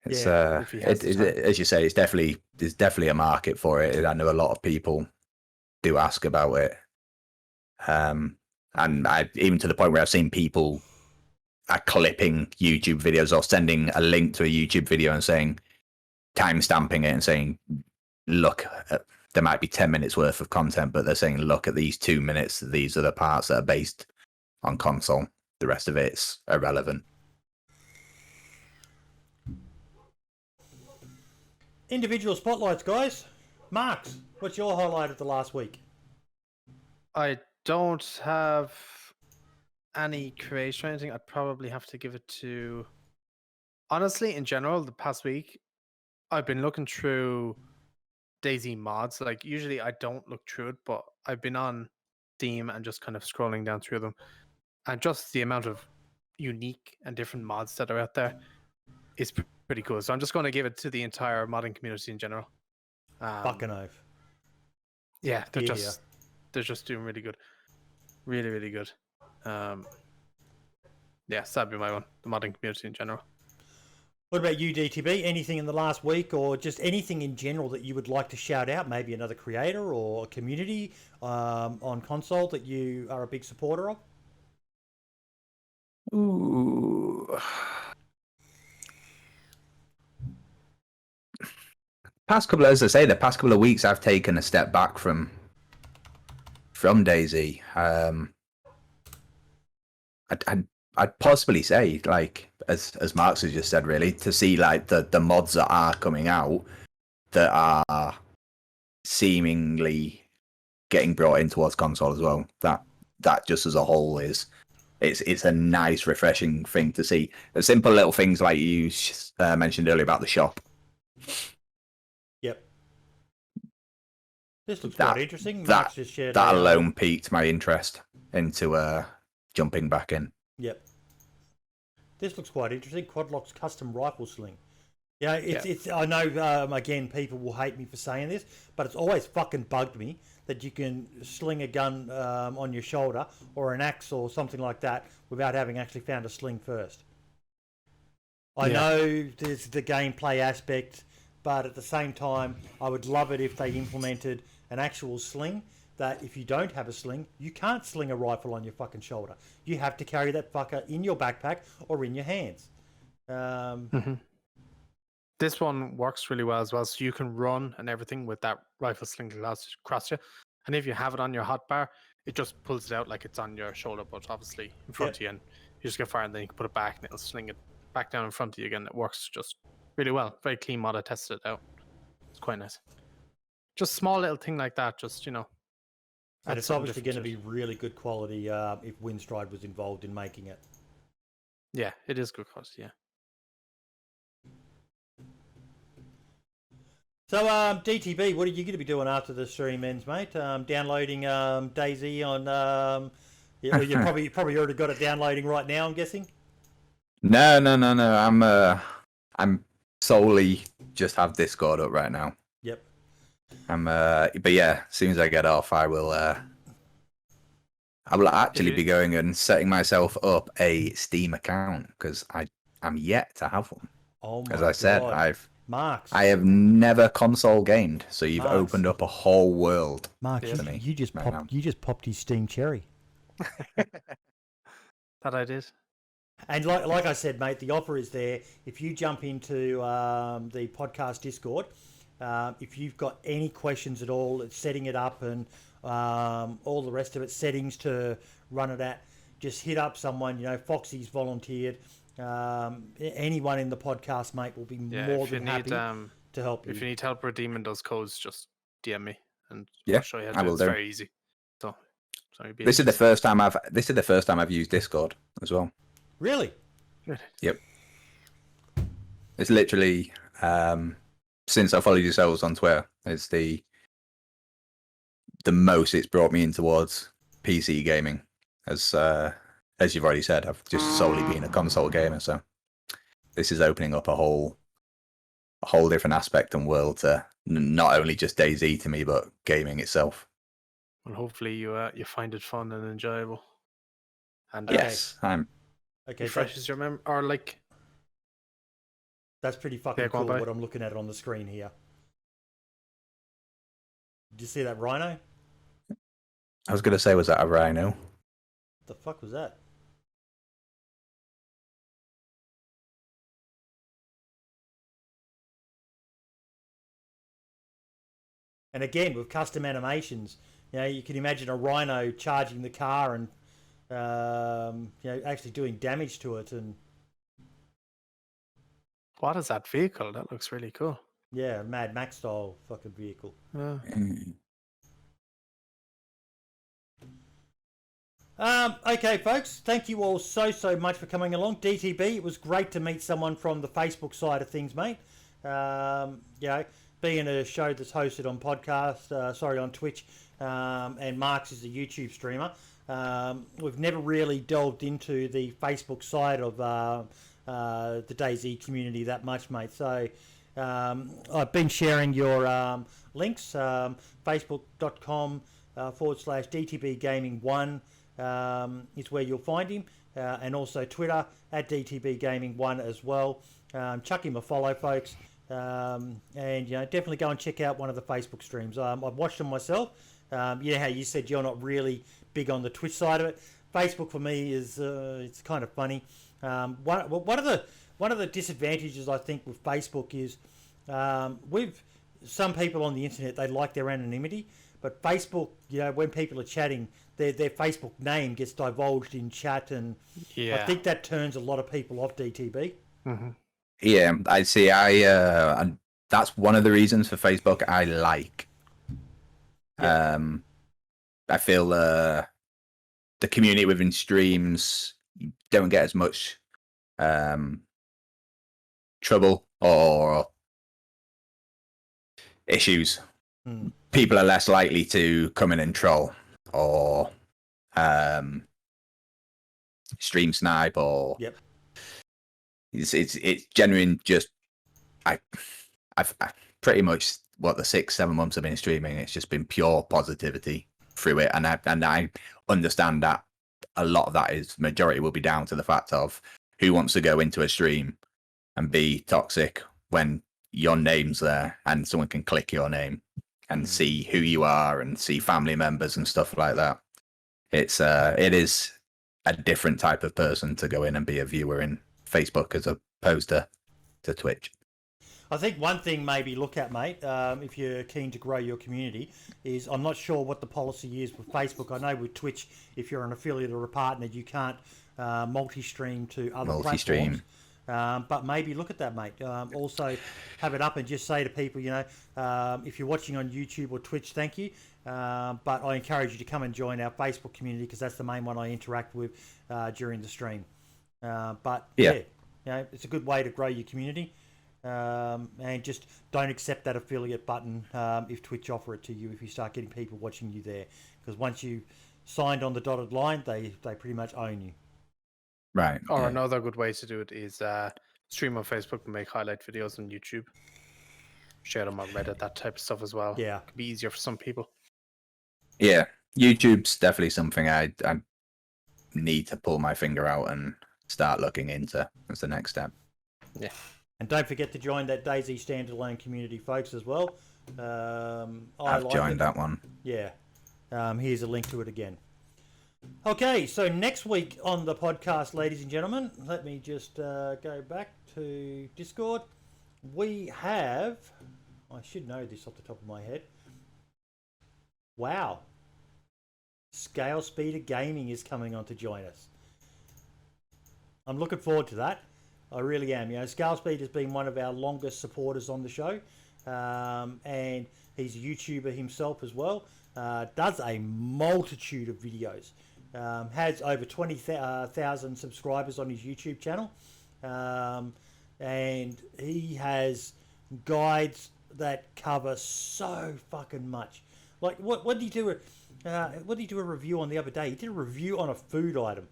It's if as you say, there's definitely a market for it. I know a lot of people do ask about it, and even to the point where I've seen people are clipping YouTube videos or sending a link to a YouTube video and saying, time stamping it and saying, look, there might be 10 minutes worth of content, but they're saying, look at these 2 minutes. These are the parts that are based on console. The rest of it's irrelevant. Individual spotlights, guys. Marks, what's your highlight of the last week? I don't have any creation or anything. I'd probably have to give it to... Honestly, in general, the past week, I've been looking through DayZ mods. Like, usually I don't look through it, but I've been on Steam and just kind of scrolling down through them. And just the amount of unique and different mods that are out there is pretty cool. So I'm just going to give it to the entire modding community in general. Fucking oath. Yeah, they're just doing really good. Really, really good. Yes, that'd be my one. The modding community in general. What about you, DTB? Anything in the last week, or just anything in general that you would like to shout out? Maybe another creator or a community on console that you are a big supporter of? Ooh. The past couple of weeks, I've taken a step back from DayZ. I'd possibly say, like, as Marx has just said, really, to see like the mods that are coming out that are seemingly getting brought in towards console as well. That just as a whole is it's a nice, refreshing thing to see. The simple little things like you mentioned earlier about the shop. Yep. This looks quite interesting. Mark's just shared that alone piqued my interest into jumping back in. Yep. This looks quite interesting. Quadlock's custom rifle sling. Yeah, it's. I know. Again, people will hate me for saying this, but it's always fucking bugged me that you can sling a gun on your shoulder or an axe or something like that without having actually found a sling first. I know there's the gameplay aspect, but at the same time, I would love it if they implemented an actual sling. That if you don't have a sling, you can't sling a rifle on your fucking shoulder. You have to carry that fucker in your backpack or in your hands. This one works really well as well, so you can run and everything with that rifle sling across you. And if you have it on your hotbar, it just pulls it out like it's on your shoulder, but obviously in front of you, and you just get fired, and then you can put it back, and it'll sling it back down in front of you again. It works just really well. Very clean mod. I tested it out. It's quite nice. Just small little thing like that, just, you know. And it's obviously going to be really good quality if Windstride was involved in making it. Yeah, it is good quality, yeah. So, DTB, what are you going to be doing after the stream ends, mate? Downloading DayZ on... you probably already got it downloading right now, I'm guessing? No. I'm solely just have Discord up right now. Yep. But yeah, as soon as I get off, I will actually be going and setting myself up a Steam account because I'm yet to have one. Oh my As I said, God. Marks. I have never console gamed, so you've Marks. opened up a whole world. Mark, Yes. you just Right popped. now. You just popped his Steam cherry. That I did. And like I said, mate, the offer is there. If you jump into the podcast Discord, if you've got any questions at all, it's setting it up and all the rest of it, settings to run it at, just hit up someone. You know, Foxy's volunteered. Anyone in the podcast, mate, will be more than happy to help you. If you need help redeeming those codes, just DM me and Yeah, I'll show you how to I do it. will It's do. very easy. So, sorry, This is the first time I've used Discord as well. Really? Yep. It's literally since I followed yourselves on Twitter, it's the most it's brought me in towards PC gaming. As you've already said, I've just solely been a console gamer, so this is opening up a whole different aspect and world to not only just DayZ to me, but gaming itself. Well, hopefully you find it fun and enjoyable. And Yes, I'm. Okay, refreshes your memory, or like that's pretty fucking Yeah, go on, cool. bye. What I'm looking at on the screen here. Did you see that rhino? I was gonna say, was that a rhino? The fuck was that? And again, with custom animations, you know, you can imagine a rhino charging the car and you know, actually doing damage to it. And what is that vehicle? That looks really cool. yeah, Mad Max style fucking vehicle. Yeah. Okay, folks, thank you all so much for coming along. DTB, it was great to meet someone from the Facebook side of things, mate. You know, being a show that's hosted on podcast, on Twitch, and Mark's is a YouTube streamer. We've never really delved into the Facebook side of the DayZ community that much, mate. So I've been sharing your links, facebook.com/DTB Gaming 1 is where you'll find him, and also Twitter @DTB Gaming 1 as well. Chuck him a follow, folks. And you know, definitely go and check out one of the Facebook streams. I've watched them myself. You know how you said you're not really big on the Twitch side of it. Facebook for me is it's kind of funny. One of the disadvantages I think with Facebook is with some people on the internet, they like their anonymity, but Facebook, you know, when people are chatting, their Facebook name gets divulged in chat, and Yeah. I think that turns a lot of people off DTB. Mm-hmm. Yeah, I see. And that's one of the reasons for Facebook I like. Yeah. I feel the community within streams don't get as much trouble or issues. People are less likely to come in and troll or stream snipe or Yep. It's genuine. Just I've pretty much the 6-7 months I've been streaming, it's just been pure positivity through it, and I understand that a lot of that is majority will be down to the fact of who wants to go into a stream and be toxic when your name's there and someone can click your name and see who you are and see family members and stuff like that. It is a different type of person to go in and be a viewer in Facebook as opposed to Twitch. I think one thing maybe look at, mate, if you're keen to grow your community, is I'm not sure what the policy is with Facebook. I know with Twitch, if you're an affiliate or a partner, you can't multi-stream to other platforms. But maybe look at that, mate. Also have it up and just say to people, you know, if you're watching on YouTube or Twitch, thank you. But I encourage you to come and join our Facebook community because that's the main one I interact with during the stream. But yeah, you know, it's a good way to grow your community. And just don't accept that affiliate button if Twitch offer it to you if you start getting people watching you there, because once you signed on the dotted line, they pretty much own you. Right. Or another good way to do it is stream on Facebook and make highlight videos on YouTube. Share them on Reddit, that type of stuff as well. Yeah. It could be easier for some people. Yeah, YouTube's definitely something I need to pull my finger out and start looking into as the next step. Yeah. And don't forget to join that DayZ Standalone community, folks, as well. I've joined that one. Yeah. Here's a link to it again. Okay, so next week on the podcast, ladies and gentlemen, let me just go back to Discord. We have, I should know this off the top of my head. Wow. Scale Speeder Gaming is coming on to join us. I'm looking forward to that. I really am. You know, Scale Speed has been one of our longest supporters on the show. And he's a YouTuber himself as well. Does a multitude of videos. Has over 20,000 subscribers on his YouTube channel. And he has guides that cover so fucking much. Like, what did he do? What did he do a review on the other day? He did a review on a food item.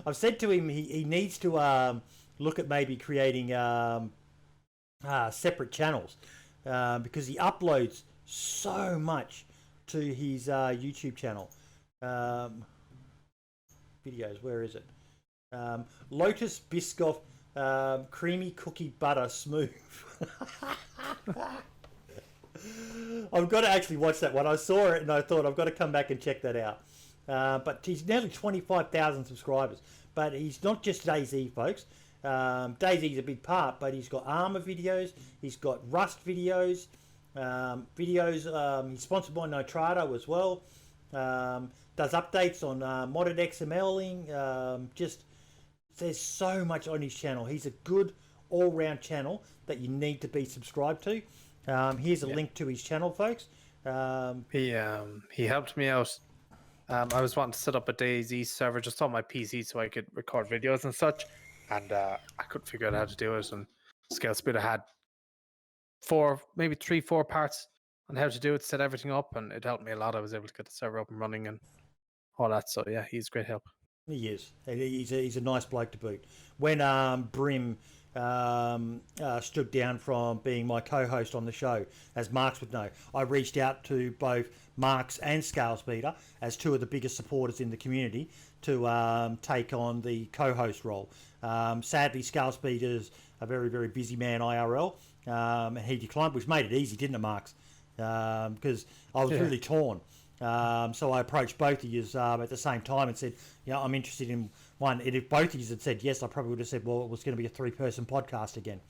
I've said to him he needs to look at maybe creating separate channels because he uploads so much to his YouTube channel. Videos, where is it? Lotus Biscoff creamy cookie butter smooth. I've got to actually watch that one. I saw it and I thought I've got to come back and check that out. But he's nearly 25,000 subscribers. But he's not just DayZ, folks. DayZ's a big part, but he's got Armour videos. He's got Rust videos. He's sponsored by Nitrado as well. Does updates on modded XMLing. There's so much on his channel. He's a good all-round channel that you need to be subscribed to. Here's a link to his channel, folks. He helped me out. I was wanting to set up a DayZ server just on my PC so I could record videos and such, and I couldn't figure out how to do it. And Scale Speeder had 4 parts on how to do it, set everything up, and it helped me a lot. I was able to get the server up and running and all that. So yeah, he's great help. He is. He's a nice bloke to boot. When Brim stood down from being my co-host on the show, as Marks would know, I reached out to both Marks and Scale Speeder as 2 of the biggest supporters in the community to take on the co-host role. Sadly, Scale Speeder's a very, very busy man IRL, and he declined, which made it easy, didn't it, Marks? Because I was really torn. So I approached both of you at the same time and said, I'm interested in one. And if both of you had said yes, I probably would have said, well, it was going to be a 3-person podcast again.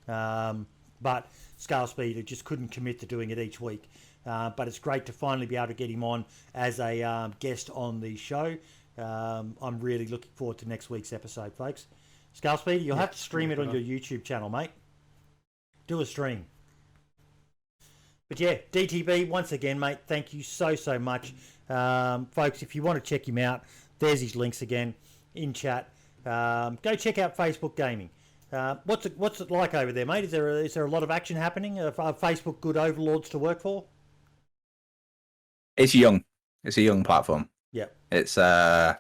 But Scale Speeder just couldn't commit to doing it each week. But it's great to finally be able to get him on as a guest on the show. I'm really looking forward to next week's episode, folks. Scale Speeder, you'll have to stream it on your YouTube channel, mate. Do a stream. But yeah, DTB, once again, mate, thank you so much. Folks, if you want to check him out, there's his links again in chat. Go check out Facebook Gaming. What's it like over there, mate? Is there a lot of action happening? Are Facebook good overlords to work for? It's young. It's a young platform. Yeah. It's the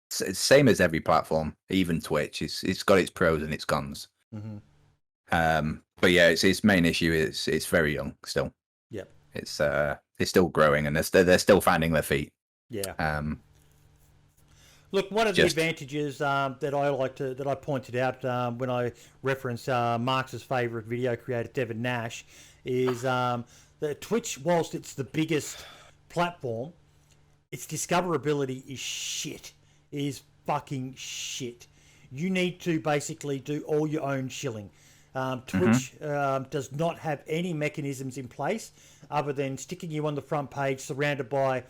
same as every platform, even Twitch. It's got its pros and its cons. Mm-hmm. But yeah, its main issue is it's very young still. Yeah. It's still growing and they're still finding their feet. Yeah. Look, one of the advantages that I pointed out when I referenced Marx's favourite video creator, Devin Nash, is that Twitch, whilst it's the biggest platform, its discoverability is shit. It is fucking shit. You need to basically do all your own shilling. Twitch does not have any mechanisms in place other than sticking you on the front page surrounded by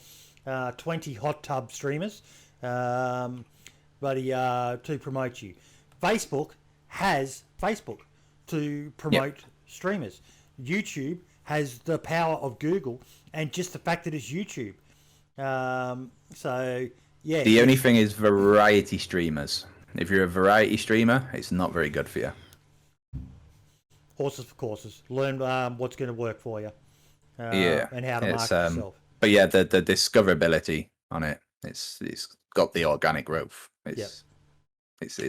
20 hot tub streamers to promote you. Facebook has Facebook to promote streamers. YouTube has the power of Google and just the fact that it's YouTube. So, yeah. The only thing is variety streamers. If you're a variety streamer, it's not very good for you. Horses for courses. Learn what's going to work for you. And how to market yourself. But yeah, the discoverability on it, it's got the organic growth. It's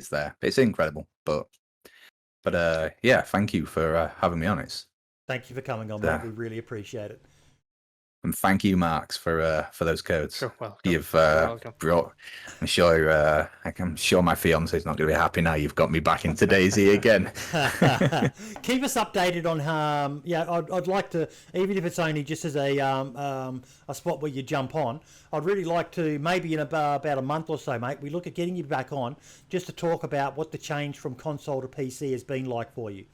there. It's incredible. But But yeah, thank you for having me on. Thank you for coming on, mate. We really appreciate it. And thank you, Marks, for those codes. Sure, welcome. You've welcome. brought. I'm sure my fiance's not going to be happy now. You've got me back into DayZ again. Keep us updated on I'd like to, even if it's only just as a spot where you jump on. I'd really like to, maybe in about a month or so, mate, we look at getting you back on just to talk about what the change from console to PC has been like for you.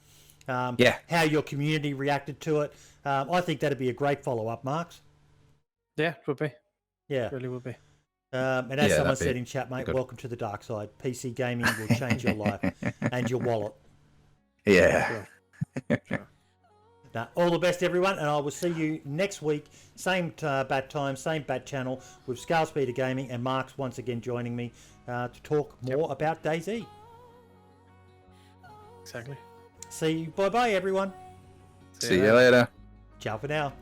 How your community reacted to it. I think that'd be a great follow-up, Marks. Yeah, it would be. Yeah. It really would be. And as someone said in chat, mate, welcome to the dark side. PC gaming will change your life and your wallet. Yeah. Sure. Now, all the best, everyone, and I will see you next week. Same bat time, same bat channel, with DTB Gaming and Marks once again joining me to talk more about DayZ. Exactly. See you. Bye-bye, everyone. See you later. Ciao for now.